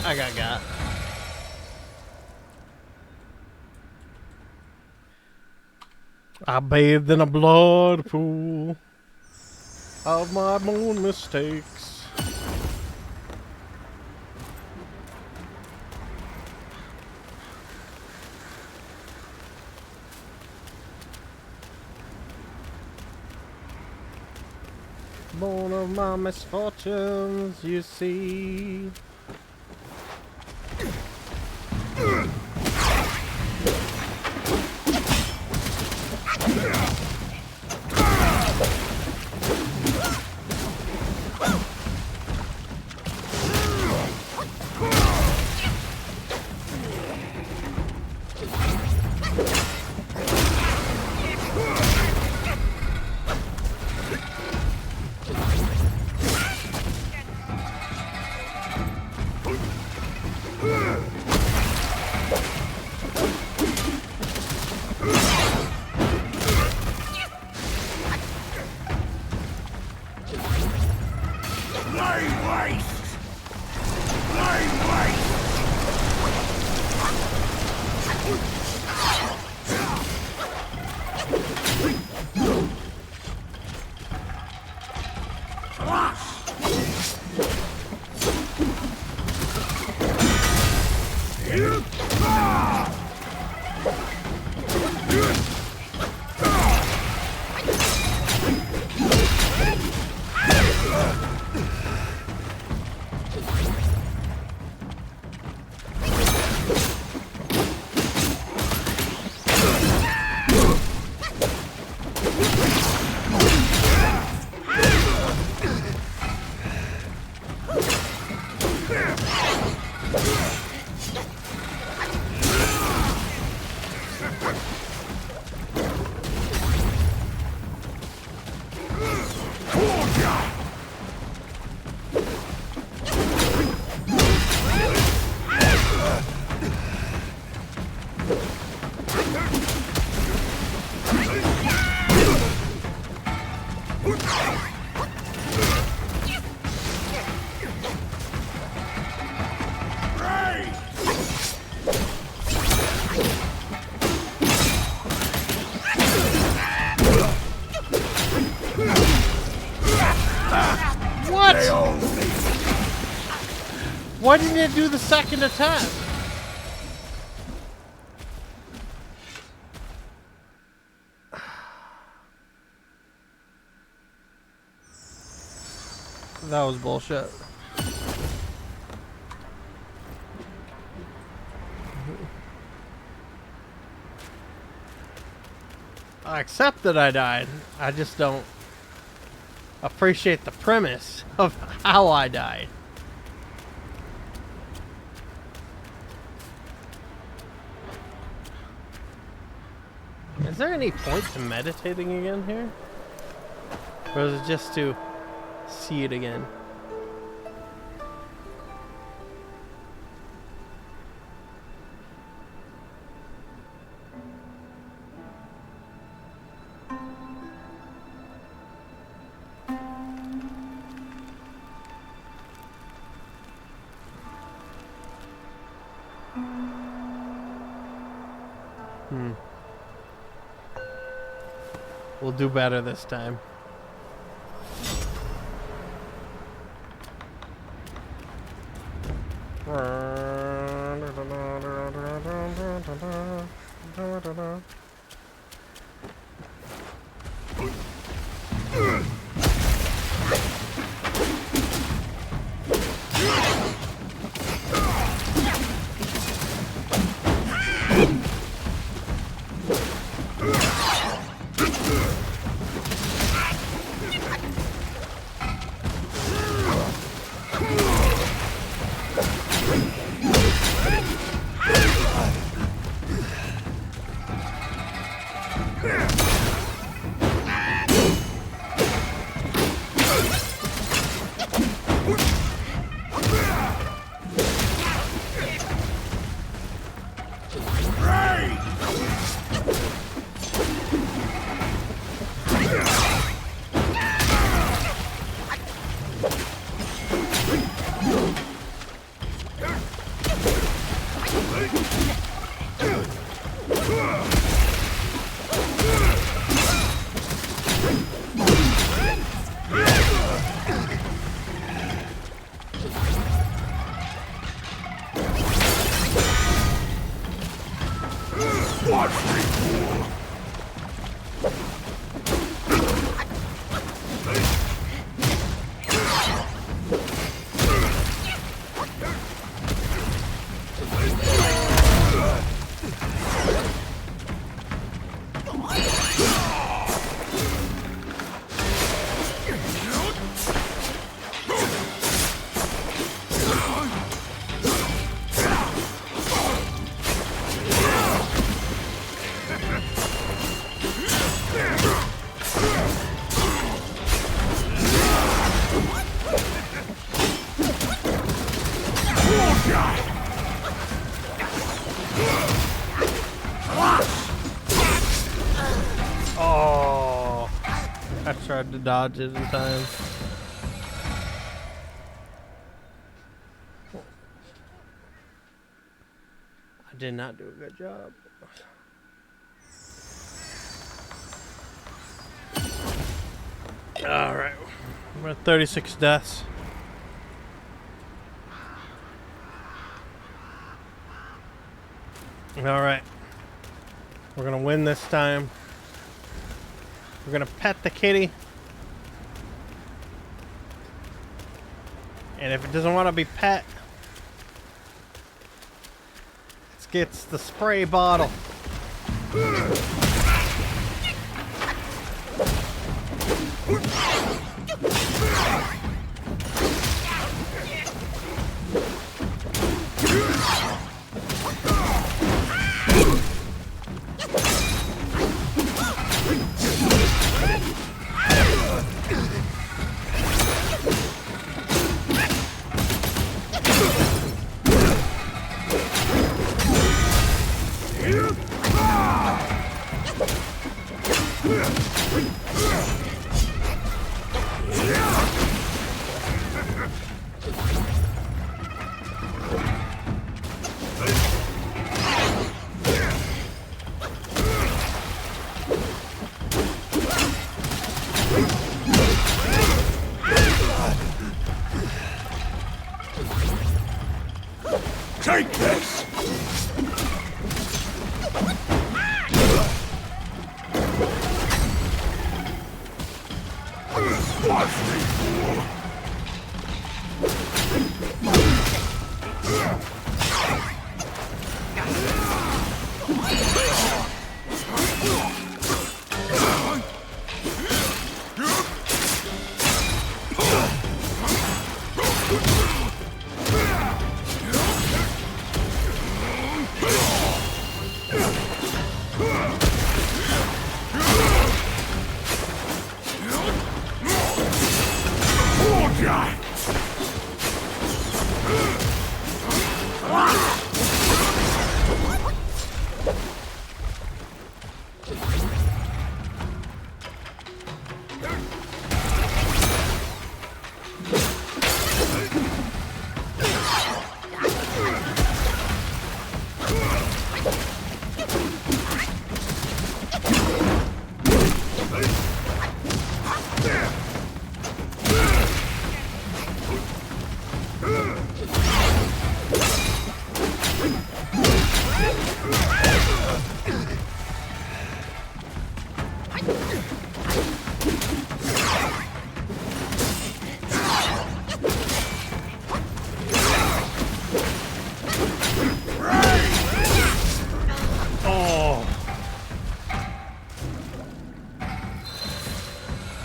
I got. I bathed in a blood pool of my own mistakes. Born of my misfortunes, you see. Why didn't it do the second attack? That was bullshit. I accept that I died. I just don't appreciate the premise of how I died. Is there any point to meditating again here? Or is it just to see it again? We'll do better this time. Oh, I tried to dodge it in time. I did not do a good job. All right, we're at 36 deaths. All right, we're gonna win this time. We're gonna pet the kitty, and if it doesn't want to be pet, it gets the spray bottle. Take this! Watch me, fool!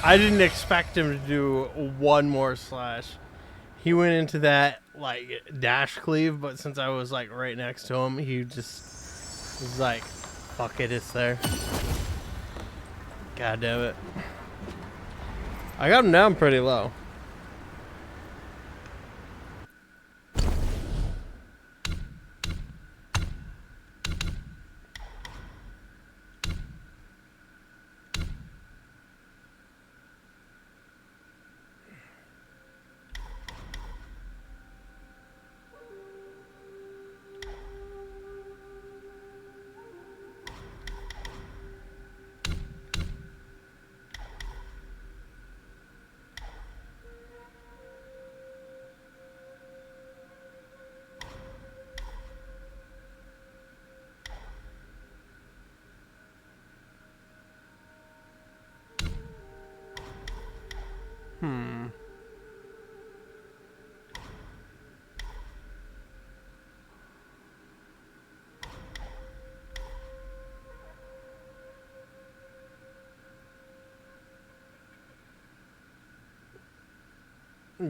I didn't expect him to do one more slash. He went into that like dash cleave, but since I was like right next to him, he just was like, fuck it, it's there. God damn it. I got him down pretty low.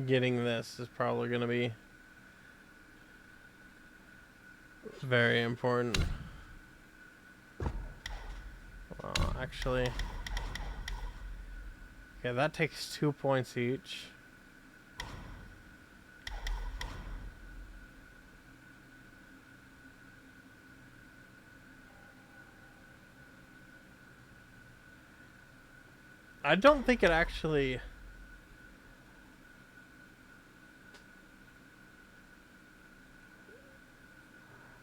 Getting this is probably going to be very important. Well, actually, okay, that takes 2 points each. I don't think it actually...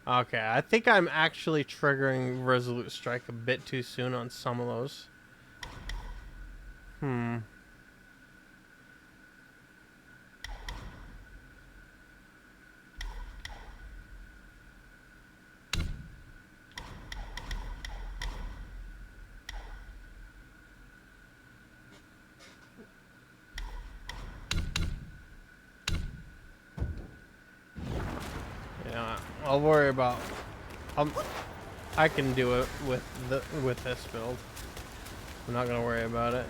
Okay, I think I'm actually triggering Resolute Strike a bit too soon on some of those. I'll worry about. I can do it with this build. I'm not gonna worry about it.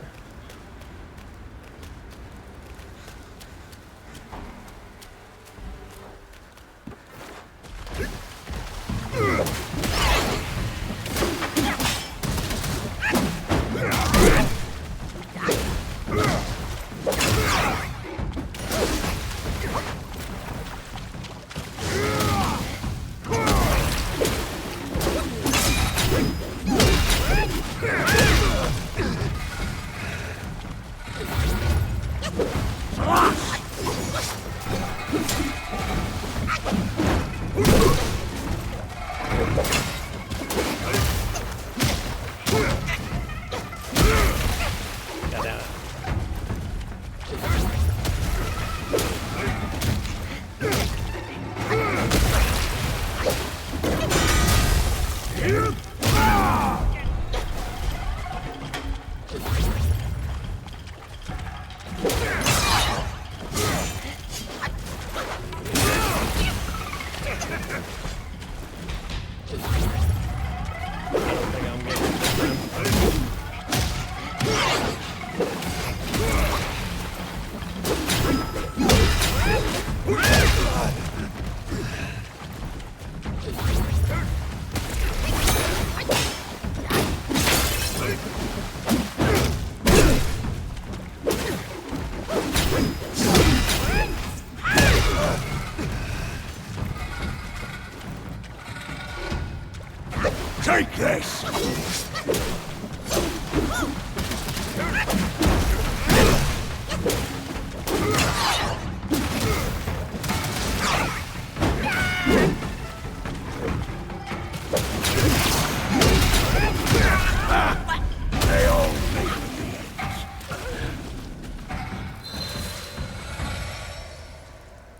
this! They all make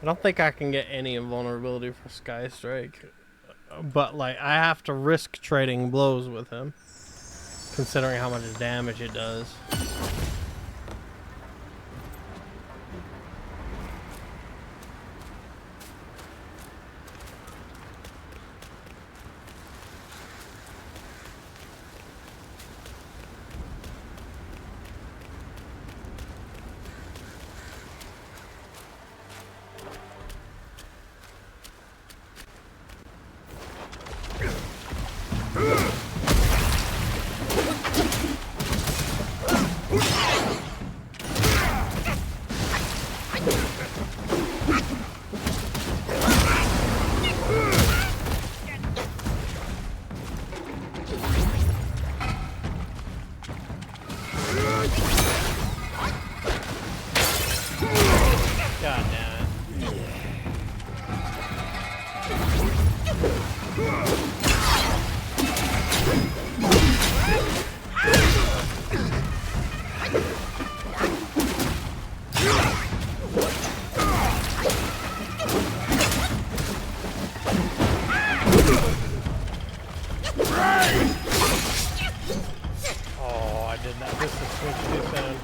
I don't think I can get any invulnerability for Sky Strike, but like I have to risk trading blows with him, considering how much damage it does. God damn it. Oh, I did not. This is switch too soon.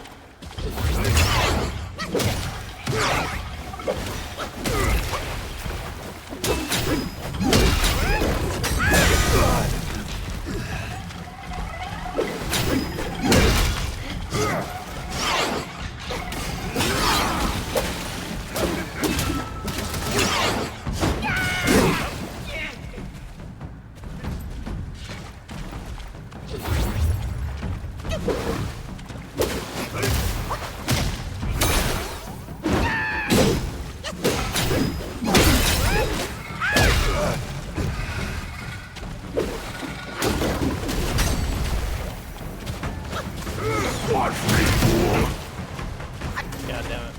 God damn it.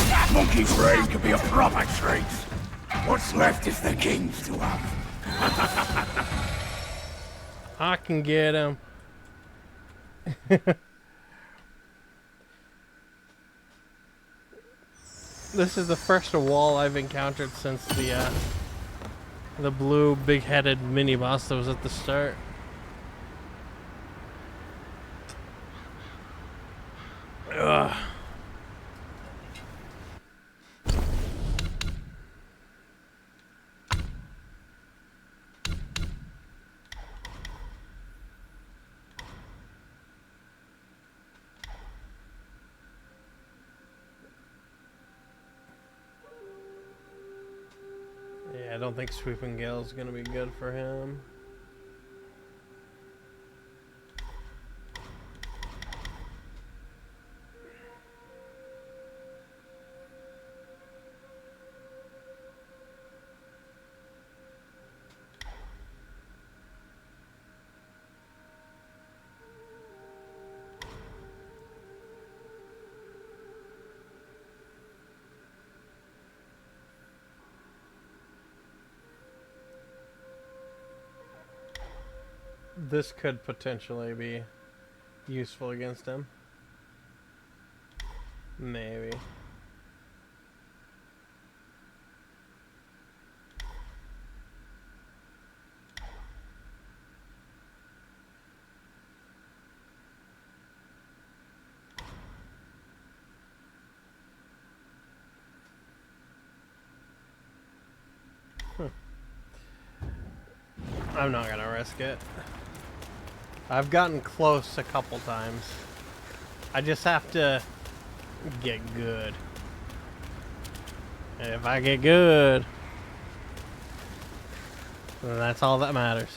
That monkey's brain could be a proper treat. What's left is the king's to have. I can get him. This is the first wall I've encountered since the blue big-headed mini boss that was at the start. Ugh. Yeah, I don't think Sweeping Gale is going to be good for him. This could potentially be useful against him. Maybe. I'm not gonna risk it. I've gotten close a couple times. I just have to get good. And if I get good, then that's all that matters.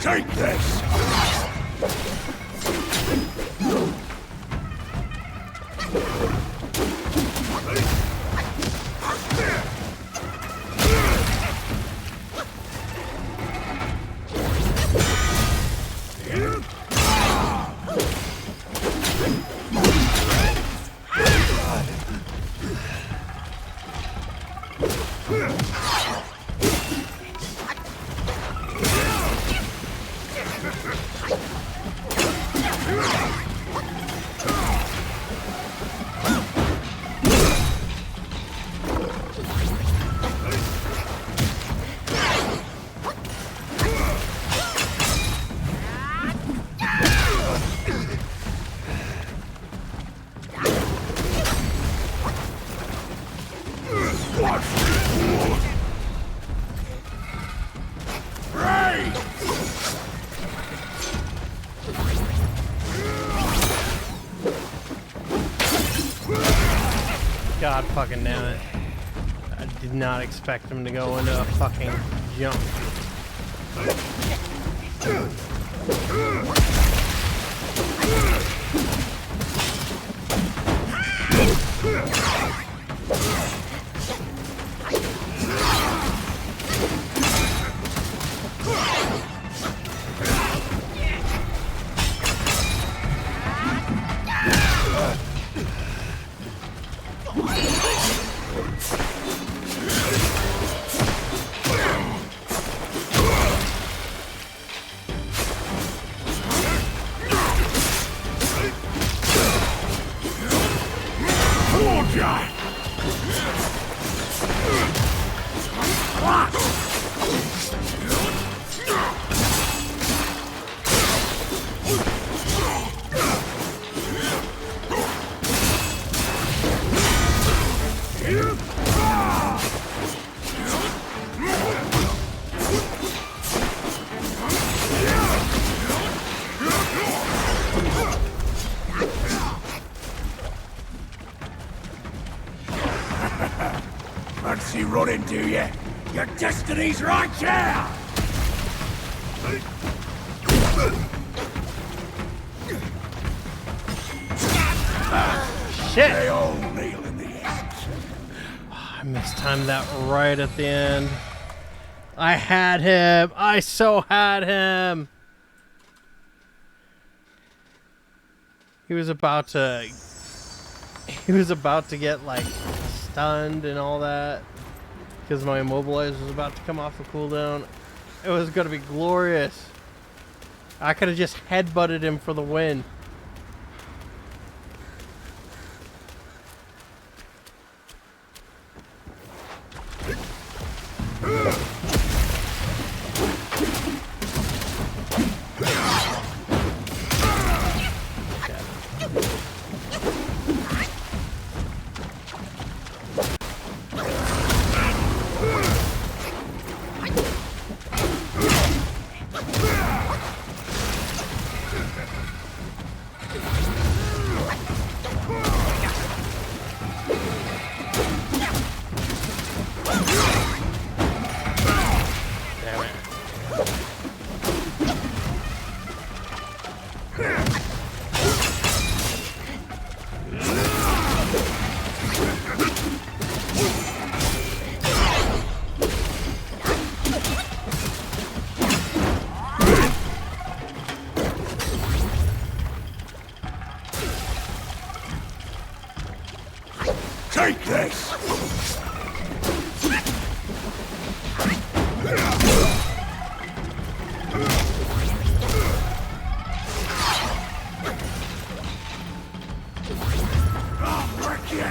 Take this! God fucking damn it. I did not expect him to go into a fucking jump. Fancy running, do you? Your destiny's right here! Shit! They all kneel in the end. I mistimed that right at the end. I had him! I so had him! He was about to get like stunned and all that because my immobilizer was about to come off the cooldown. It was gonna be glorious. I could have just headbutted him for the win. Take this! I'll wreck you!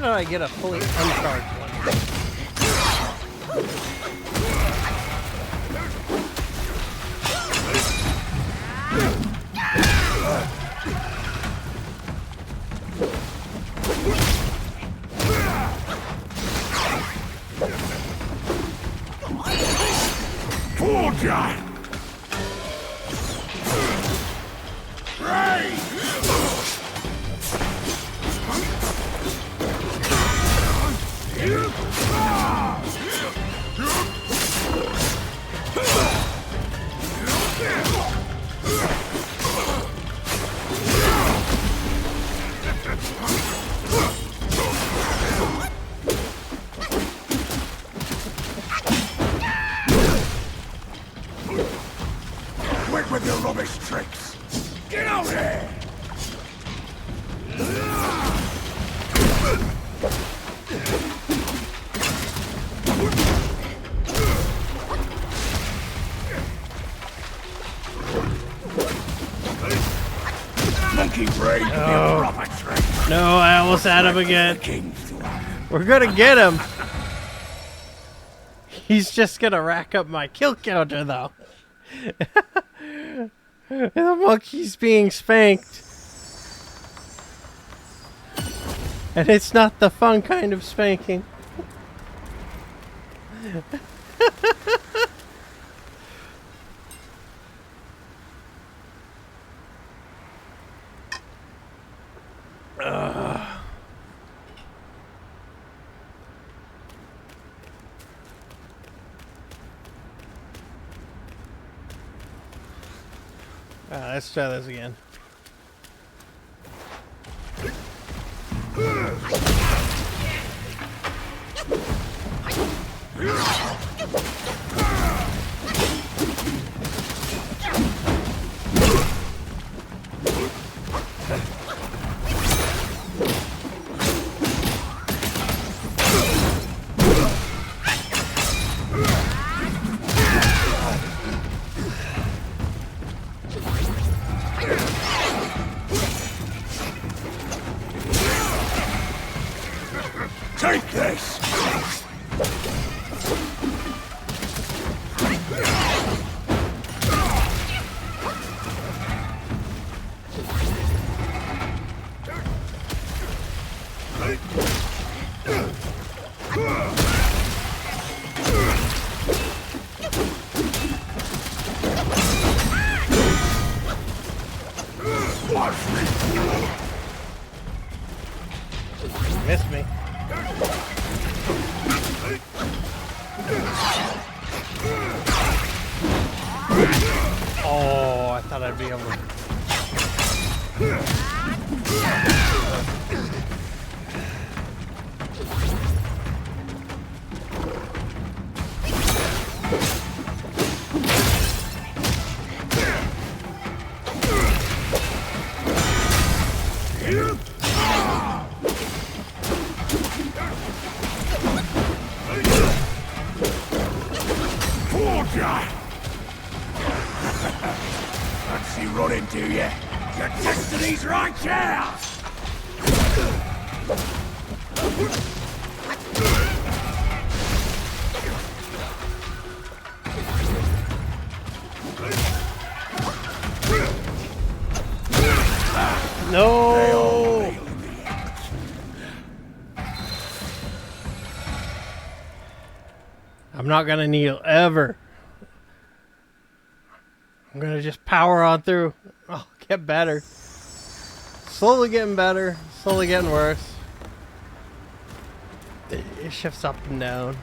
did I get a fully uncharged one? Quit with your rubbish tricks! Get out here! Monkey brain, Oh. proper trick. No, I almost had him again. We're gonna get him. He's just gonna rack up my kill counter, though. The monkey's being spanked. And it's not the fun kind of spanking. Let's try this again. Take this! Missed me. Oh, I thought I'd be able to. Fancy running, do you? Your destiny's right here! No! I'm not gonna kneel ever. I'm gonna just power on through. I'll get better. Slowly getting better, slowly getting worse. It shifts up and down.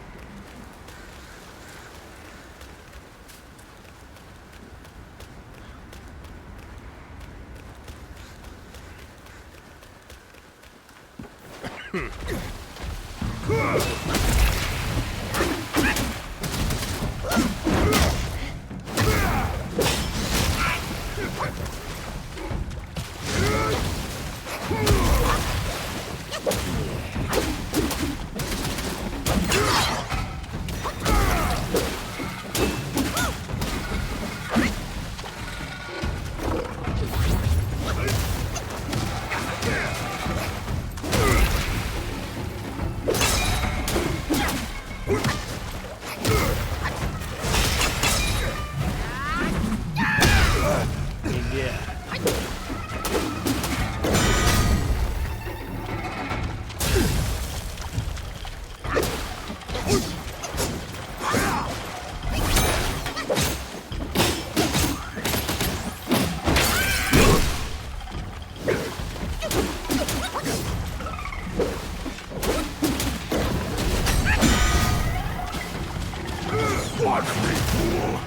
Watch me, fool!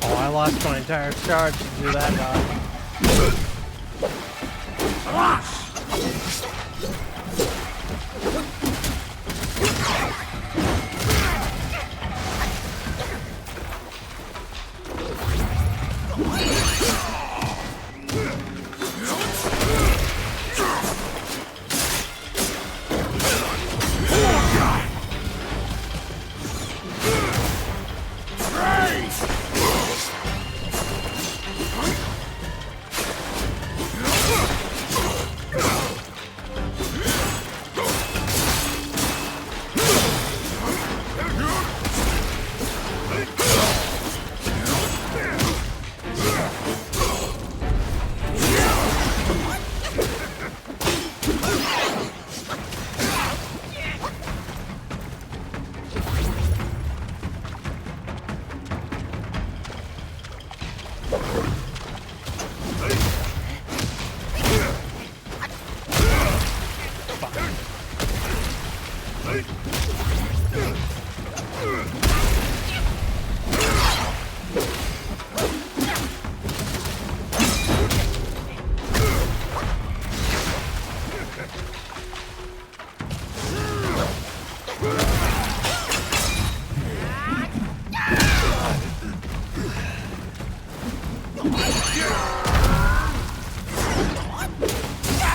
Oh, I lost my entire charge to do that dodge.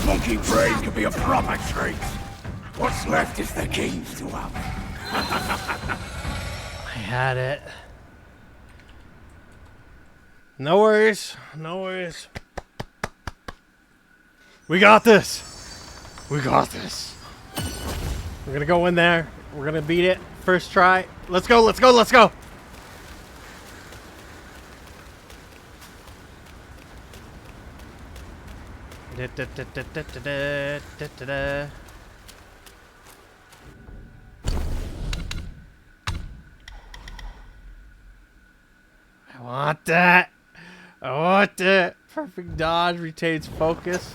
Monkey brain could be a proper treat. What's left is the king's to have. I had it. No worries. No worries. We got this. We got this. We're gonna go in there. We're gonna beat it. First try. Let's go, let's go, let's go. I want that. I want that. Perfect dodge, retains focus.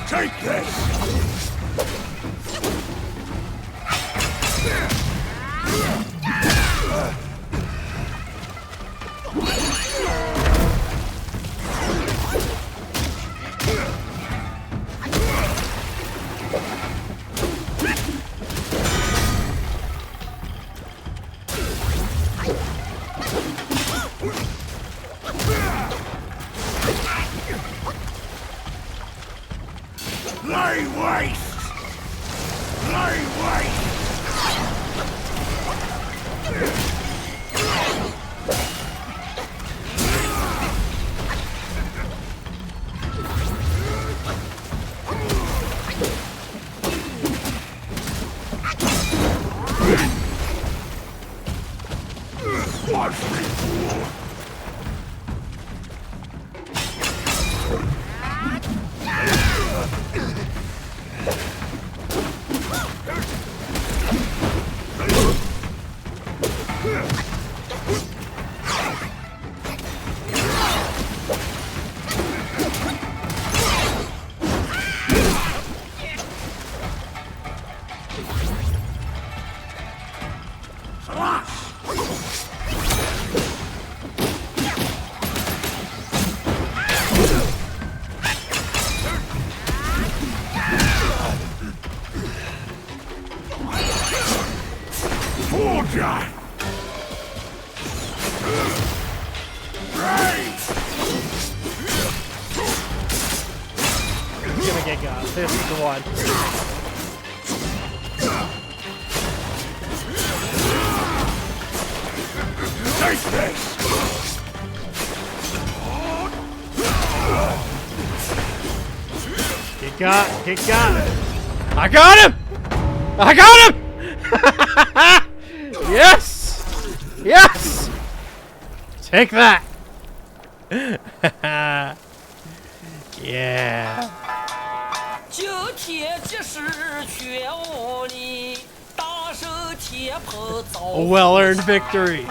Take this! Lay waste! Lay waste! Watch me, fool! Forger! He's gonna kick off. This is the one. Take this! Kick got it. I got him! I got him! Yes! Yes! Take that! Yeah. A well-earned victory.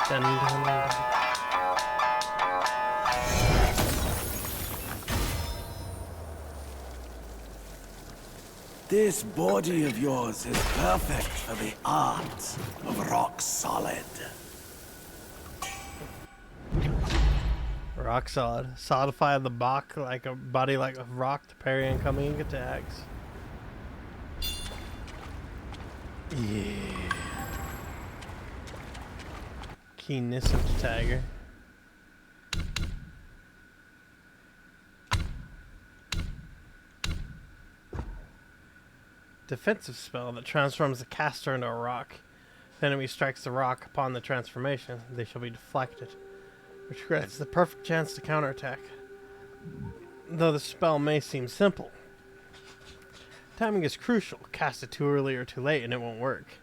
Dun, dun, dun. This body of yours is perfect for the art of rock solid. Rock solid. Solidify the body like a rock to parry incoming attacks. Yeah. Keenness of the tiger. Defensive spell that transforms the caster into a rock. If the enemy strikes the rock upon the transformation, they shall be deflected, which grants the perfect chance to counterattack. Though the spell may seem simple, timing is crucial. Cast it too early or too late and it won't work.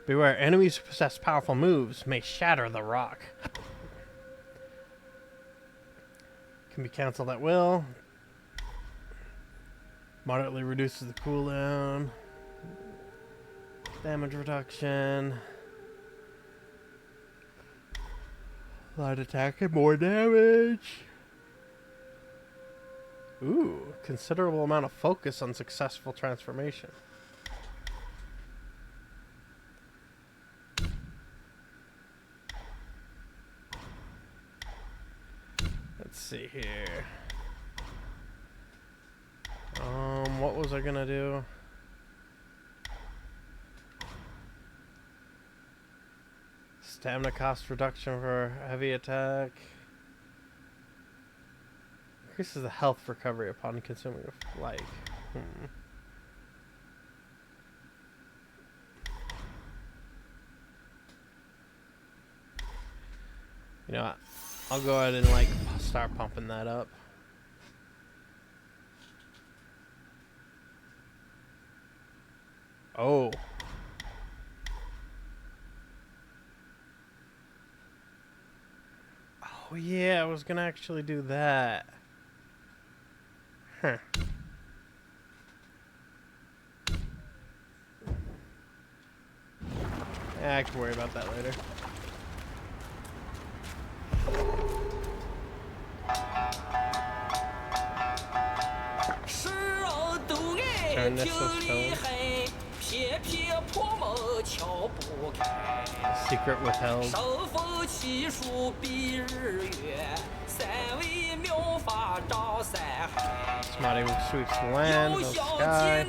Beware, enemies who possess powerful moves may shatter the rock. Can be cancelled at will. Moderately reduces the cooldown. Damage reduction. Light attack and more damage. Ooh, considerable amount of focus on successful transformation. Let's see here. What was I gonna do? Stamina cost reduction for heavy attack. Increases the health recovery upon consuming a like. You know what? I'll go ahead and like start pumping that up. Oh. Oh yeah, I was gonna actually do that. Huh. I can worry about that later. Turn this stone. Secret withheld. Smarty sweeps the land, fills the sky.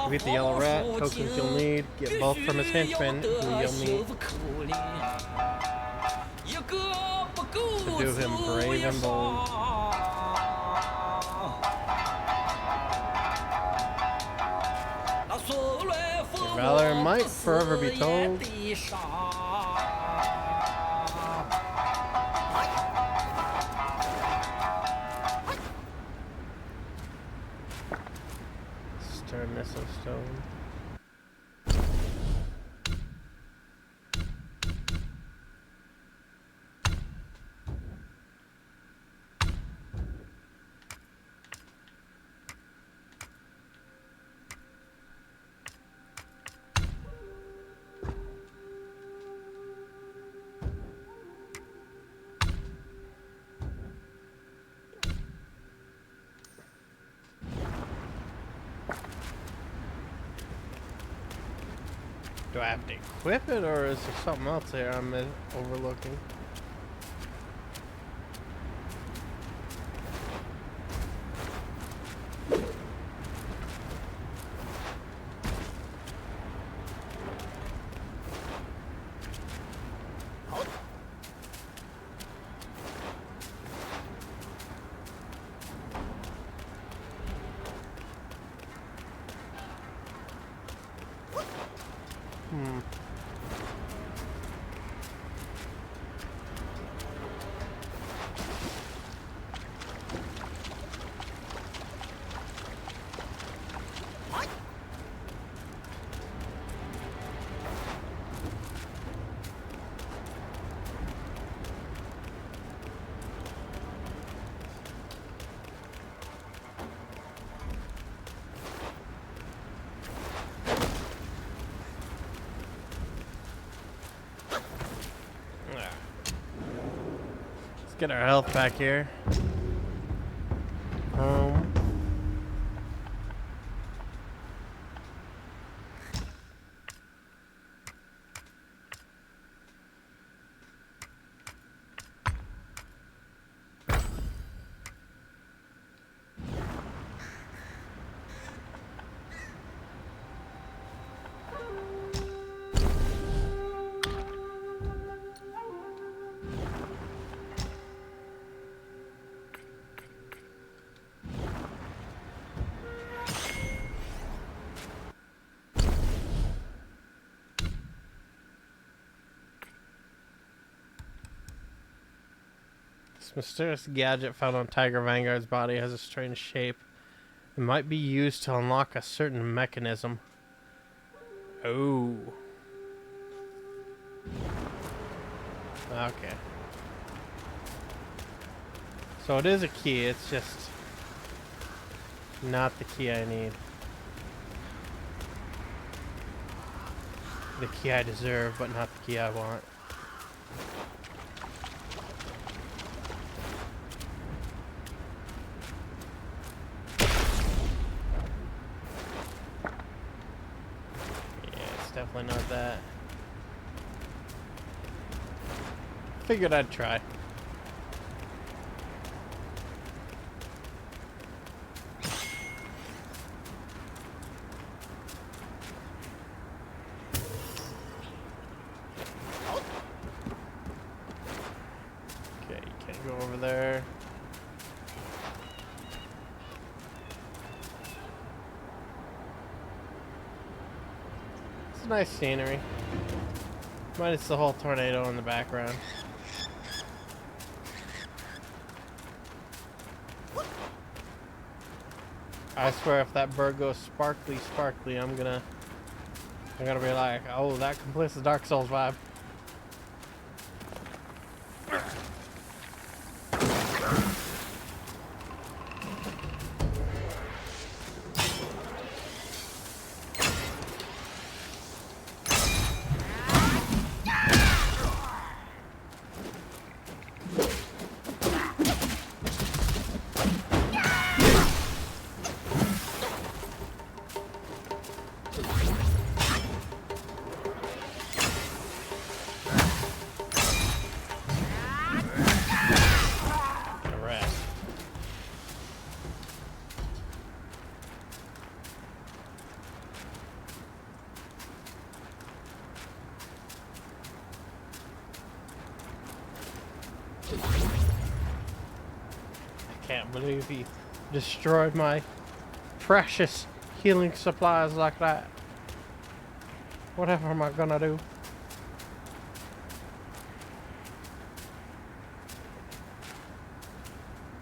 Defeat the yellow rat. Tokens you'll need. Get both from his henchmen, who you'll meet. To do him brave and bold. Your valor might forever be told. Sternness of stone. Do I have to equip it, or is there something else here I'm overlooking? Get our health back here. This mysterious gadget found on Tiger Vanguard's body has a strange shape. It might be used to unlock a certain mechanism. Oh. Okay. So it is a key, it's just not the key I need. The key I deserve, but not the key I want. Definitely not that. Figured I'd try. Okay, you can't go over there. Nice scenery. Minus the whole tornado in the background. I swear if that bird goes sparkly, sparkly, I'm gonna be like, oh, that completes the Dark Souls vibe. Can't believe he destroyed my precious healing supplies like that. Whatever am I gonna do?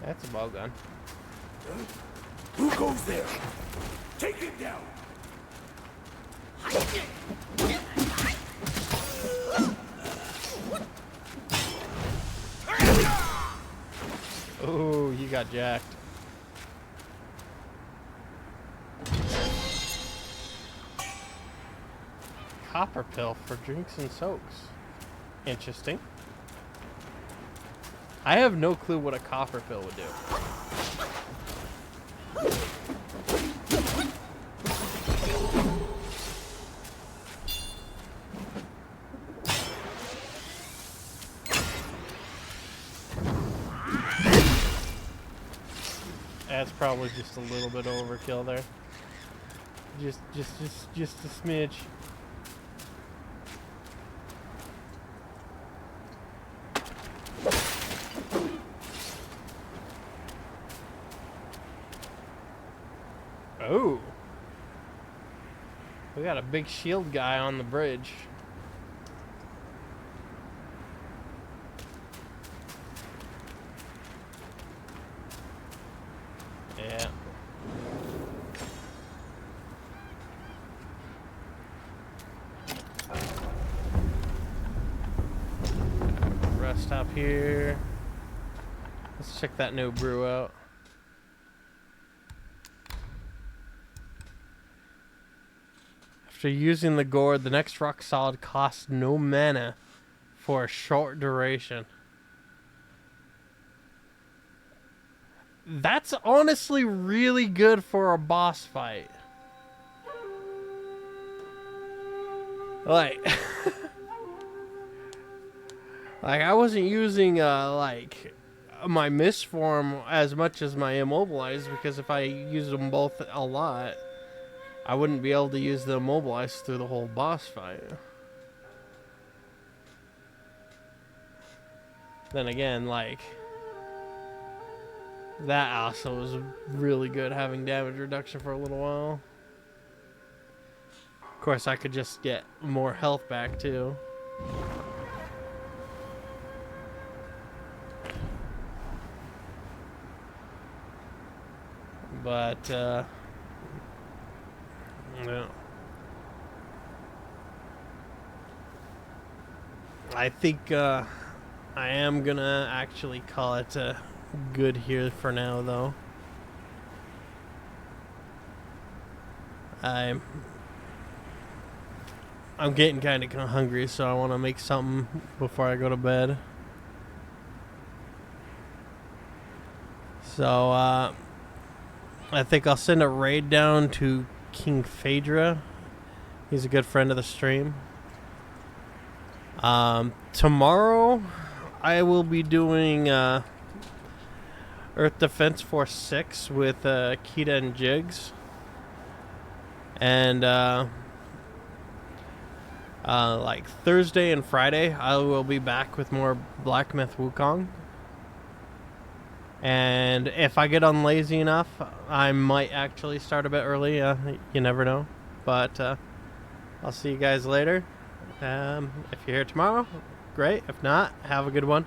That's a bow gun. Who goes there? Take him down! Oh, you got jacked. Copper pill for drinks and soaks. Interesting. I have no clue what a copper pill would do. That's probably just a little bit overkill there. Just a smidge. Oh. We got a big shield guy on the bridge. Yeah. Rest stop here. Let's check that new brew out. After using the gourd, the next rock solid costs no mana for a short duration. That's honestly really good for a boss fight. Like, like I wasn't using like my miss form as much as my immobilize, because if I used them both a lot, I wouldn't be able to use the immobilize through the whole boss fight. Then again, like, that also was really good, having damage reduction for a little while. Of course, I could just get more health back too. But, no. I think, I am gonna actually call it good here for now, though. I'm getting kind of hungry, so I want to make something before I go to bed. So, I think I'll send a raid down to King Phaedra. He's a good friend of the stream. Tomorrow, I will be doing Earth Defense Force 6 with Kita and Jigs. And like Thursday and Friday, I will be back with more Black Myth Wukong. And if I get unlazy enough, I might actually start a bit early. You never know. But I'll see you guys later. If you're here tomorrow, great. If not, have a good one.